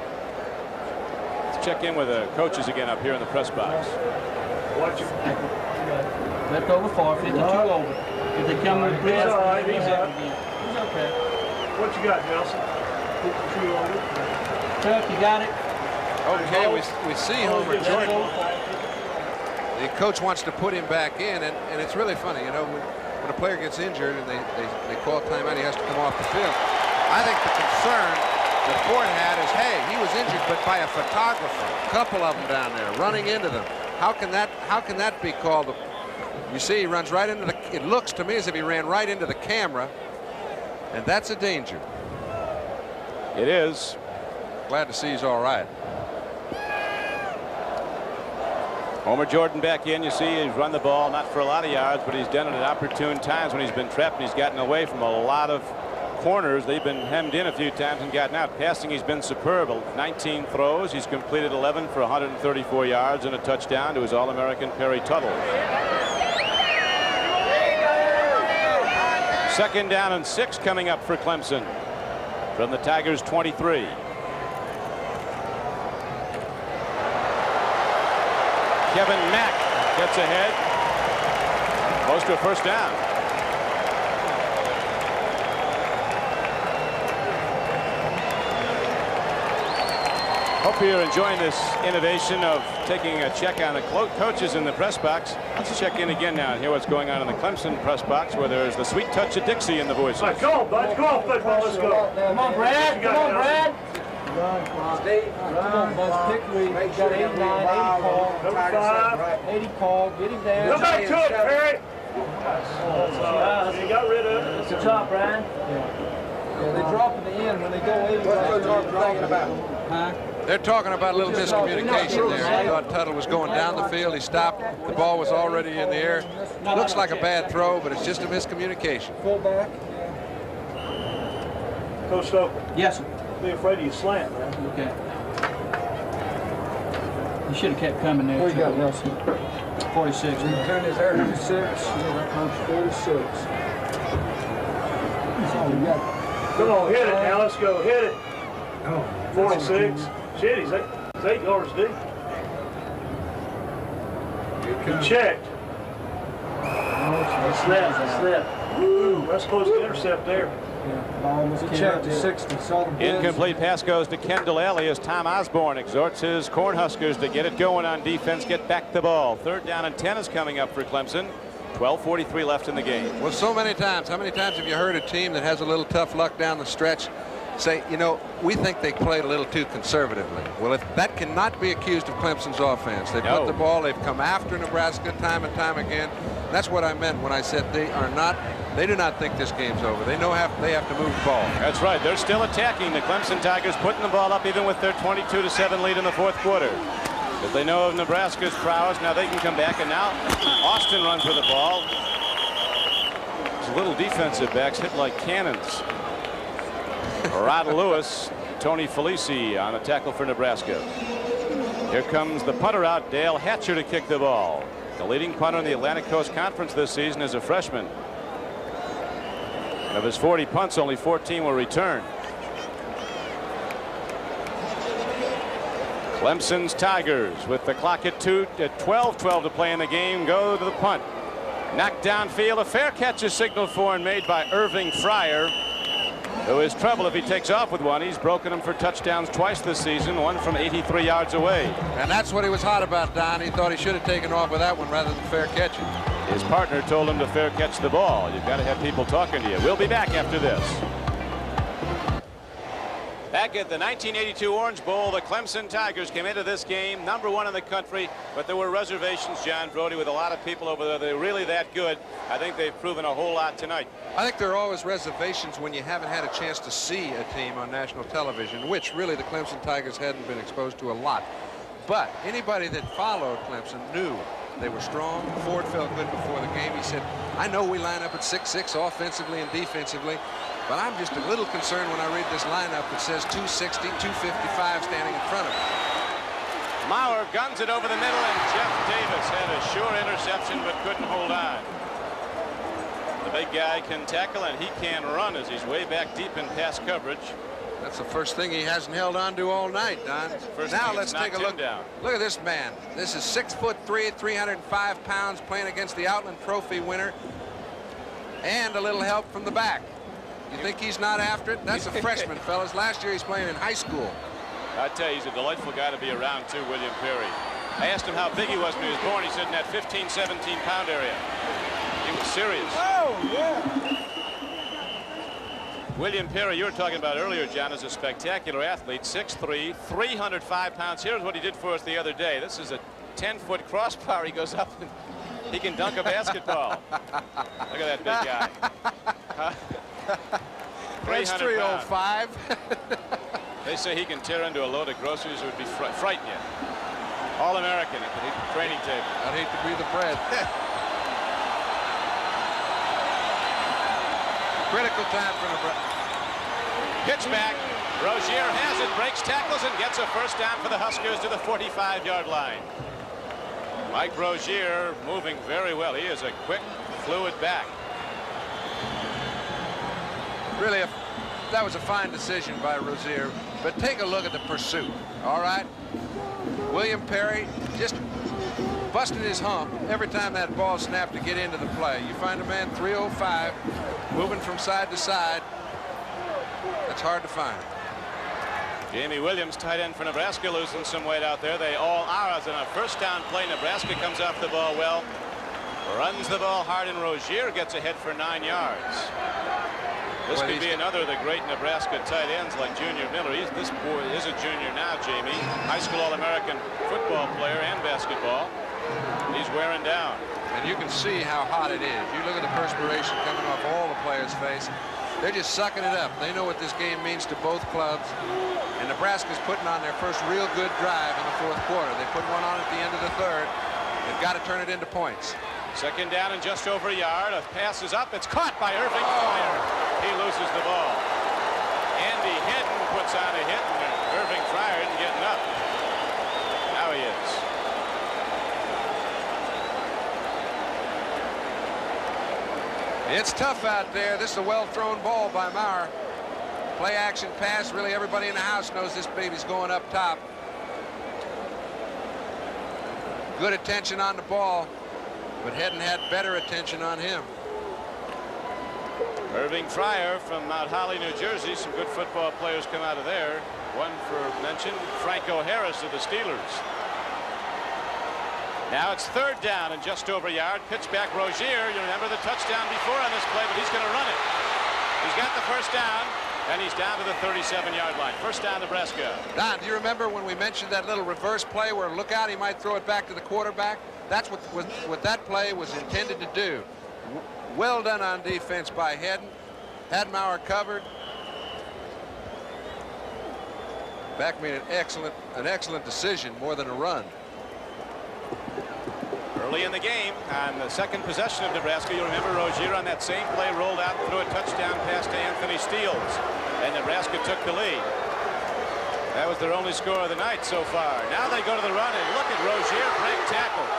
Let's check in with the coaches again up here in the press box. Watch it. Left over 4, 52 over. If they come with press, he's all right. He's okay. What you got, Nelson? 52 over. Chuck, you got it? Okay, we see Homer Jordan. The coach wants to put him back in, and it's really funny, you know, when a player gets injured and they call timeout, he has to come off the field. I think the concern that Ford had is, hey, he was injured, but by a photographer. A couple of them down there running into them. How can that be called? You see, he runs right into the. It looks to me as if he ran right into the camera, and that's a danger. It is. Glad to see he's all right. Homer Jordan back in. You see he's run the ball, not for a lot of yards, but he's done it at opportune times when he's been trapped, and he's gotten away from a lot of corners. They've been hemmed in a few times and gotten out. Passing, he's been superb. 19 throws. He's completed 11 for 134 yards and a touchdown to his All-American Perry Tuttle. 2nd down and 6 coming up for Clemson from the Tigers' 23. Kevin Mack gets ahead, close to a 1st down. Hope you're enjoying this innovation of taking a check on the coaches in the press box. Let's check in again now and hear what's going on in the Clemson press box, where there's the sweet touch of Dixie in the voices. Let's go, bud. Go on, football. Let's go. Come on, Brad. Come on, Brad. Come on, Buzz Pickley. Got 89, 80 call. Number 5. 80 call. Get him down. Go back to it, Perry. You got rid of it. Good job, Brian. Yeah, they drop at the end when they go 80. What's the talking about? Huh? They're talking about a little miscommunication there. He thought Tuttle was going down the field. He stopped. The ball was already in the air. Looks like a bad throw, but it's just a miscommunication. Fullback. Coach Stoker. Yes, sir. Be afraid of your slant, man. Okay. You should have kept coming there. What you got, Nelson? 46. Turn his air 46. 46. That's all we got. Come on, hit it now. Let's go. Hit it. 46. Shit, he's 8 yards deep. He checked. Snap. Ooh, that's supposed to intercept there. He checked to 60. Incomplete pass goes to Kendall Alley as Tom Osborne exhorts his Cornhuskers to get it going on defense, get back the ball. 3rd down and 10 is coming up for Clemson. 12:43 left in the game. Well, so many times. How many times have you heard a team that has a little tough luck down the stretch say, you know, we think they played a little too conservatively? Well, if that cannot be accused of Clemson's offense. They put the ball, they've come after Nebraska time and time again. That's what I meant when I said they do not think this game's over. They know they have to move the ball. That's right. They're still attacking. The Clemson Tigers putting the ball up even with their 22-7 lead in the 4th quarter. But they know of Nebraska's prowess. Now they can come back, and now Austin runs with the ball. These little defensive backs hit like cannons. Rod Lewis, Tony Felici on a tackle for Nebraska. Here comes the punter out, Dale Hatcher, to kick the ball. The leading punter in the Atlantic Coast Conference this season is a freshman. Of his 40 punts, only 14 were returned. Clemson's Tigers, with the clock at 12:12 to play in the game, go to the punt. Knocked downfield, a fair catch is signaled for and made by Irving Fryer, who is trouble if he takes off with one. He's broken them for touchdowns twice this season, one from 83 yards away. And that's what he was hot about, Don. He thought he should have taken off with that one rather than fair catching. His partner told him to fair catch the ball. You've got to have people talking to you. We'll be back after this. Back at the 1982 Orange Bowl, the Clemson Tigers came into this game #1 in the country, but there were reservations, John Brody, with a lot of people over there. They're really that good. I think they've proven a whole lot tonight. I think there are always reservations when you haven't had a chance to see a team on national television, which really the Clemson Tigers hadn't been exposed to a lot. But anybody that followed Clemson knew They were strong. Ford felt good before the game. He said, I know we line up at 6'6" offensively and defensively, but I'm just a little concerned when I read this lineup that says 260, 255 standing in front of him. Maurer guns it over the middle, and Jeff Davis had a sure interception but couldn't hold on. The big guy can tackle, and he can run as he's way back deep in pass coverage. That's the first thing he hasn't held on to all night, Don. Now let's take a look. Look at this man. This is 6'3", 305 pounds, playing against the Outland Trophy winner, and a little help from the back. You think he's not after it? That's a freshman, fellas. Last year he's playing in high school. I tell you, he's a delightful guy to be around, too, William Perry. I asked him how big he was when he was born. He said in that 15, 17-pound area. He was serious. Oh, yeah. William Perry, you were talking about earlier, John, is a spectacular athlete, 6'3", 305 pounds. Here's what he did for us the other day. This is a 10-foot crossbar. He goes up and he can dunk a basketball. Look at that big guy. 305. They say he can tear into a load of groceries. It would be frighten you. All-American at the training table. I'd hate to be the bread. Critical time for Nebraska. Pitch back. Rozier has it, breaks tackles, and gets a first down for the Huskers to the 45-yard line. Mike Rozier moving very well. He is a quick, fluid back. Really, that was a fine decision by Rozier. But take a look at the pursuit. All right. William Perry just busted his hump every time that ball snapped to get into the play. You find a man 305 moving from side to side. That's hard to find. Jamie Williams, tight end for Nebraska, losing some weight out there. They all are. As in a first down play, Nebraska comes off the ball well, runs the ball hard, and Rozier gets ahead for 9 yards. This could be another of the great Nebraska tight ends like Junior Miller. This boy is a junior now, Jamie. High school All-American football player and basketball. He's wearing down. And you can see how hot it is. You look at the perspiration coming off all the players' face. They're just sucking it up. They know what this game means to both clubs. And Nebraska's putting on their first real good drive in the fourth quarter. They put one on at the end of the third. They've got to turn it into points. Second down and just over a yard. A pass is up. It's caught by Irving Fryer. He loses the ball. Andy Hedden puts on a hit, and Irving Fryer isn't getting up. Now he is. It's tough out there. This is a well-thrown ball by Maurer. Play action pass. Really, everybody in the house knows this baby's going up top. Good attention on the ball, but Hedden had better attention on him. Irving Fryer from Mount Holly, New Jersey. Some good football players come out of there. One for mention, Franco Harris of the Steelers. Now it's third down and just over a yard. Pitch back Rozier. You remember the touchdown before on this play, but he's going to run it. He's got the first down, and he's down to the 37-yard line. First down, Nebraska. Don, do you remember when we mentioned that little reverse play where look out, he might throw it back to the quarterback? That's what that play was intended to do. Well done on defense by Hedden. Had Maurer covered. Back made an excellent decision more than a run. Early in the game, on the second possession of Nebraska, you'll remember Rozier on that same play rolled out and threw a touchdown pass to Anthony Steeles, and Nebraska took the lead. That was their only score of the night so far. Now they go to the run, and look at Rozier break tackles.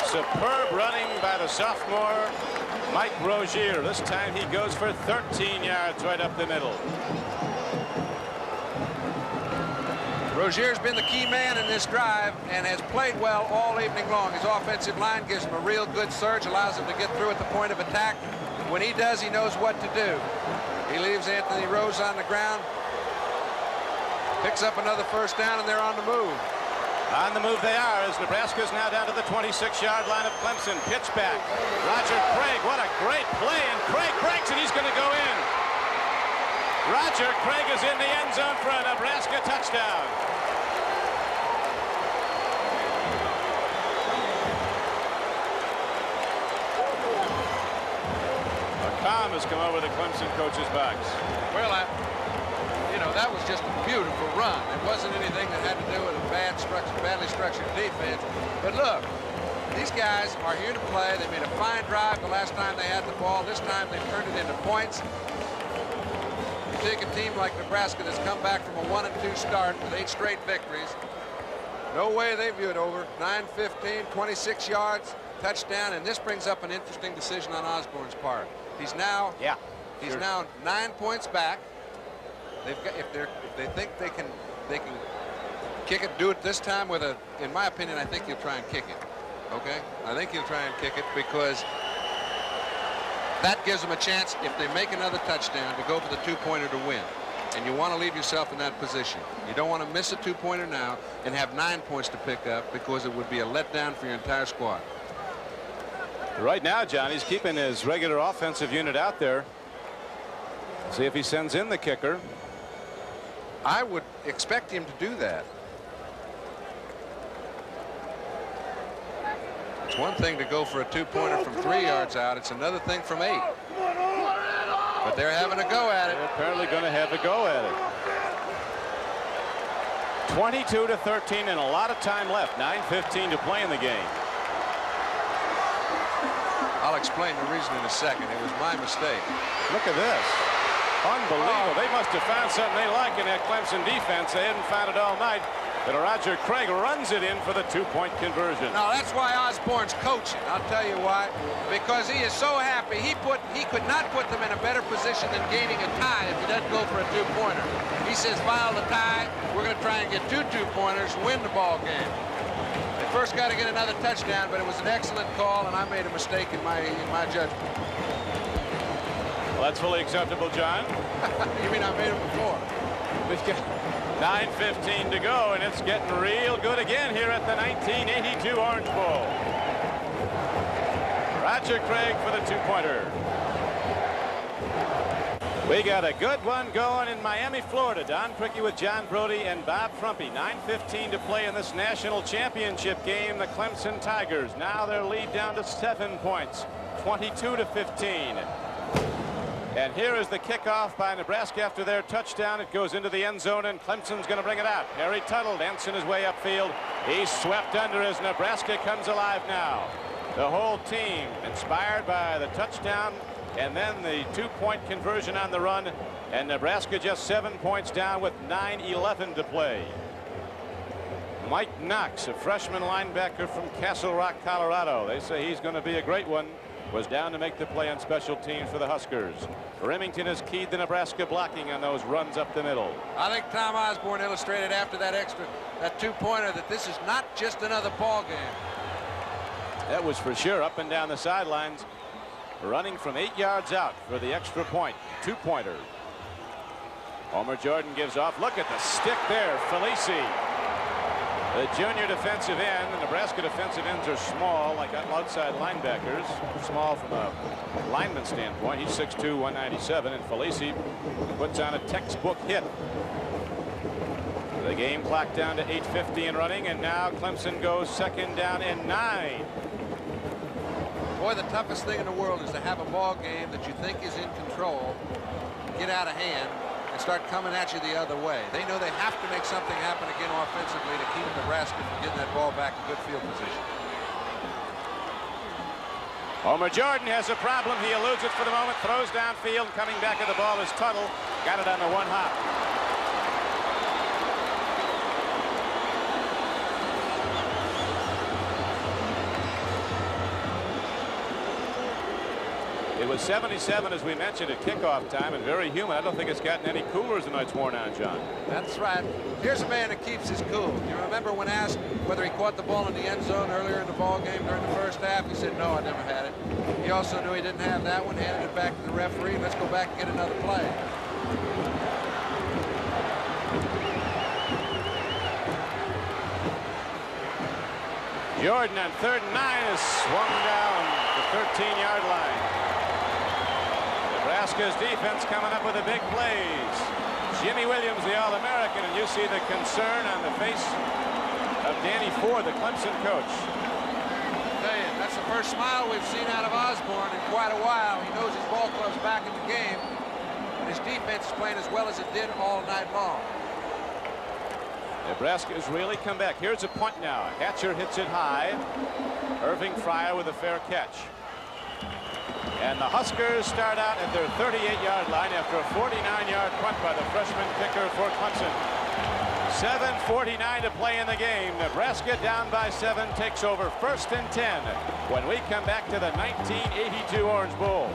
Superb running by the sophomore Mike Rozier. This time he goes for 13 yards right up the middle. Rozier's been the key man in this drive and has played well all evening long. His offensive line gives him a real good surge, allows him to get through at the point of attack. When he does, he knows what to do. He leaves Anthony Rose on the ground, picks up another first down, and they're on the move. On the move they are, as Nebraska's now down to the 26-yard line of Clemson. Pitch back. Roger Craig, what a great play, and Craig breaks, and he's going to go in. Roger Craig is in the end zone for a Nebraska touchdown. A calm has come over the Clemson coach's backs. Well, you know, Well, that was just a beautiful run. It wasn't anything that had to do with a badly structured defense. But look, these guys are here to play. They made a fine drive the last time they had the ball. This time they've turned it into points. You take a team like Nebraska that's come back from a 1-2 start with 8 straight victories. No way they view it over. 9-15, 26 yards, touchdown, and this brings up an interesting decision on Osborne's part. He's now 9 points back. They've got, if they think they can kick it, do it this time with a. In my opinion, I think he'll try and kick it. Okay, I think he'll try and kick it because that gives them a chance if they make another touchdown to go for the 2-pointer to win. And you want to leave yourself in that position. You don't want to miss a 2-pointer now and have 9 points to pick up because it would be a letdown for your entire squad. Right now, John, he's keeping his regular offensive unit out there. See if he sends in the kicker. I would expect him to do that. It's one thing to go for a 2-pointer from 3 yards out. It's another thing from 8. But they're having a go at it. They're apparently going to have a go at it. 22-13 and a lot of time left. 9:15 to play in the game. I'll explain the reason in a second. It was my mistake. Look at this. Unbelievable. They must have found something they like in that Clemson defense. They hadn't found it all night. But Roger Craig runs it in for the 2-point conversion. Now that's why Osborne's coaching. I'll tell you why. Because he is so happy. He could not put them in a better position than gaining a tie if he doesn't go for a 2-pointer. He says, file the tie. We're going to try and get 2 2-pointers, win the ball game. They first got to get another touchdown, but it was an excellent call, and I made a mistake in my judgment. Well, that's fully acceptable, John. You mean I made it before? 9:15 to go, and it's getting real good again here at the 1982 Orange Bowl. Roger Craig for the 2-pointer. We got a good one going in Miami, Florida. Don Criqui with John Brody and Bob Trumpy. 9:15 to play in this national championship game. The Clemson Tigers now their lead down to 7 points, 22-15. And here is the kickoff by Nebraska after their touchdown. It goes into the end zone, and Clemson's going to bring it out. Harry Tuttle dancing his way upfield. He's swept under as Nebraska comes alive now. The whole team inspired by the touchdown and then the 2-point conversion on the run. And Nebraska just 7 points down with 9:11 to play. Mike Knox, a freshman linebacker from Castle Rock, Colorado. They say he's going to be a great one. Was down to make the play on special teams for the Huskers. Remington has keyed the Nebraska blocking on those runs up the middle. I think Tom Osborne illustrated after that 2-pointer that this is not just another ball game. That was for sure. Up and down the sidelines, running from 8 yards out for the extra point. 2-pointer. Homer Jordan gives off. Look at the stick there. Felici, the junior defensive end. The Nebraska defensive ends are small, like outside linebackers. Small from a lineman standpoint. He's 6'2", 197, and Felici puts on a textbook hit. The game clock down to 8:50 and running, and now Clemson goes 2nd down and 9. Boy, the toughest thing in the world is to have a ball game that you think is in control, get out of hand, and start coming at you the other way. They know they have to make something happen again offensively to keep Nebraska from getting that ball back in good field position. Homer Jordan has a problem. He eludes it for the moment, throws downfield. Coming back at the ball is Tuttle. Got it on the 1 hop. It was 77, as we mentioned, at kickoff time, and very humid. I don't think it's gotten any cooler as the night's worn on, John. That's right. Here's a man that keeps his cool. You remember when asked whether he caught the ball in the end zone earlier in the ball game during the first half? He said, no, I never had it. He also knew he didn't have that one, handed it back to the referee. Let's go back and get another play. Jordan on 3rd and 9 is swung down the 13-yard line. Nebraska's defense coming up with the big plays. Jimmy Williams, the All-American, and you see the concern on the face of Danny Ford, the Clemson coach. I tell you, that's the first smile we've seen out of Osborne in quite a while. He knows his ball club's back in the game. and his defense is playing as well as it did all night long. Nebraska's really come back. Here's a punt now. Hatcher hits it high. Irving Fryer with a fair catch. And the Huskers start out at their 38-yard line after a 49-yard punt by the freshman kicker for Clemson. 7:49 to play in the game. Nebraska down by 7, takes over 1st and 10 when we come back to the 1982 Orange Bowl.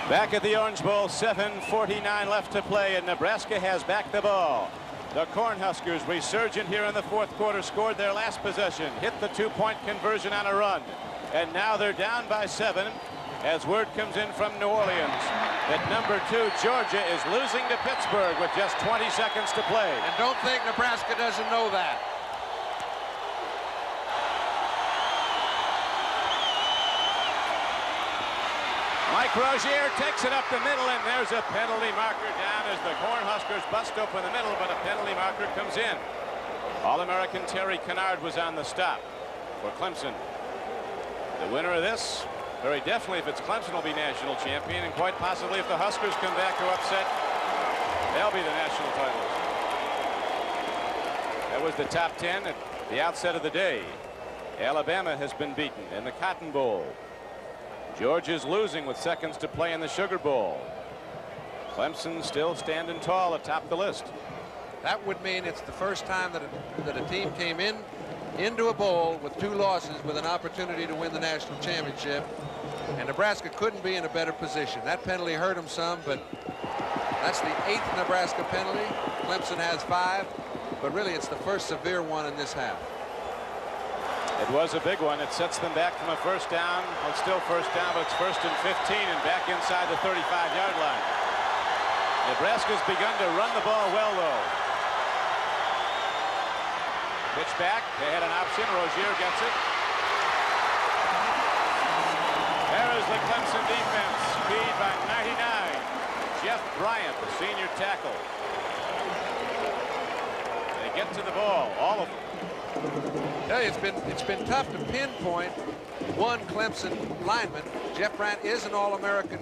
Back at the Orange Bowl, 7:49 left to play, and Nebraska has back the ball. The Cornhuskers, resurgent here in the 4th quarter, scored their last possession, hit the 2-point conversion on a run, and now they're down by 7 as word comes in from New Orleans that number 2 Georgia is losing to Pittsburgh with just 20 seconds to play. And don't think Nebraska doesn't know that. Mike Rozier takes it up the middle, and there's a penalty marker down as the Cornhuskers bust open the middle, but a penalty marker comes in. All-American Terry Kennard was on the stop for Clemson. The winner of this, very definitely, if it's Clemson, will be national champion, and quite possibly if the Huskers come back to upset, they'll be the national titles. That was the top 10 at the outset of the day. Alabama has been beaten in the Cotton Bowl. Georgia's losing with seconds to play in the Sugar Bowl. Clemson still standing tall atop the list. That would mean it's the first time that a team came into a bowl with 2 losses with an opportunity to win the national championship, and Nebraska couldn't be in a better position. That penalty hurt them some, but that's the 8th Nebraska penalty. Clemson has 5, but really it's the first severe one in this half. It was a big one. It sets them back from a first down. Well, it's still first down, but it's 1st and 15 and back inside the 35-yard line. Nebraska's begun to run the ball well, though. Pitch back. They had an option. Rozier gets it. There is the Clemson defense. Speed by 99. Jeff Bryant, the senior tackle. They get to the ball, all of them. Hey, it's been tough to pinpoint one Clemson lineman. Jeff Bryant is an All-American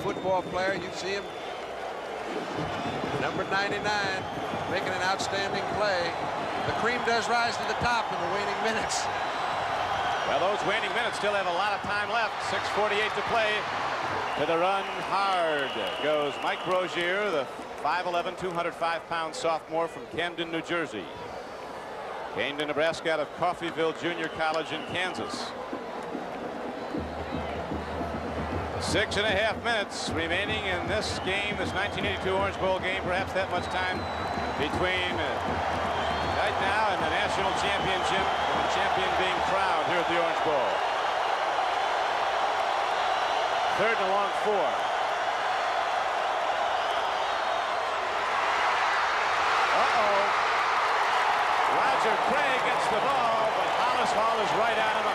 football player. You see him, number 99, making an outstanding play. The cream does rise to the top in the waning minutes. Well, those waning minutes still have a lot of time left. 6:48 to play. To the run hard goes Mike Rozier, the 5'11", 205-pound sophomore from Camden, New Jersey. Came to Nebraska out of Coffeyville Junior College in Kansas. 6.5 minutes remaining in this game, this 1982 Orange Bowl game. Perhaps that much time between right now and the national championship, and the champion being crowned here at the Orange Bowl. 3rd and long 4. Roger Craig gets the ball, but Hollis Hall is right on him.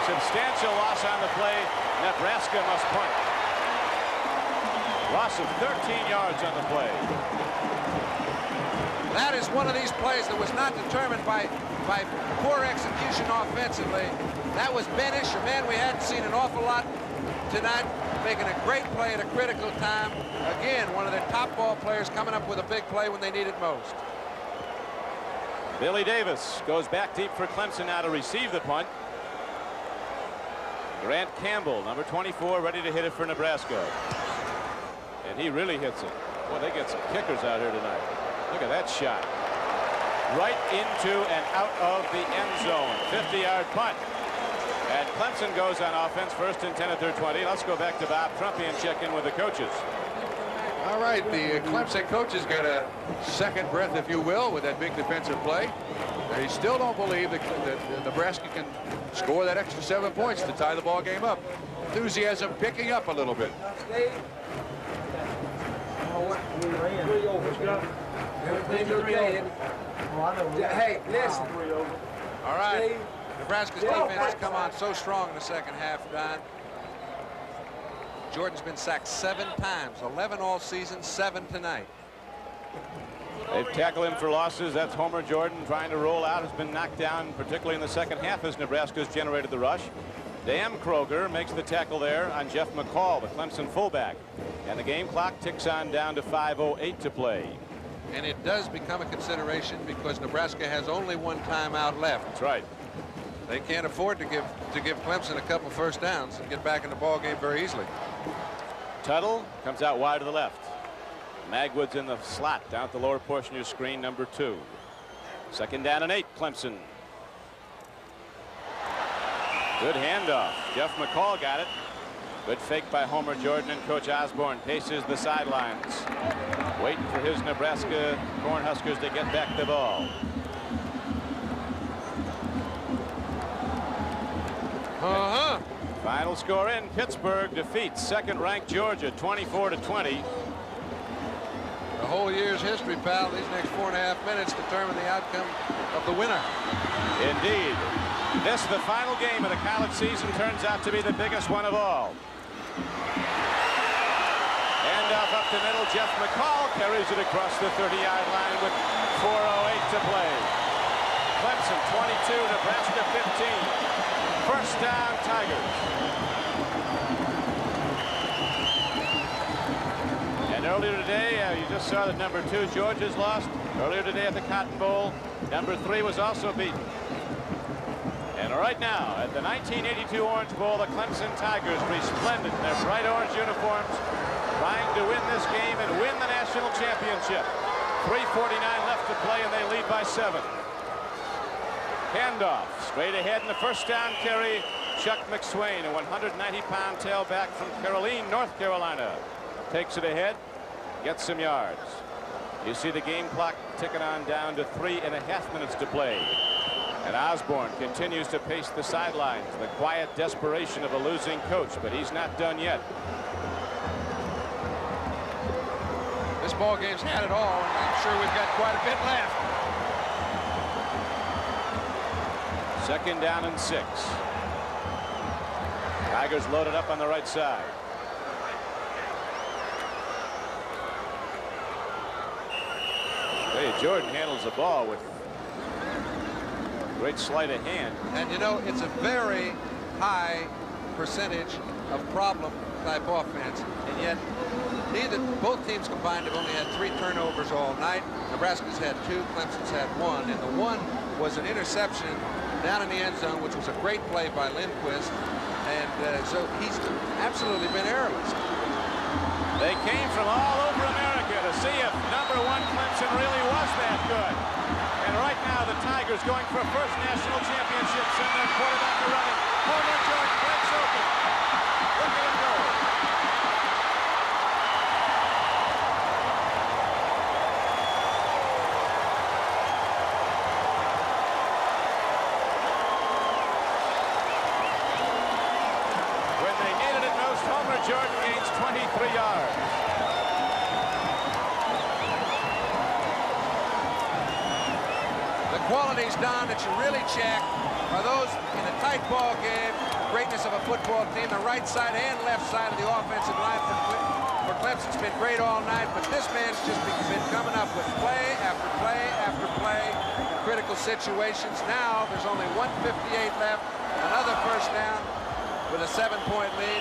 Substantial loss on the play. Nebraska must punt. Loss of 13 yards on the play. That is one of these plays that was not determined by poor execution offensively. That was Benish, a man we hadn't seen an awful lot tonight, making a great play at a critical time. Again, one of their top ball players coming up with a big play when they need it most. Billy Davis goes back deep for Clemson now to receive the punt. Grant Campbell, number 24, ready to hit it for Nebraska. And he really hits it. Boy, they get some kickers out here tonight. Look at that shot. Right into and out of the end zone. 50-yard punt. And Clemson goes on offense, 1st and 10 at their 20. Let's go back to Bob Trumpy and check in with the coaches. All right, the Clemson coaches got a second breath, if you will, with that big defensive play. They still don't believe that Nebraska can score that extra 7 points to tie the ball game up. Enthusiasm picking up a little bit. Everything's okay. Hey, listen. All right. Nebraska's defense has come on so strong in the second half, Don. Jordan's been sacked 7 times, 11 all season, 7 tonight. They've tackled him for losses. That's Homer Jordan trying to roll out. Has been knocked down, particularly in the second half as Nebraska's generated the rush. Dan Kroger makes the tackle there on Jeff McCall, the Clemson fullback. And the game clock ticks on down to 5:08 to play. And it does become a consideration because Nebraska has only one timeout left. That's right. They can't afford to give Clemson a couple first downs and get back in the ball game very easily. Tuttle comes out wide to the left. Magwood's in the slot down at the lower portion of your screen, number 2. 2nd down and 8, Clemson. Good handoff. Jeff McCall got it. Good fake by Homer Jordan, and Coach Osborne paces the sidelines, waiting for his Nebraska Cornhuskers to get back the ball. Final score in Pittsburgh defeats second-ranked Georgia 24-20. The whole year's history, pal. These next 4.5 minutes determine the outcome of the winner. Indeed. This, the final game of the college season, turns out to be the biggest one of all. Handoff up the middle. Jeff McCall carries it across the 30-yard line with 4:08 to play. Clemson 22, Nebraska 15. First down, Tigers. And earlier today, you just saw that number 2, Georgia's lost. Earlier today at the Cotton Bowl, number 3 was also beaten. And right now, at the 1982 Orange Bowl, the Clemson Tigers, resplendent in their bright orange uniforms, trying to win this game and win the national championship. 3:49 left to play, and they lead by 7. Handoff straight ahead in the first down carry. Chuck McSwain, a 190-pound tailback from Caroline, North Carolina, takes it ahead, gets some yards. You see the game clock ticking on down to 3.5 minutes to play. And Osborne continues to pace the sidelines, the quiet desperation of a losing coach, but he's not done yet. This ball game's had it all, and I'm sure we've got quite a bit left. 2nd down and 6. Tigers loaded up on the right side. Hey, Jordan handles the ball with great sleight of hand. And you know, it's a very high percentage of problem type offense, and yet both teams combined have only had 3 turnovers all night. Nebraska's had 2, Clemson's had 1, and the 1 was an interception down in the end zone, which was a great play by Lindquist, and so he's absolutely been errorless. They came from all over America to see if number 1 Clemson really was that good. And right now the Tigers going for a first national championship, send their quarterback to running. Homer Jordan breaks open. Look at him go. When they needed it most, Homer Jordan gains 23 yards. Qualities, Don, that you really check are those in a tight ball game, greatness of a football team. The right side and left side of the offensive line for Clemson's been great all night, but this man's just been coming up with play after play after play in critical situations. Now there's only 1:58 left, another first down with a 7-point lead.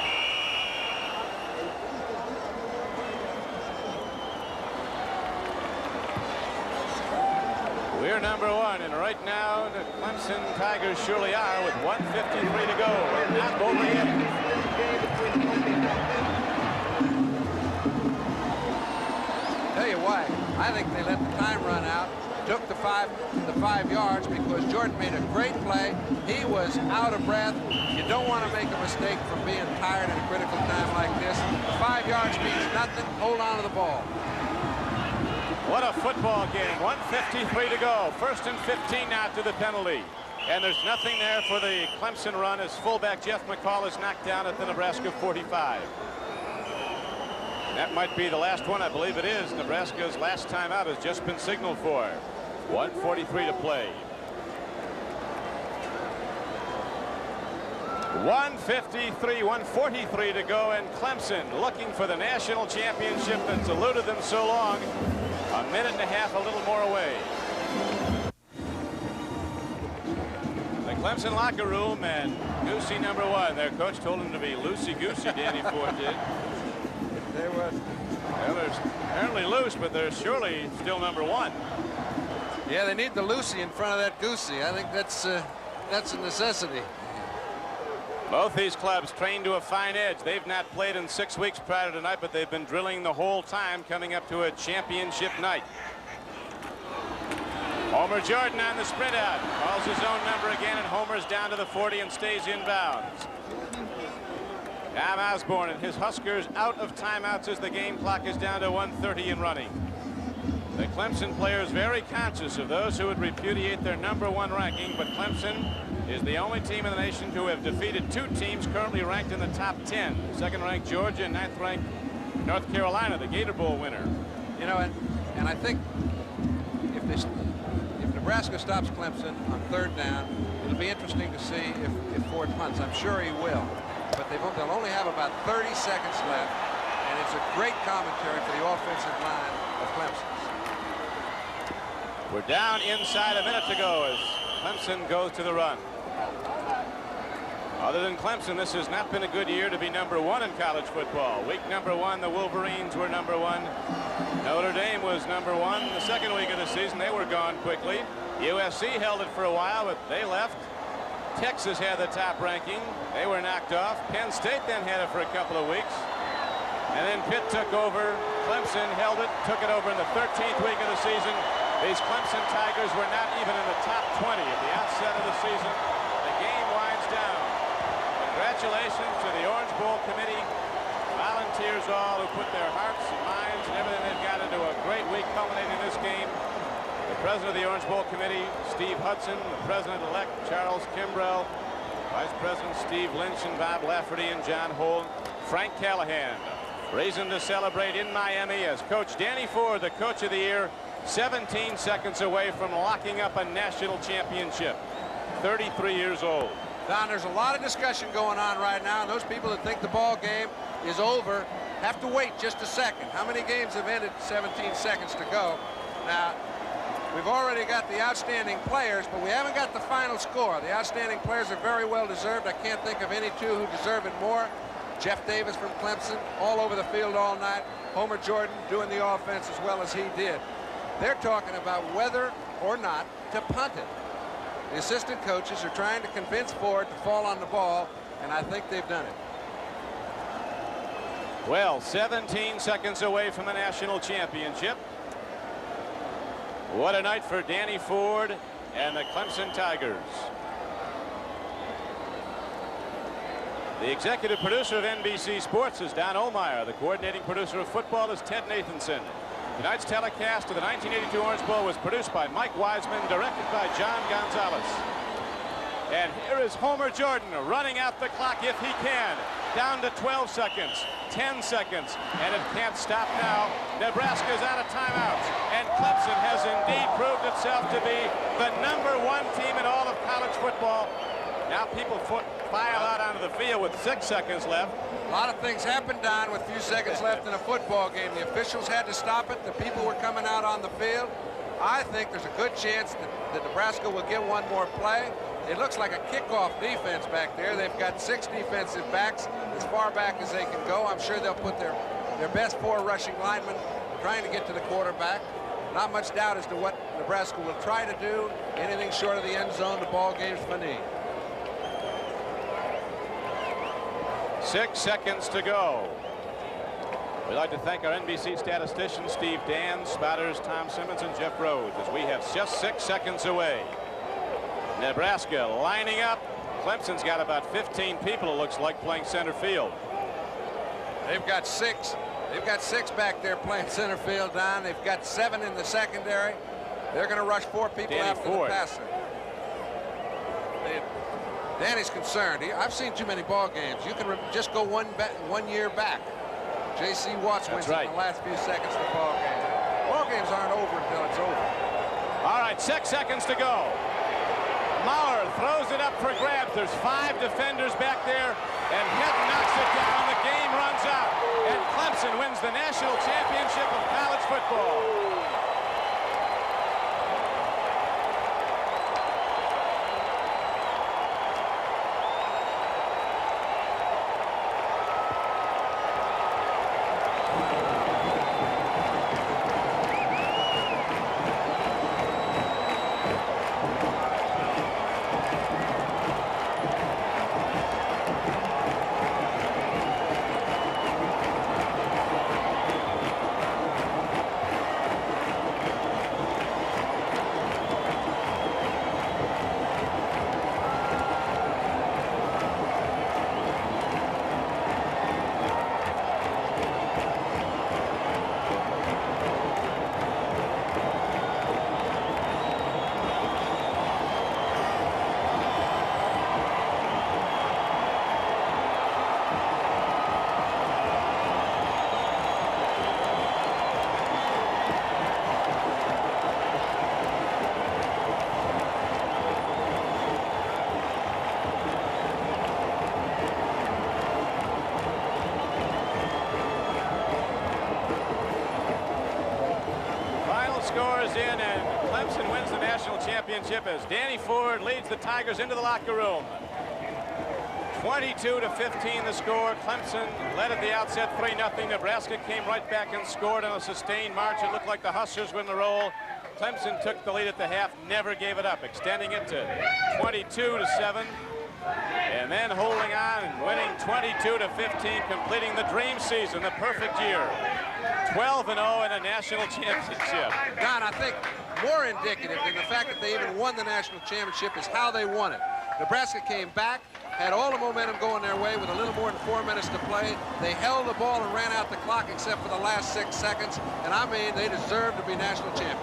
We're number 1, and right now the Clemson Tigers surely are with 1:53 to go. Not over yet. Tell you why, I think they let the time run out, took the 5 yards because Jordan made a great play. He was out of breath. You don't want to make a mistake from being tired at a critical time like this. 5 yards means nothing. Hold on to the ball. What a football game. 1:53 to go. 1st and 15 now to the penalty. And there's nothing there for the Clemson run as fullback Jeff McCall is knocked down at the Nebraska 45. That might be the last one. I believe it is. Nebraska's last time out has just been signaled for. 1:43 to play. 1:43 to go, and Clemson, looking for the national championship that's eluded them so long, A minute and a half, a little more away. The Clemson locker room, and Goosey #1. Their coach told him to be loosey-goosey, Danny Ford did. They were. Well, they're apparently loose, but they're surely still #1. Yeah, they need the loosey in front of that goosey. I think that's a necessity. Both these clubs trained to a fine edge. They've not played in 6 weeks prior to tonight, but they've been drilling the whole time coming up to a championship night. Homer Jordan on the sprint out. Calls his own number again, and Homer's down to the 40 and stays inbounds. Tom Osborne and his Huskers out of timeouts as the game clock is down to 1:30 and running. The Clemson players very conscious of those who would repudiate their #1 ranking, but Clemson is the only team in the nation to have defeated 2 teams currently ranked in the top 10. Second-ranked Georgia and 9th-ranked North Carolina, the Gator Bowl winner. You know, and I think if Nebraska stops Clemson on 3rd down, it'll be interesting to see if Ford punts. I'm sure he will, but they'll only have about 30 seconds left, and it's a great commentary for the offensive line of Clemson. We're down inside a minute to go as Clemson goes to the run. Other than Clemson, this has not been a good year to be #1 in college football. Week #1, the Wolverines were #1. Notre Dame was #1. The second week of the season, they were gone quickly. USC held it for a while, but they left. Texas had the top ranking. They were knocked off. Penn State then had it for a couple of weeks. And then Pitt took over. Clemson held it, took it over in the 13th week of the season. These Clemson Tigers were not even in the top 20 at the outset of the season. The game winds down. Congratulations to the Orange Bowl committee, volunteers all who put their hearts and minds and everything they've got into a great week culminating in this game. The president of the Orange Bowl committee, Steve Hudson, the president-elect, Charles Kimbrell, vice president Steve Lynch and Bob Lafferty and John Holt, Frank Callahan. Reason to celebrate in Miami as Coach Danny Ford, the coach of the year, 17 seconds away from locking up a national championship. 33 years old. Don, there's a lot of discussion going on right now, and those people that think the ball game is over have to wait just a second. How many games have ended 17 seconds to go? Now, we've already got the outstanding players, but we haven't got the final score. The outstanding players are very well deserved. I can't think of any 2 who deserve it more. Jeff Davis from Clemson, all over the field all night. Homer Jordan doing the offense as well as he did. They're talking about whether or not to punt it. The assistant coaches are trying to convince Ford to fall on the ball, and I think they've done it. Well, 17 seconds away from a national championship. What a night for Danny Ford and the Clemson Tigers. The executive producer of NBC Sports is Don Ohlmeyer. The coordinating producer of football is Ted Nathanson. Tonight's telecast of the 1982 Orange Bowl was produced by Mike Wiseman, directed by John Gonzalez. And here is Homer Jordan running out the clock if he can. Down to 12 seconds, 10 seconds, and it can't stop now. Nebraska's out of timeouts, and Clemson has indeed proved itself to be the #1 team in all of college football. Now people file out onto the field with 6 seconds left. A lot of things happened, Don, with a few seconds left in a football game. The officials had to stop it. The people were coming out on the field. I think there's a good chance that Nebraska will get one more play. It looks like a kickoff defense back there. They've got 6 defensive backs as far back as they can go. I'm sure they'll put their best 4 rushing linemen trying to get to the quarterback. Not much doubt as to what Nebraska will try to do. Anything short of the end zone, the ball game's finished. 6 seconds to go. We'd like to thank our NBC statisticians, Steve Dan, spotters Tom Simmons, and Jeff Rhodes, as we have just 6 seconds away. Nebraska lining up. Clemson's got about 15 people, it looks like, playing center field. They've got 6. They've got 6 back there playing center field, Don. They've got 7 in the secondary. They're going to rush 4 people Danny after Ford. the passer. Danny's concerned. I've seen too many ball games. You can just go one year back. J.C. Watts wins right in the last few seconds of the ball game. Ball games aren't over until it's over. All right, 6 seconds to go. Maurer throws it up for grabs. There's 5 defenders back there, and Head knocks it down. The game runs out, and Clemson wins the national championship of college football. national championship as Danny Ford leads the Tigers into the locker room. 22-15 the score. Clemson led at the outset 3-0. Nebraska came right back and scored on a sustained march. It looked like the Huskers were in the roll. Clemson took the lead at the half, never gave it up, extending it to 22-7. And then holding on and winning 22-15, completing the dream season, the perfect year. 12-0 in a national championship. Don, I think more indicative than the fact that they even won the national championship is how they won it. Nebraska came back, had all the momentum going their way with a little more than 4 minutes to play. They held the ball and ran out the clock except for the last 6 seconds. And I mean, they deserve to be national champions.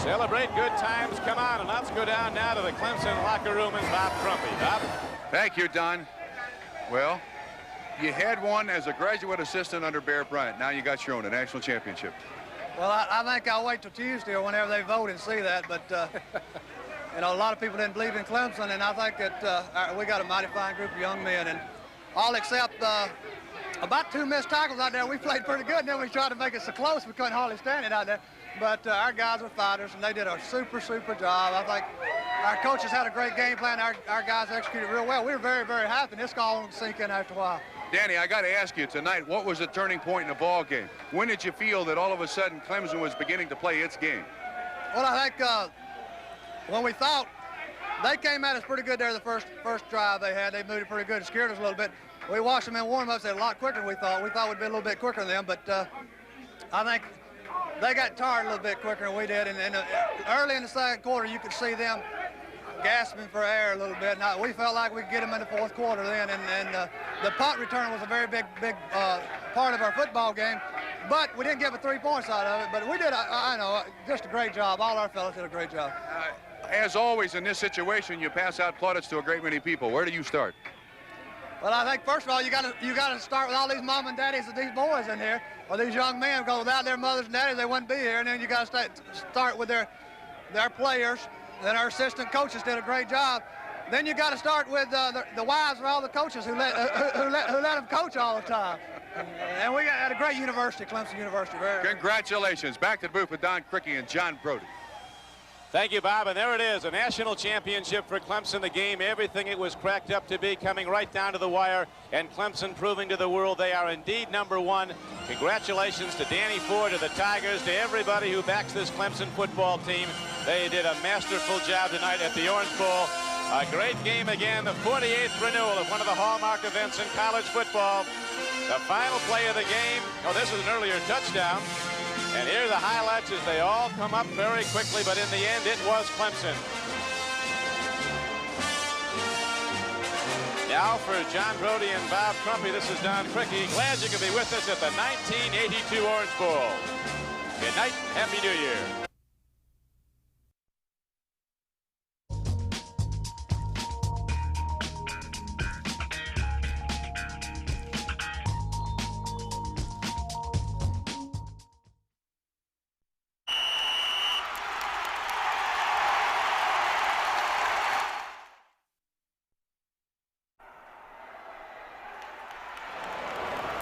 Celebrate good times. Come on, and let's go down now to the Clemson locker room and Bob Crumpy. Bob? Thank you, Don. Well, you had one as a graduate assistant under Bear Bryant. Now you got your own, a national championship. Well, I think I'll wait till Tuesday or whenever they vote and see that. But, you know, a lot of people didn't believe in Clemson, and I think that we got a mighty fine group of young men. And all except about 2 missed tackles out there, we played pretty good. And then we tried to make it so close we couldn't hardly stand it out there. But our guys are fighters, and they did a super job. I think our coaches had a great game plan. Our guys executed real well. We were very, very happy, and this all won't sink in after a while. Danny, I got to ask you tonight, what was the turning point in the ball game? When did you feel that all of a sudden Clemson was beginning to play its game? Well, I think when we thought they came at us pretty good there the first drive they had. They moved it pretty good and scared us a little bit. We watched them in warm-ups a lot quicker than we thought. We thought we'd be a little bit quicker than them, but I think they got tired a little bit quicker than we did. And early in the second quarter, you could see them gasping for air a little bit. Now, we felt like we could get them in the fourth quarter then, and the punt return was a very big part of our football game. But we didn't get 3 points out of it. But we did, I know, just a great job. All our fellas did a great job. As always in this situation, you pass out plaudits to a great many people. Where do you start? Well, I think first of all, you got to start with all these mom and daddies of these boys in here, or these young men, because without their mothers and daddies, they wouldn't be here. And then you got to start with their players. Then our assistant coaches did a great job. Then you got to start with the wives of all the coaches who let them coach all the time. And we had a great university, Clemson University. Congratulations. Back to the booth with Don Cricky and John Brody. Thank you, Bob. And there it is, a national championship for Clemson. The game, everything it was cracked up to be, coming right down to the wire. And Clemson proving to the world they are indeed #1. Congratulations to Danny Ford, to the Tigers, to everybody who backs this Clemson football team. They did a masterful job tonight at the Orange Bowl. A great game again, the 48th renewal of one of the hallmark events in college football. The final play of the game. Oh, this is an earlier touchdown. And here are the highlights as they all come up very quickly, but in the end, it was Clemson. Now for John Brody and Bob Crumpy, this is Don Cricky. Glad you could be with us at the 1982 Orange Bowl. Good night. Happy New Year.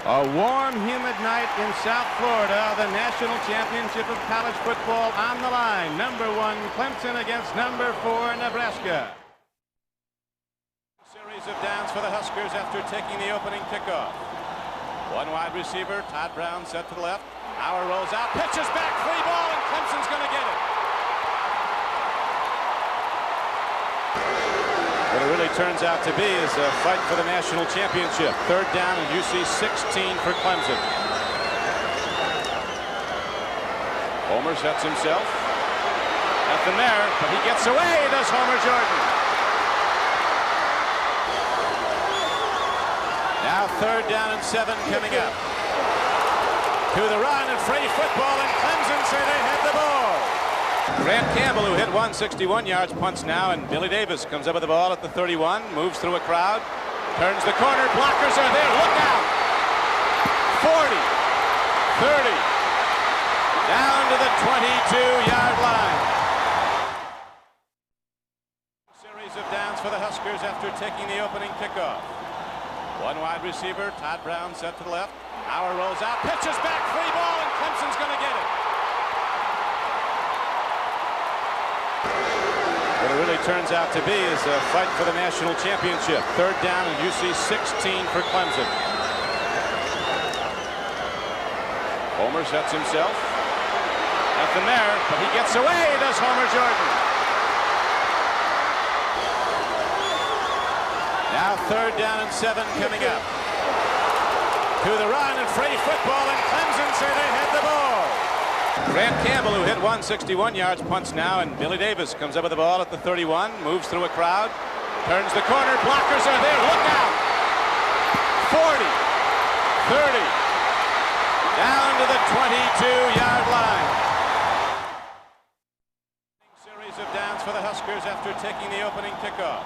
A warm, humid night in South Florida. The national championship of college football on the line. #1 Clemson against #4 Nebraska. Series of downs for the Huskers after taking the opening kickoff. One wide receiver, Todd Brown set to the left. Hauer rolls out, pitches back, free ball, and Clemson's going to get it. What it really turns out to be is a fight for the national championship. 3rd down and UC 16 for Clemson. Homer sets himself. Nothing there, but he gets away, does Homer Jordan. Now 3rd down and 7 coming up. To the run and free football, and Clemson say they have the ball. Grant Campbell, who hit 161 yards, punts now, and Billy Davis comes up with the ball at the 31, moves through a crowd, turns the corner, blockers are there, look out! 40, 30, down to the 22-yard line. Series of downs for the Huskers after taking the opening kickoff. One wide receiver, Todd Brown set to the left, Hauer rolls out, pitches back, free ball, and Clemson's going to get it. What it really turns out to be is a fight for the national championship. Third down and UC 16 for Clemson. Homer sets himself. Nothing there, but he gets away, does Homer Jordan. Now third down and 7 coming up. To the run and free football, and Clemson say they had the ball. Grant Campbell, who hit 161 yards, punts now, and Billy Davis comes up with the ball at the 31, moves through a crowd, turns the corner, blockers are there, look out! 40, 30, down to the 22-yard line. Series of downs for the Huskers after taking the opening kickoff.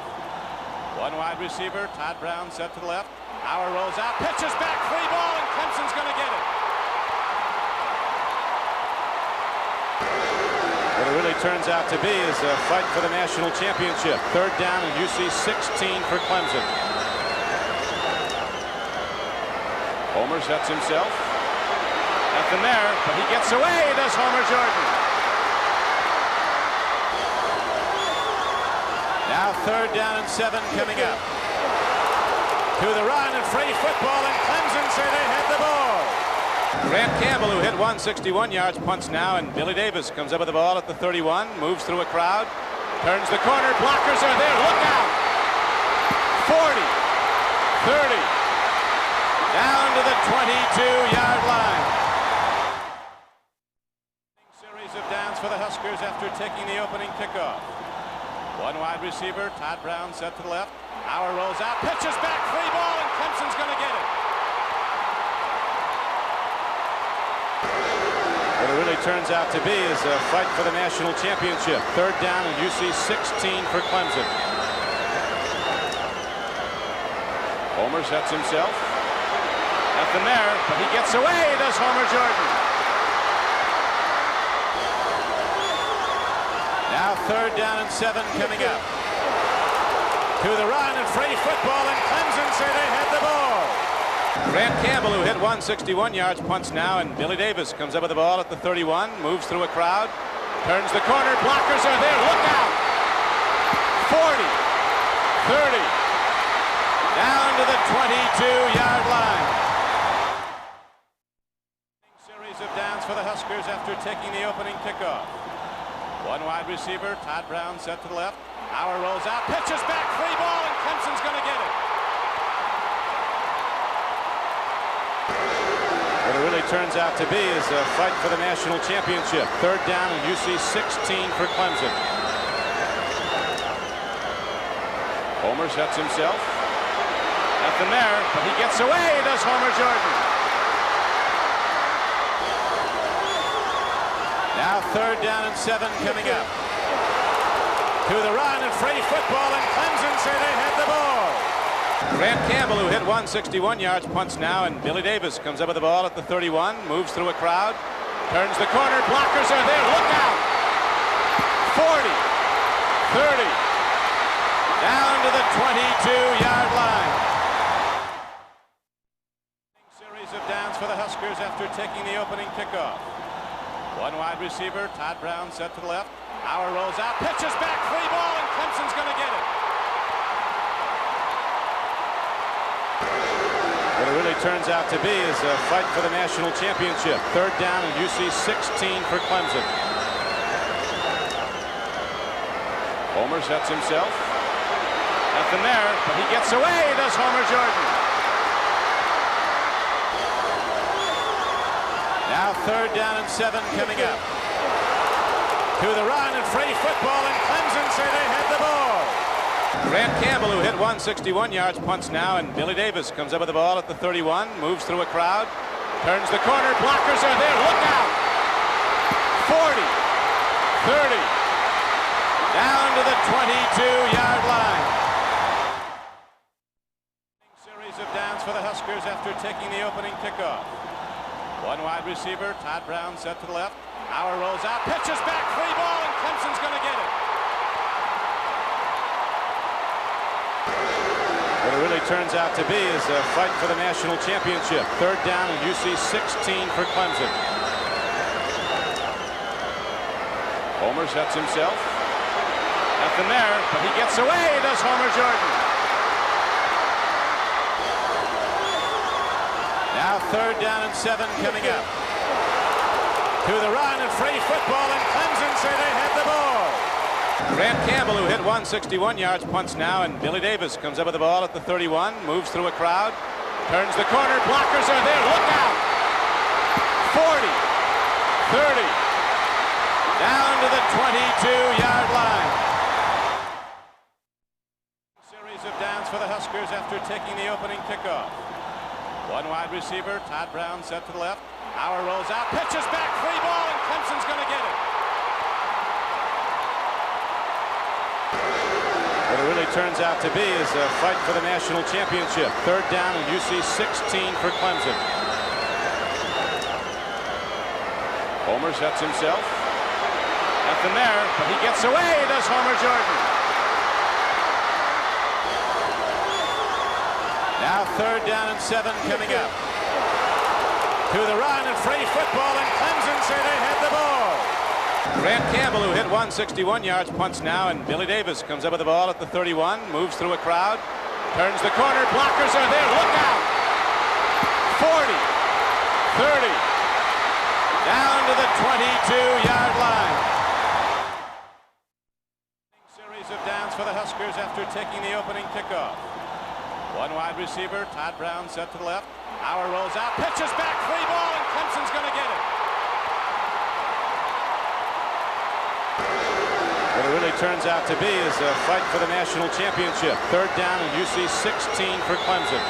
One wide receiver, Todd Brown set to the left. Howard rolls out, pitches back, free ball, and Clemson's going to get it. What it really turns out to be is a fight for the national championship. Third down and UC 16 for Clemson. Homer sets himself. Nothing there, but he gets away, does Homer Jordan. Now third down and 7 coming up. To the run and free football, and Clemson say they had the ball. Grant Campbell, who hit 161 yards, punts now, and Billy Davis comes up with the ball at the 31, moves through a crowd, turns the corner, blockers are there, look out! 40, 30, down to the 22-yard line. Series of downs for the Huskers after taking the opening kickoff. One wide receiver, Todd Brown set to the left. Howard rolls out, pitches back, free ball, and Clemson's going to get it. What it really turns out to be is a fight for the national championship. Third down and UC 16 for Clemson. Homer sets himself. Nothing there, but he gets away, does Homer Jordan. Now third down and 7 coming up. To the run and free football, and Clemson say they had the ball. Grant Campbell, who hit 161 yards, punts now, and Billy Davis comes up with the ball at the 31, moves through a crowd, turns the corner, blockers are there, look out! 40, 30, down to the 22-yard line. Series of downs for the Huskers after taking the opening kickoff. One wide receiver, Todd Brown set to the left. Howard rolls out, pitches back, free ball, and Clemson's going to get it. What it really turns out to be is a fight for the national championship. Third down and UC 16 for Clemson. Homer sets himself. Nothing there, but he gets away, does Homer Jordan. Now third down and 7 coming up. To the run and free football, and Clemson say they had the ball. Grant Campbell, who hit 161 yards, punts now, and Billy Davis comes up with the ball at the 31, moves through a crowd, turns the corner, blockers are there, look out! 40, 30, down to the 22-yard line. Series of downs for the Huskers after taking the opening kickoff. One wide receiver, Todd Brown set to the left. Howard rolls out, pitches back, free ball, and Clemson's going to get it. What it really turns out to be is a fight for the national championship. Third down and UC 16 for Clemson. Homer sets himself. Nothing there, but he gets away, does Homer Jordan. Now third down and 7 coming up. To the run and free football, and Clemson say they had the ball. Grant Campbell, who hit 161 yards, punts now, and Billy Davis comes up with the ball at the 31, moves through a crowd, turns the corner, blockers are there, look out! 40, 30, down to the 22-yard line. Series of downs for the Huskers after taking the opening kickoff. One wide receiver, Todd Brown set to the left. Howard rolls out, pitches back, free ball, and Clemson's going to get it. What it really turns out to be is a fight for the national championship. Third down and UC 16 for Clemson. Homer sets himself. Nothing there, but he gets away, does Homer Jordan. Now 3rd down and 7 coming up. To the run and free football, and Clemson say they had the ball. Grant Campbell, who hit 161 yards, punts now, and Billy Davis comes up with the ball at the 31, moves through a crowd, turns the corner, blockers are there, look out! 40, 30, down to the 22-yard line. Series of downs for the Huskers after taking the opening kickoff. One wide receiver, Todd Brown set to the left. Hauer rolls out, pitches back, free ball, and Clemson's going to get it. What it really turns out to be is a fight for the national championship. 3rd down and UC 16 for Clemson. Homer sets himself. Nothing there, but he gets away, does Homer Jordan. Now 3rd down and 7 coming up. To the run and free football, and Clemson say they had the ball. Grant Campbell, who hit 161 yards, punts now, and Billy Davis comes up with the ball at the 31, moves through a crowd, turns the corner, blockers are there, look out! 40, 30, down to the 22-yard line. Series of downs for the Huskers after taking the opening kickoff. One wide receiver, Todd Brown set to the left. Hauer rolls out, pitches back, free ball, and Clemson's going to get it. What it really turns out to be is a fight for the national championship. 3rd down and UC 16 for Clemson.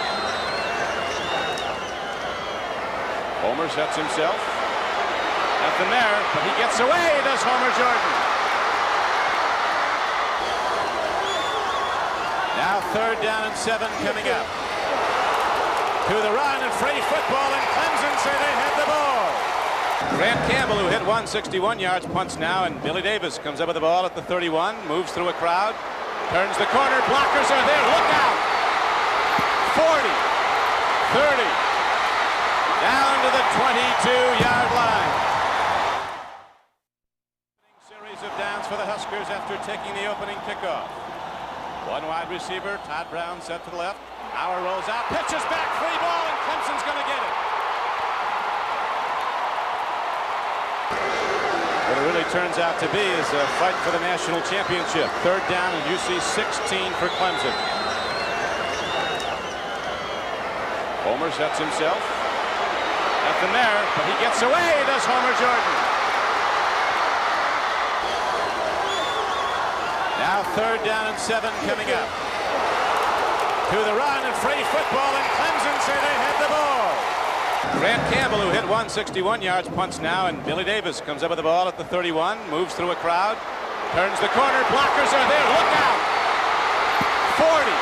Homer sets himself. Nothing there, but he gets away, does Homer Jordan. Now 3rd down and 7 coming up. To the run and free football, and Clemson say they had the ball. Grant Campbell, who hit 161 yards, punts now, and Billy Davis comes up with the ball at the 31, moves through a crowd, turns the corner, blockers are there, look out! 40, 30, down to the 22-yard line. Series of downs for the Huskers after taking the opening kickoff. One wide receiver, Todd Brown set to the left. Hauer rolls out, pitches back, free ball, and Clemson's going to get it. What it really turns out to be is a fight for the national championship. 3rd down and UC 16 for Clemson. Homer sets himself. Nothing there, but he gets away, does Homer Jordan. Now 3rd down and 7 coming up. To the run and free football, and Clemson say they had the ball. Grant Campbell, who hit 161 yards, punts now, and Billy Davis comes up with the ball at the 31, moves through a crowd, turns the corner, blockers are there, look out! 40,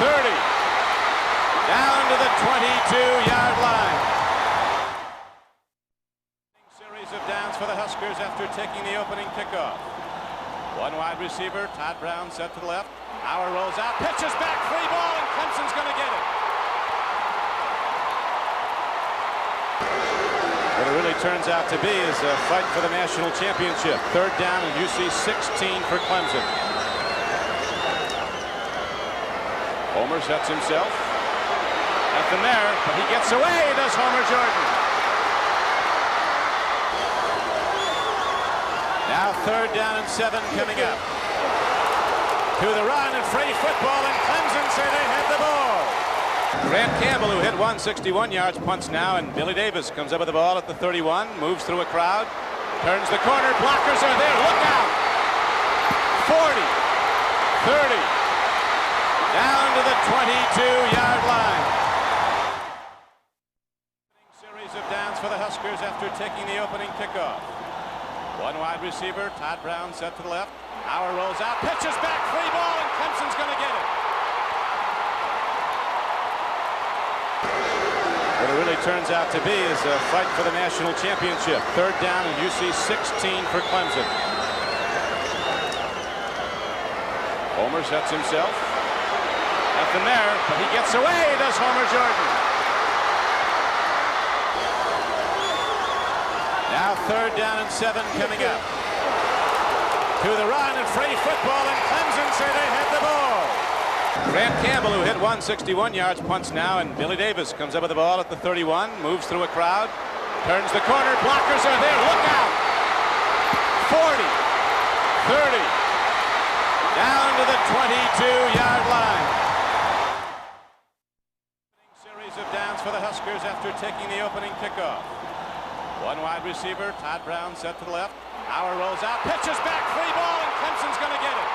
30, down to the 22-yard line. Series of downs for the Huskers after taking the opening kickoff. One wide receiver, Todd Brown set to the left. Hauer rolls out, pitches back, free ball, and Clemson's going to get it. What it really turns out to be is a fight for the national championship. 3rd down and UC 16 for Clemson. Homer sets himself. Nothing there, but he gets away, does Homer Jordan. Now 3rd down and 7 coming up. To the run and free football, and Clemson say they had the ball. Grant Campbell, who hit 161 yards, punts now, and Billy Davis comes up with the ball at the 31, moves through a crowd, turns the corner, blockers are there, look out! 40, 30, down to the 22-yard line. Series of downs for the Huskers after taking the opening kickoff. One wide receiver, Todd Brown set to the left. Hauer rolls out, pitches back, free ball, and Clemson's going to get it. What it really turns out to be is a fight for the national championship. 3rd down and UC 16 for Clemson. Homer sets himself. Nothing there, but he gets away, does Homer Jordan. Now 3rd down and 7 coming up. To To the run and free football, and Clemson say they had the ball. Grant Campbell, who hit 161 yards, punts now, and Billy Davis comes up with the ball at the 31, moves through a crowd, turns the corner, blockers are there, look out! 40, 30, down to the 22-yard line. Series of downs for the Huskers after taking the opening kickoff. One wide receiver, Todd Brown set to the left. Howard rolls out, pitches back, free ball, and Clemson's going to get it.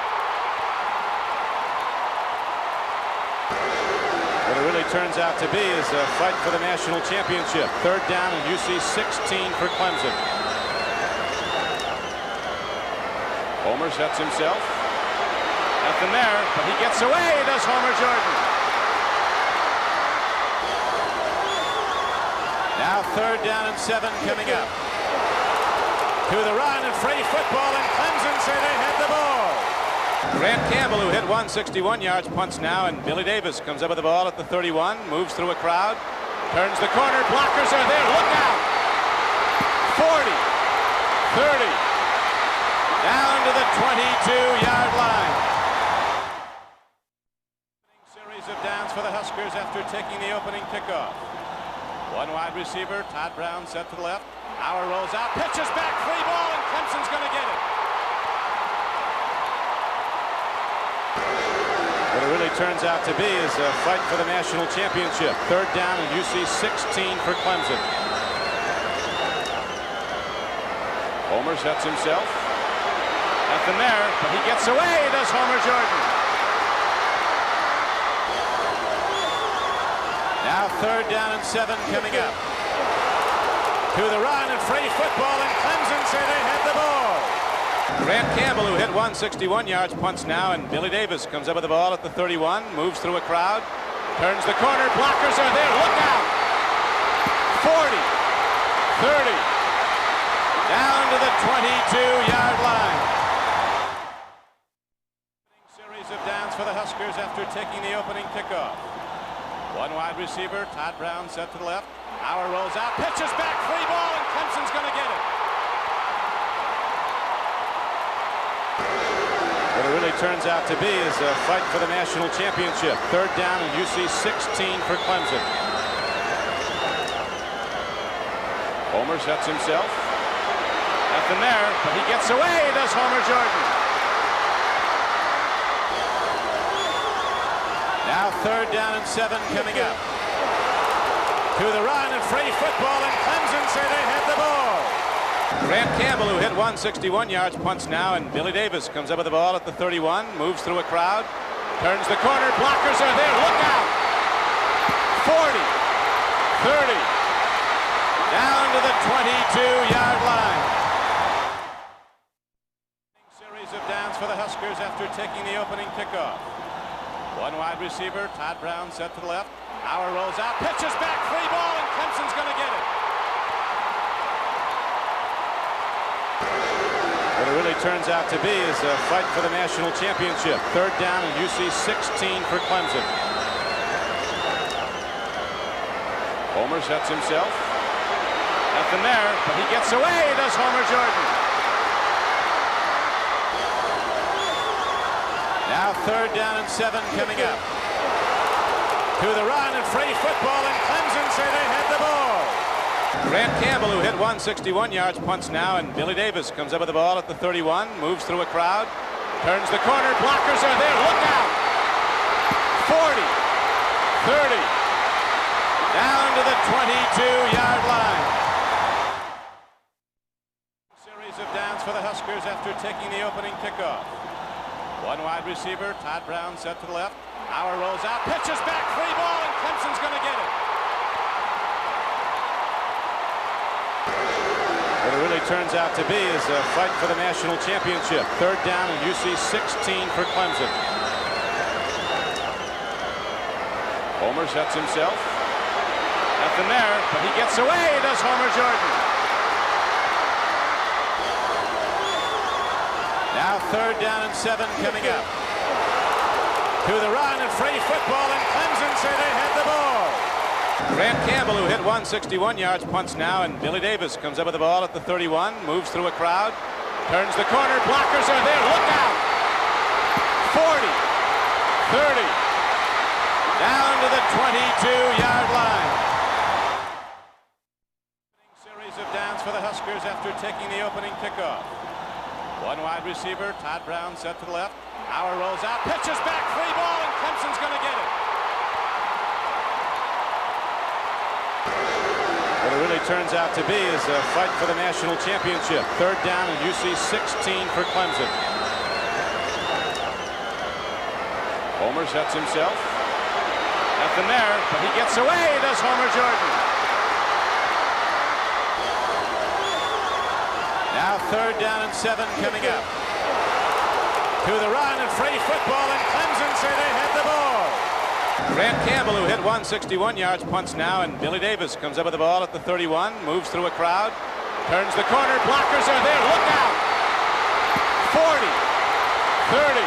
What it really turns out to be is a fight for the national championship. Third down and UC 16 for Clemson. Homer sets himself. Nothing there, but he gets away, does Homer Jordan. Now third down and 7 coming up. To the run and free football, and Clemson say they had the ball. Grant Campbell, who hit 161 yards, punts now, and Billy Davis comes up with the ball at the 31, moves through a crowd, turns the corner, blockers are there, look out! 40, 30, down to the 22-yard line. Series of downs for the Huskers after taking the opening kickoff. One wide receiver, Todd Brown set to the left. Howard rolls out, pitches back, free ball, and Clemson's going to get it. What it really turns out to be is a fight for the national championship. Third down and UC 16 for Clemson. Homer sets himself. Nothing there, but he gets away, does Homer Jordan. Now third down and 7 coming up. To the run and free football, and Clemson say they had the ball. Grant Campbell, who hit 161 yards, punts now, and Billy Davis comes up with the ball at the 31, moves through a crowd, turns the corner, blockers are there, look out! 40, 30, down to the 22-yard line. Series of downs for the Huskers after taking the opening kickoff. One wide receiver, Todd Brown set to the left. Howard rolls out, pitches back, free ball, and Clemson's going to get it. What it really turns out to be is a fight for the national championship. Third down and UC 16 for Clemson. Homer sets himself. Nothing there, but he gets away, does Homer Jordan. Now third down and 7 coming up. To the run and free football, and Clemson say they had the ball. Grant Campbell, who hit 161 yards, punts now, and Billy Davis comes up with the ball at the 31, moves through a crowd, turns the corner, blockers are there, look out! 40, 30, down to the 22-yard line. Series of downs for the Huskers after taking the opening kickoff. One wide receiver, Todd Brown set to the left. Howard rolls out, pitches back, free ball, and Clemson's going to get it. What it really turns out to be is a fight for the national championship. Third down and UC 16 for Clemson. Homer sets himself. Nothing there, but he gets away, does Homer Jordan. Now third down and 7 coming up. To the run and free football, and Clemson say they had the ball. Grant Campbell, who hit 161 yards, punts now, and Billy Davis comes up with the ball at the 31, moves through a crowd, turns the corner, blockers are there, look out! 40, 30, down to the 22-yard line. Series of downs for the Huskers after taking the opening kickoff. One wide receiver, Todd Brown set to the left. Howard rolls out, pitches back, free ball, and Clemson's going to get it. What it really turns out to be is a fight for the national championship. Third down and UC 16 for Clemson. Homer sets himself. Nothing there, but he gets away, does Homer Jordan. Now third down and 7 coming up. To the run and free football, and Clemson say they had the ball. Grant Campbell, who hit 161 yards, punts now, and Billy Davis comes up with the ball at the 31, moves through a crowd, Turns the corner. Blockers are there. Look out. 40. 30. Down to the 22-yard line. Series of downs for the Huskers after taking the opening kickoff. One wide receiver. Todd Brown set to the left. Auer rolls out. Pitches back. Free ball, and Clemson's going to get it. What it really turns out to be is a fight for the national championship. Third down and UC 16 for Clemson. Homer sets himself. Nothing there, but he gets away, does Homer Jordan. Now third down and 7 coming up. To the run and free football, and Clemson say they had the ball. Grant Campbell, who hit 161 yards, punts now, and Billy Davis comes up with the ball at the 31, moves through a crowd, turns the corner, blockers are there, look out! 40, 30,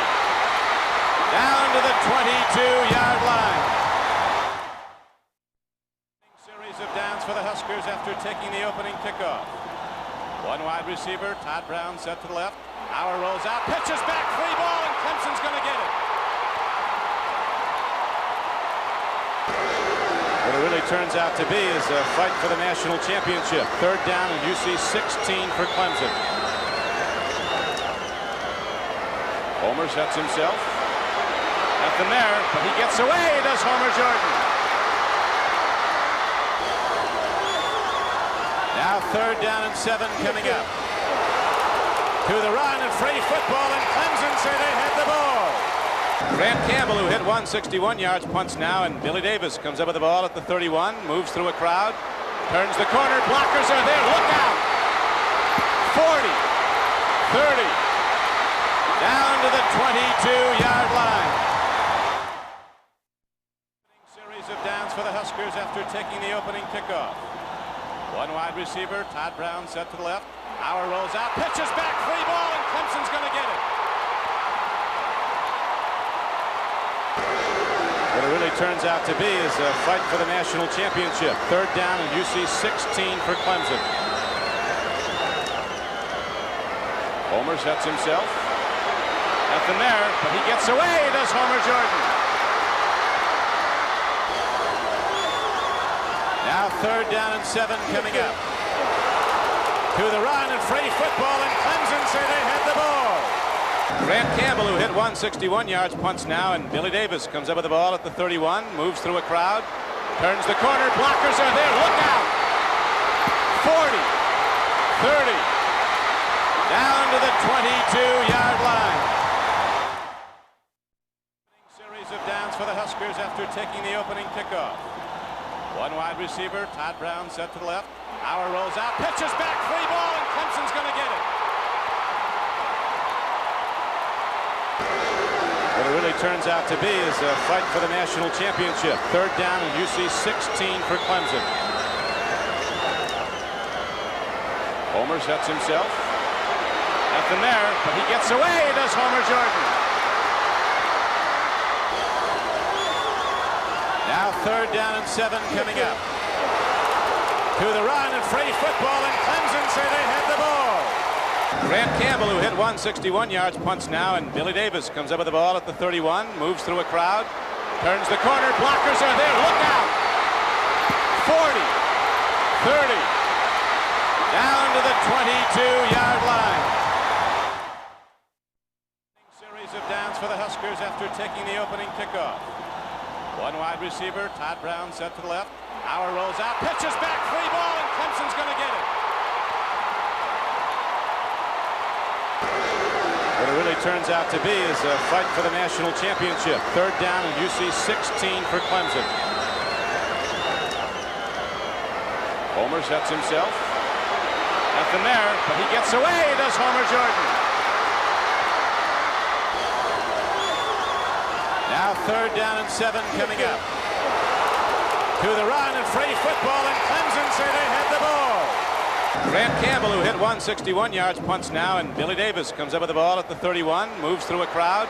down to the 22-yard line. Series of downs for the Huskers after taking the opening kickoff. One wide receiver, Todd Brown set to the left. Auer rolls out, pitches back, free ball, and Clemson's going to get it. What it really turns out to be is a fight for the national championship. Third down and UC 16 for Clemson. Homer sets himself. Nothing there, but he gets away, does Homer Jordan. Now third down and 7 coming up. To the run and free football, and Clemson say they had the ball. Grant Campbell, who hit 161 yards, punts now, and Billy Davis comes up with the ball at the 31, moves through a crowd, turns the corner, blockers are there, look out! 40, 30, down to the 22-yard line. Series of downs for the Huskers after taking the opening kickoff. One wide receiver, Todd Brown set to the left. Auer rolls out, pitches back, free ball, and Clemson's going to get it. What it really turns out to be is a fight for the national championship. Third down and UC 16 for Clemson. Homer sets himself. Nothing there, but he gets away, does Homer Jordan. Now third down and 7 coming up. To the run and free football, and Clemson say they had the ball. Grant Campbell, who hit 161 yards, punts now, and Billy Davis comes up with the ball at the 31, moves through a crowd, turns the corner, blockers are there, look out! 40, 30, down to the 22-yard line. Series of downs for the Huskers after taking the opening kickoff. One wide receiver, Todd Brown set to the left. Auer rolls out, pitches back, free ball, and Clemson's going to get it. What it really turns out to be is a fight for the national championship. Third down and UC 16 for Clemson. Homer sets himself. Nothing there, but he gets away, does Homer Jordan. Now third down and 7 coming up. To the run and free football, and Clemson say they had the ball. Grant Campbell, who hit 161 yards, punts now, and Billy Davis comes up with the ball at the 31, moves through a crowd, turns the corner, blockers are there, look out! 40, 30, down to the 22-yard line. Series of downs for the Huskers after taking the opening kickoff. One wide receiver, Todd Brown set to the left. Auer rolls out, pitches back, free ball, and Clemson's going to get it. What it really turns out to be is a fight for the national championship. Third down and UC 16 for Clemson. Homer sets himself. Nothing there, but he gets away, does Homer Jordan. Now third down and 7 coming up. To the run and free football, and Clemson say they had the ball. Grant Campbell, who hit 161 yards, punts now, and Billy Davis comes up with the ball at the 31, moves through a crowd,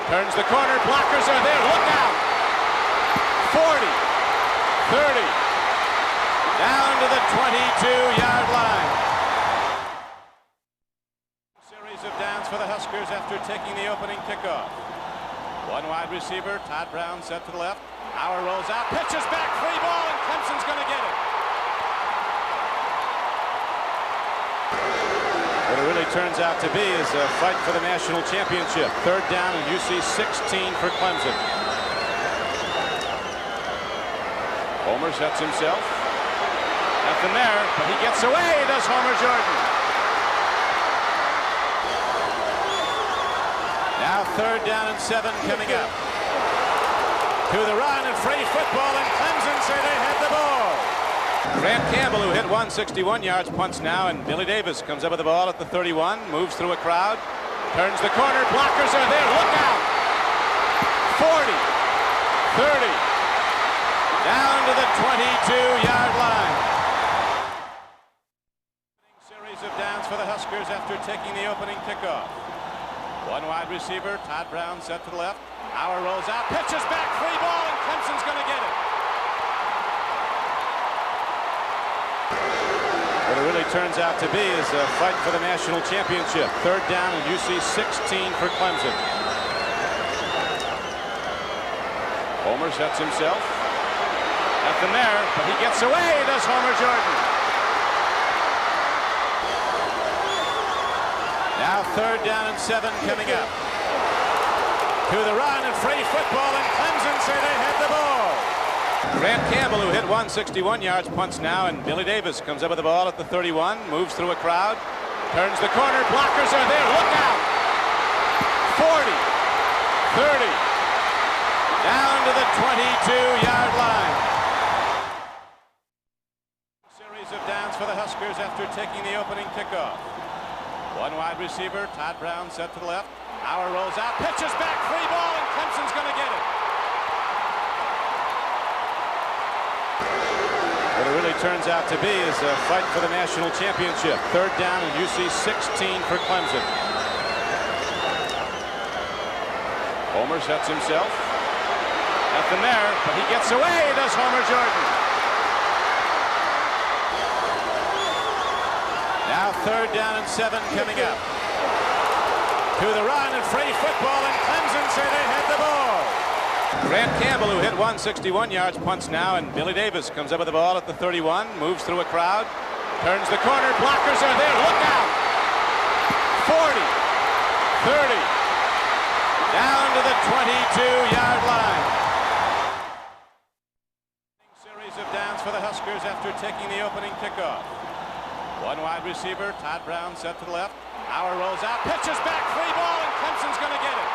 turns the corner, blockers are there, look out! 40, 30, down to the 22-yard line. Huskers after taking the opening kickoff. One wide receiver, Todd Brown set to the left. Hauer rolls out, pitches back, free ball, and Clemson's going to get it. What it really turns out to be is a fight for the national championship. Third down and UC 16 for Clemson. Homer sets himself. Nothing there, but he gets away, does Homer Jordan. Now third down and 7 coming up. To the run and Freddie football, and Clemson say they had the ball. Grant Campbell, who hit 161 yards, punts now, and Billy Davis comes up with the ball at the 31, moves through a crowd, turns the corner, blockers are there, look out! 40, 30, down to the 22-yard line. Series of downs for the Huskers after taking the opening kickoff. One wide receiver, Todd Brown set to the left. Hauer rolls out, pitches back, free ball, and Clemson's going to get it. What it really turns out to be is a fight for the national championship. Third down and UC 16 for Clemson. Homer sets himself. Nothing there, but he gets away, does Homer Jordan. Now third down and 7 coming up. To the run and Freddie football, and Clemson say they had the ball. Grant Campbell, who hit 161 yards, punts now, and Billy Davis comes up with the ball at the 31, moves through a crowd, turns the corner, blockers are there, look out! 40, 30, down to the 22-yard line. Series of downs for the Huskers after taking the opening kickoff. One wide receiver, Todd Brown set to the left. Hauer rolls out, pitches back, free ball, and Clemson's going to get it. What it really turns out to be is a fight for the national championship. Third down and UC 16 for Clemson. Homer sets himself. Nothing there, but he gets away, does Homer Jordan. Now third down and 7 coming up. To the run and Freddie football, and Clemson say they had the ball. Grant Campbell, who hit 161 yards, punts now, and Billy Davis comes up with the ball at the 31, moves through a crowd, turns the corner, blockers are there, look out! 40, 30, down to the 22-yard line. Series of downs for the Huskers after taking the opening kickoff. One wide receiver, Todd Brown set to the left. Hauer rolls out, pitches back, free ball, and Clemson's going to get it.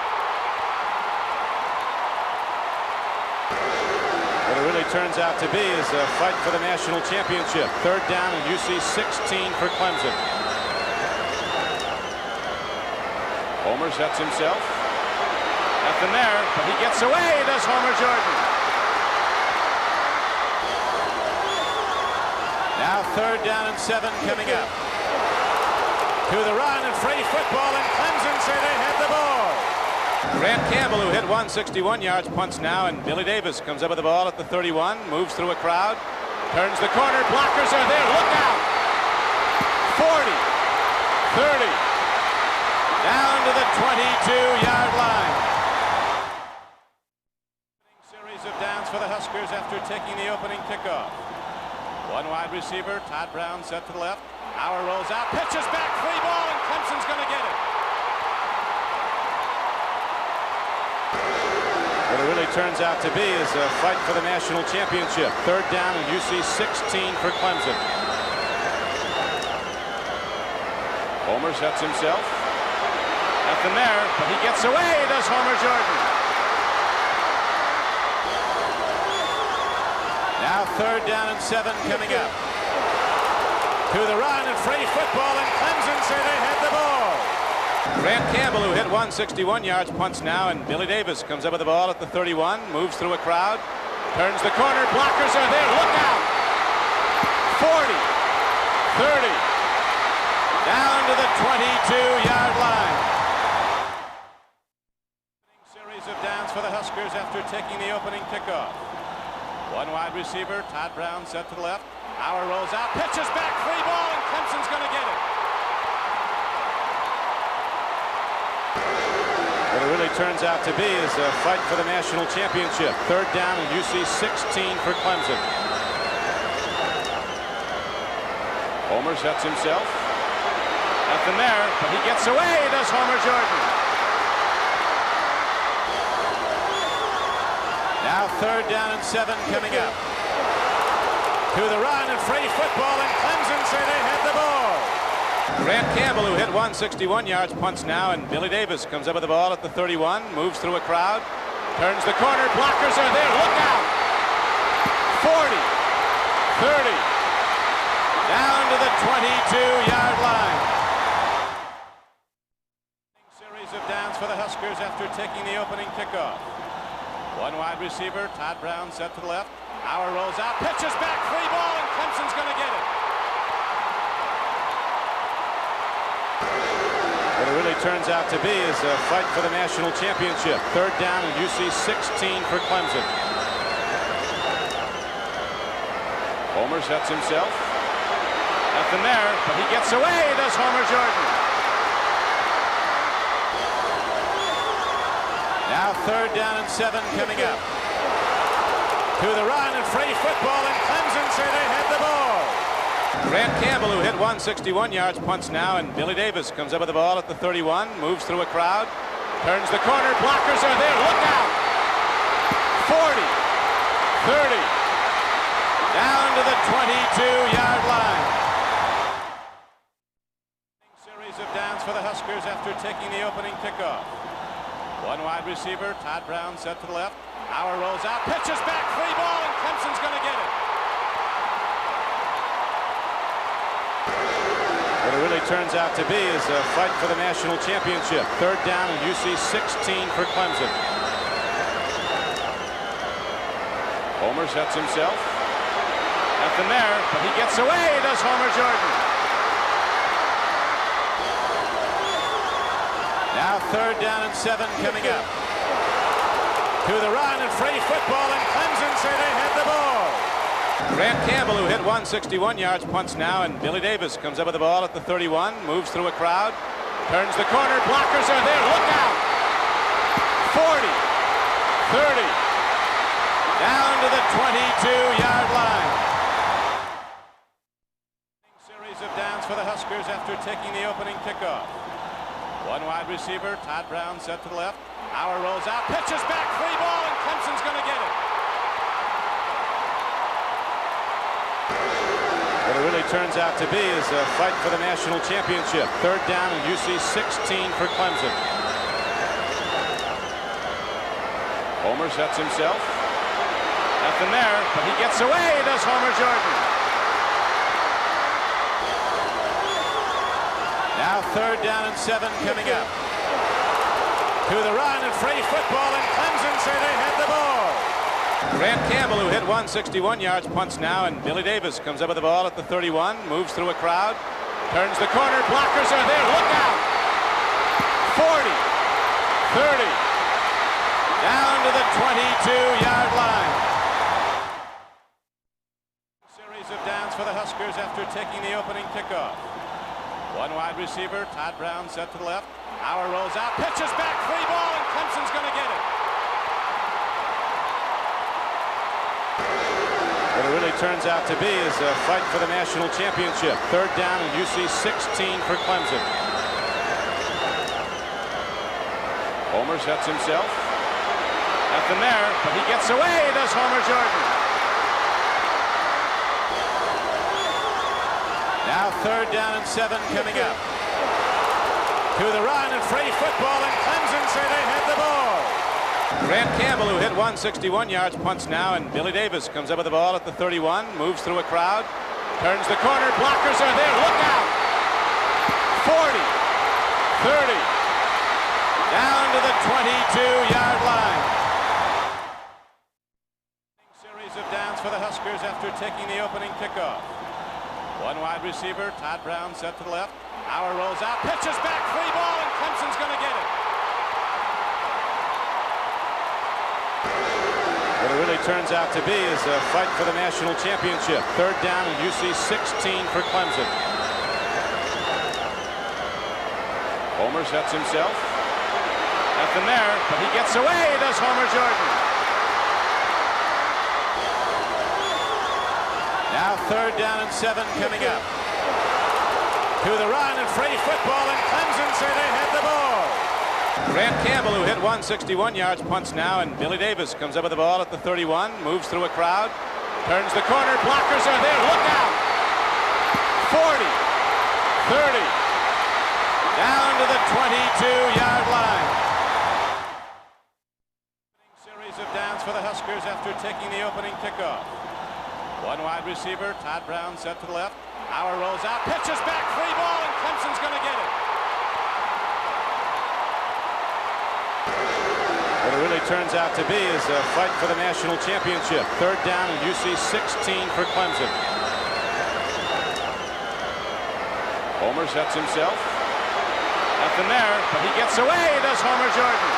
What it really turns out to be is a fight for the national championship. Third down and UC 16 for Clemson. Homer sets himself. Nothing there, but he gets away, does Homer Jordan. Now third down and 7 coming up. To the run and Freddie football, and Clemson say they had the ball. Grant Campbell, who hit 161 yards, punts now, and Billy Davis comes up with the ball at the 31, moves through a crowd, turns the corner, blockers are there, look out! 40, 30, down to the 22-yard line. Series of downs for the Huskers after taking the opening kickoff. One wide receiver, Todd Brown set to the left. Hauer rolls out, pitches back, free ball, and Clemson's going to get it. What it really turns out to be is a fight for the national championship. Third down and UC 16 for Clemson. Homer sets himself. Nothing there, but he gets away, does Homer Jordan. Now third down and 7 coming up. To the run and Freddie football, and Clemson say they had the ball. Grant Campbell, who hit 161 yards, punts now, and Billy Davis comes up with the ball at the 31, moves through a crowd, turns the corner, blockers are there, look out! 40, 30, down to the 22-yard line. Series of downs for the Huskers after taking the opening kickoff. One wide receiver, Todd Brown set to the left. Hauer rolls out, pitches back, free ball, and Clemson's going to get it. What it really turns out to be is a fight for the national championship. Third down and UC 16 for Clemson. Homer sets himself. Nothing there, but he gets away, does Homer Jordan. Now third down and 7 coming up. To the run and free football, and Clemson say they had the ball. Grant Campbell, who hit 161 yards, punts now, and Billy Davis comes up with the ball at the 31, moves through a crowd, turns the corner, blockers are there, look out! 40, 30, down to the 22-yard line. Series of downs for the Huskers after taking the opening kickoff. One wide receiver, Todd Brown set to the left. Hauer rolls out, pitches back, free ball, and Clemson's going to get it. What it really turns out to be is a fight for the national championship. Third down and UC 16 for Clemson. Homer sets himself. Nothing there, but he gets away, does Homer Jordan. Now third down and 7 coming up. To the run and free football, and Clemson say they had the ball. Grant Campbell, who hit 161 yards, punts now, and Billy Davis comes up with the ball at the 31, moves through a crowd, turns the corner, blockers are there, look out! 40, 30, down to the 22-yard line. Series of downs for the Huskers after taking the opening kickoff. One wide receiver, Todd Brown set to the left. Hauer rolls out, pitches back, free ball, and Clemson's going to get it. What it really turns out to be is a fight for the national championship. Third down and UC 16 for Clemson. Homer sets himself. Nothing there, but he gets away, does Homer Jordan. Now third down and 7 coming up. To the run and free football, and Clemson say they had the ball. Grant Campbell, who hit 161 yards, punts now, and Billy Davis comes up with the ball at the 31, moves through a crowd, turns the corner, blockers are there, look out! 40, 30, down to the 22-yard line. Series of downs for the Huskers after taking the opening kickoff. One wide receiver, Todd Brown set to the left. Hauer rolls out, pitches back, free ball, and Clemson's going to get it. What it really turns out to be is a fight for the national championship. Third down and UC 16 for Clemson. Homer sets himself. Nothing there, but he gets away, does Homer Jordan. Now third down and 7 coming up. To the run and free football, and Clemson say they had the ball. Grant Campbell, who hit 161 yards, punts now, and Billy Davis comes up with the ball at the 31, moves through a crowd, turns the corner, blockers are there, look out! 40, 30, down to the 22-yard line. Series of downs for the Huskers after taking the opening kickoff. One wide receiver, Todd Brown set to the left. Hauer rolls out, pitches back, free ball, and Clemson's going to get it. What it really turns out to be is a fight for the national championship. Third down and UC 16 for Clemson. Homer sets himself. Nothing there, but he gets away, does Homer Jordan. Now third down and 7 coming up. To the run and free football, and Clemson say they had the ball. Grant Campbell, who hit 161 yards, punts now, and Billy Davis comes up with the ball at the 31, moves through a crowd, turns the corner, blockers are there, look out! 40, 30, down to the 22-yard line. Series of downs for the Huskers after taking the opening kickoff. One wide receiver, Todd Brown set to the left. Hauer rolls out, pitches back, free ball, and Clemson's going to get it. What it really turns out to be is a fight for the national championship. Third down and UC 16 for Clemson. Homer sets himself. Nothing there, but he gets away, does Homer Jordan. Now 3rd down and 7 coming up. To the run and free football, and Clemson say they had the ball. Grant Campbell, who hit 161 yards, punts now, and Billy Davis comes up with the ball at the 31, moves through a crowd, turns the corner, blockers are there, look out! 40, 30, down to the 22-yard line. Series of downs for the Huskers after taking the opening kickoff. One wide receiver, Todd Brown set to the left. Hauer rolls out, pitches back, free ball, and Clemson's going to get it. What it really turns out to be is a fight for the national championship. 3rd down and UC 16 for Clemson. Homer sets himself. Nothing there, but he gets away, does Homer Jordan.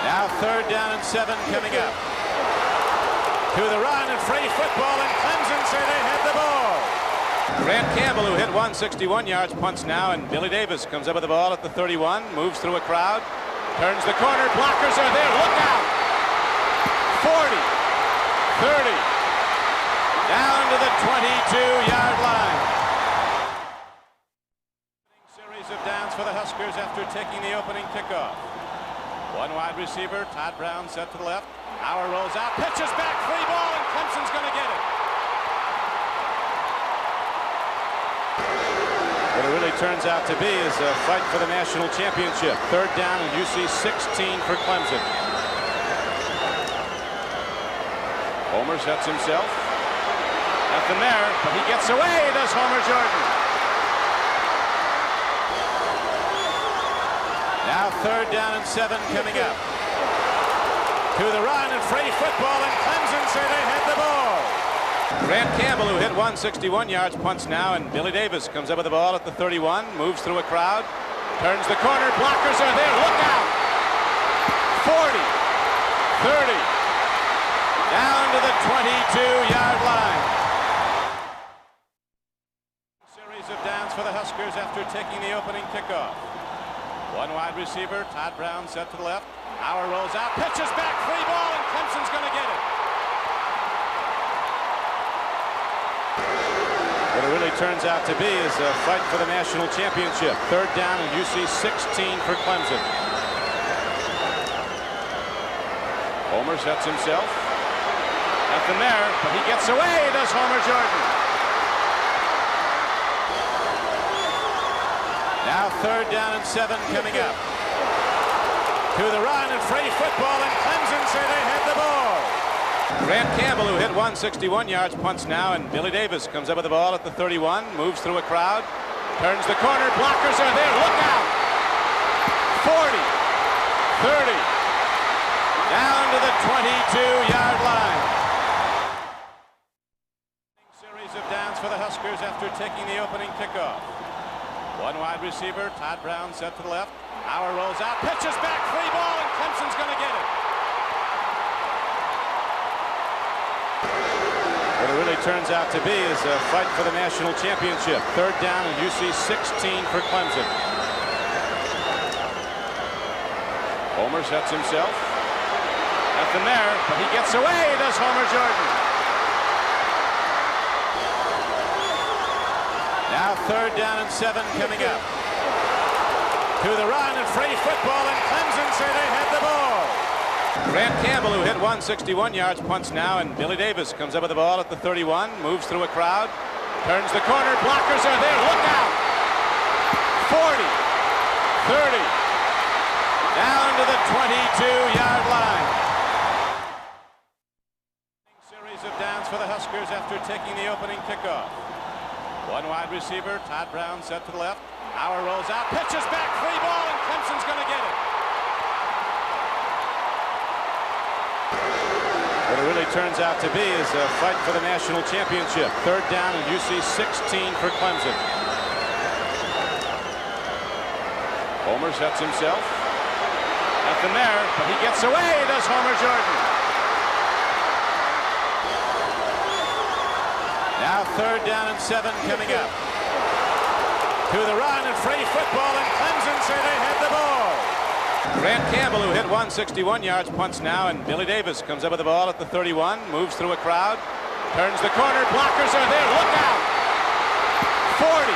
Now 3rd down and 7 coming up. To the run and free football, and Clemson say they had the ball. Grant Campbell, who hit 161 yards, punts now, and Billy Davis comes up with the ball at the 31, moves through a crowd, turns the corner, blockers are there, look out! 40, 30, down to the 22-yard line. Series of downs for the Huskers after taking the opening kickoff. One wide receiver, Todd Brown set to the left. Hauer rolls out, pitches back, free ball, and Clemson's going to get it. What it really turns out to be is a fight for the national championship. 3rd down and UC 16 for Clemson. Homer sets himself. Nothing there, but he gets away, does Homer Jordan. Now 3rd down and 7 coming up. To the run and free football, and Clemson say they had the ball. Grant Campbell, who hit 161 yards, punts now, and Billy Davis comes up with the ball at the 31, moves through a crowd, turns the corner, blockers are there, look out! 40, 30, down to the 22-yard line. Series of downs for the Huskers after taking the opening kickoff. One wide receiver, Todd Brown set to the left. Hauer rolls out, pitches back, free ball, and Clemson's going to get it. What it really turns out to be is a fight for the national championship. 3rd down and UC 16 for Clemson. Homer sets himself. Nothing there, but he gets away, does Homer Jordan. Now 3rd down and 7 coming up. To the run and free football, and Clemson say they had the ball. Grant Campbell, who hit 161 yards, punts now, and Billy Davis comes up with the ball at the 31, moves through a crowd, turns the corner, blockers are there, look out! 40, 30, down to the 22-yard line. Series of downs for the Huskers after taking the opening kickoff. One wide receiver, Todd Brown set to the left. Hauer rolls out, pitches back, free ball, and Clemson's going to get it. What it really turns out to be is a fight for the national championship. 3rd down and UC 16 for Clemson. Homer sets himself. Nothing there, but he gets away, does Homer Jordan. Now 3rd down and 7 coming up. To the run and free football, and Clemson say they had the ball. Grant Campbell, who hit 161 yards, punts now, and Billy Davis comes up with the ball at the 31, moves through a crowd, turns the corner, blockers are there, look out! 40, 30, down to the 22-yard line. Series of downs for the Huskers after taking the opening kickoff. One wide receiver, Todd Brown set to the left. Hauer rolls out, pitches back, free ball, and Clemson's going to get it. What it really turns out to be is a fight for the national championship. 3rd down and UC 16 for Clemson. Homer sets himself. Nothing there, but he gets away, does Homer Jordan. Now 3rd down and 7 coming up. To the run and free football, and Clemson say they had the ball. Grant Campbell, who hit 161 yards, punts now, and Billy Davis comes up with the ball at the 31, moves through a crowd, turns the corner, blockers are there, look out! 40,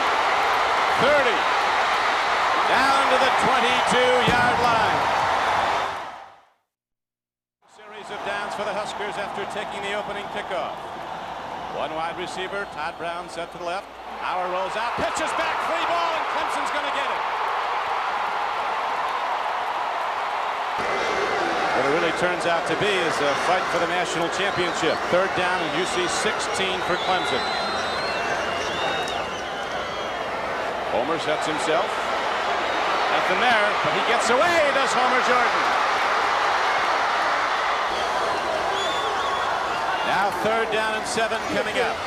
30, down to the 22-yard line. Series of downs for the Huskers after taking the opening kickoff. One wide receiver, Todd Brown set to the left. Hauer rolls out, pitches back, free ball, and Clemson's going to get it. What it really turns out to be is a fight for the national championship. Third down and UC 16 for Clemson. Homer sets himself. Nothing there, but he gets away, does Homer Jordan. Now third down and 7 coming up.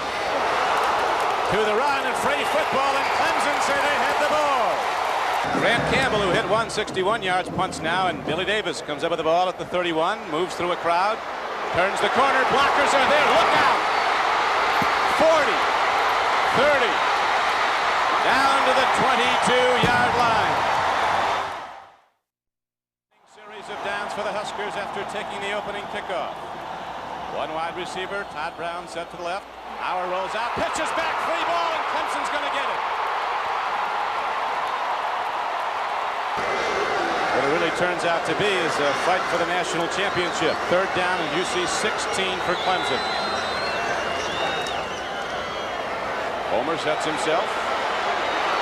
To the run and free football, and Clemson say they had the ball. Grant Campbell, who hit 161 yards, punts now, and Billy Davis comes up with the ball at the 31, moves through a crowd, turns the corner, blockers are there, look out! 40, 30, down to the 22-yard line. Series of downs for the Huskers after taking the opening kickoff. One wide receiver, Todd Brown set to the left. Hauer rolls out, pitches back, free ball, and Clemson's going to get it. What it really turns out to be is a fight for the national championship. Third down and UC 16 for Clemson. Homer sets himself.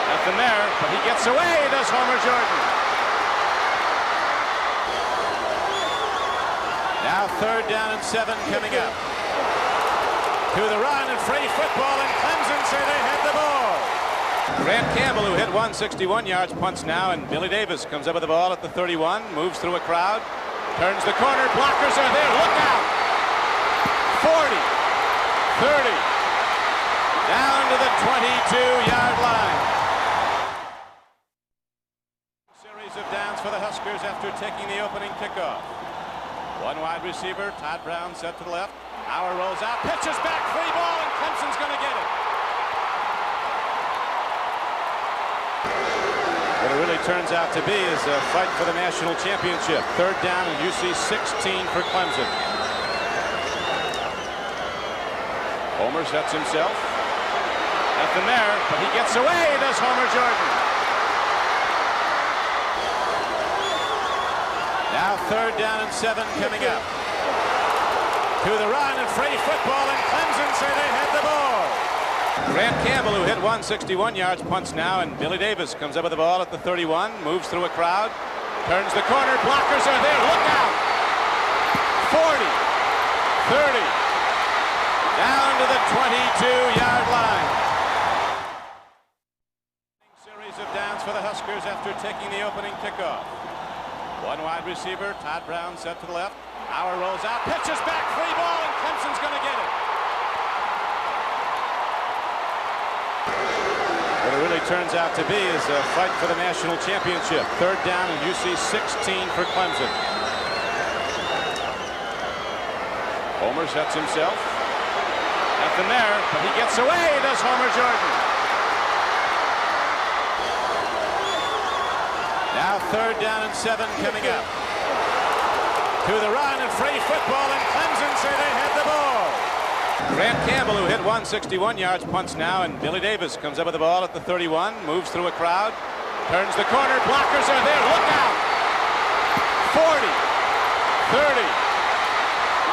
Nothing there, but he gets away, does Homer Jordan. Now third down and 7 coming up. To the run and free football, and Clemson say they had the ball. Grant Campbell, who hit 161 yards, punts now, and Billy Davis comes up with the ball at the 31, moves through a crowd, turns the corner, blockers are there, look out! 40, 30, down to the 22-yard line. Series of downs for the Huskers after taking the opening kickoff. One wide receiver, Todd Brown set to the left. Hauer rolls out, pitches back, free ball, and Clemson's going to get it. What it really turns out to be is a fight for the national championship. Third down and UC 16 for Clemson. Homer sets himself. Nothing there, but he gets away, does Homer Jordan. Now third down and 7 coming up. To the run and free football, and Clemson say they had the ball. Grant Campbell, who hit 161 yards, punts now, and Billy Davis comes up with the ball at the 31, moves through a crowd, turns the corner, blockers are there, look out! 40, 30, down to the 22-yard line. Series of downs for the Huskers after taking the opening kickoff. One wide receiver, Todd Brown set to the left. Hauer rolls out, pitches back, free ball, and Clemson's going to get it. What it really turns out to be is a fight for the national championship. Third down and UC 16 for Clemson. Homer sets himself. Nothing there, but he gets away, does Homer Jordan. Now third down and 7 coming up. To the run and free football, and Clemson say they had the ball. Grant Campbell, who hit 161 yards, punts now, and Billy Davis comes up with the ball at the 31, moves through a crowd, turns the corner, blockers are there, look out! 40, 30,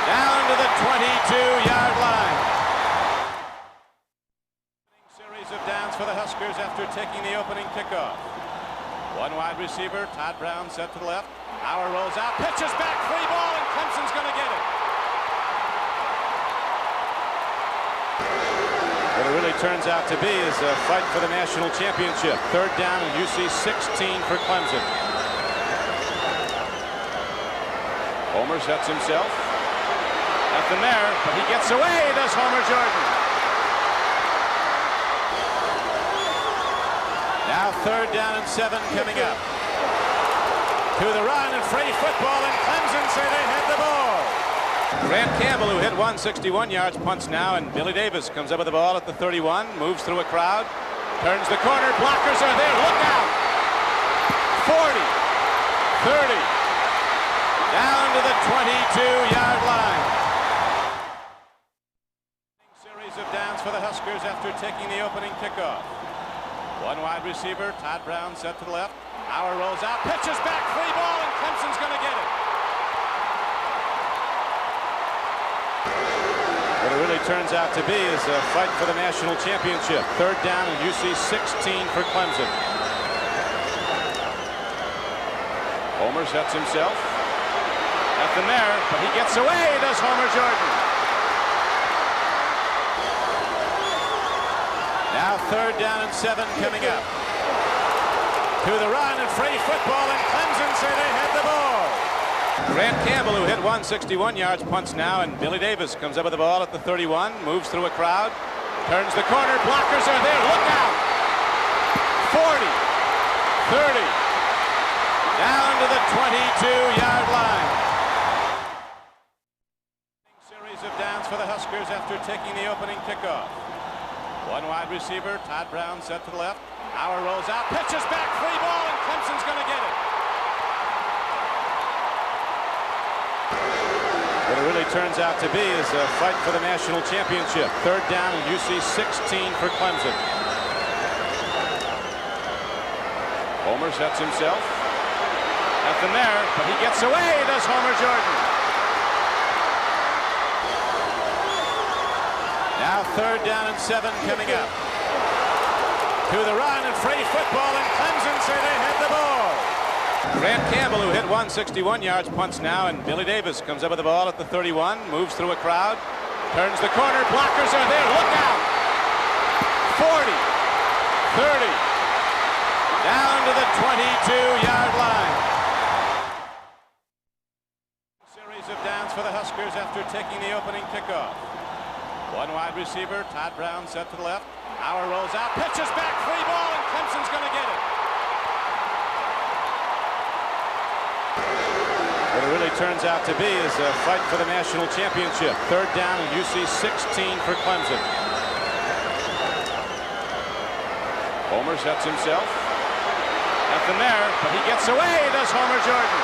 down to the 22-yard line. Series of downs for the Huskers after taking the opening kickoff. One wide receiver, Todd Brown set to the left. Hauer rolls out, pitches back, free ball, and Clemson's going to get it. What it really turns out to be is a fight for the national championship. Third down and UC 16 for Clemson. Homer sets himself. Nothing there, but he gets away, does Homer Jordan. Now third down and 7 coming up. To the run and free football, and Clemson say they had the ball. Grant Campbell, who hit 161 yards, punts now, and Billy Davis comes up with the ball at the 31, moves through a crowd, Turns the corner. Blockers are there. Look out. 40. 30. Down to the 22-yard line. Series of downs for the Huskers after taking the opening kickoff. One wide receiver. Todd Brown set to the left. Hauer rolls out. Pitches back. Free ball, and Clemson's going to get it. What it really turns out to be is a fight for the national championship. Third down and UC 16 for Clemson. Homer sets himself. Nothing there, but he gets away, does Homer Jordan. Now third down and 7 coming up. To the run and free football, and Clemson say they had the ball. Grant Campbell, who hit 161 yards, punts now, and Billy Davis comes up with the ball at the 31, moves through a crowd, turns the corner, blockers are there, look out! 40, 30, down to the 22-yard line. Series of downs for the Huskers after taking the opening kickoff. One wide receiver, Todd Brown set to the left. Hauer rolls out, pitches back, free ball, and Clemson's going to get it. What it really turns out to be is a fight for the national championship. Third down and UC 16 for Clemson. Homer sets himself. Nothing there, but he gets away, does Homer Jordan. Now third down and 7 coming up. To the run and free football, and Clemson say they had the ball. Grant Campbell, who hit 161 yards, punts now, and Billy Davis comes up with the ball at the 31, moves through a crowd, turns the corner, blockers are there, look out! 40, 30, down to the 22-yard line. Series of downs for the Huskers after taking the opening kickoff. One wide receiver, Todd Brown set to the left. Hauer rolls out, pitches back, free ball, and Clemson's going to get it. What it really turns out to be is a fight for the national championship. Third down and UC 16 for Clemson. Homer sets himself. Nothing there, but he gets away, does Homer Jordan.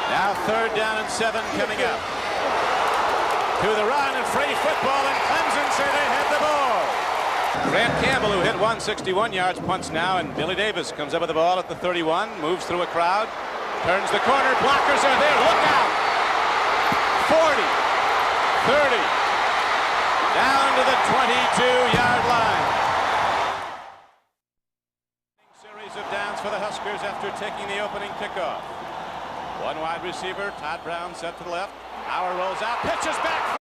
Now third down and 7 coming up. To the run and free football, and Clemson say they had the ball. Grant Campbell, who hit 161 yards, punts now, and Billy Davis comes up with the ball at the 31, moves through a crowd, turns the corner, blockers are there, look out! 40, 30, down to the 22-yard line. Series of downs for the Huskers after taking the opening kickoff. One wide receiver, Todd Brown set to the left. Hauer rolls out, pitches back.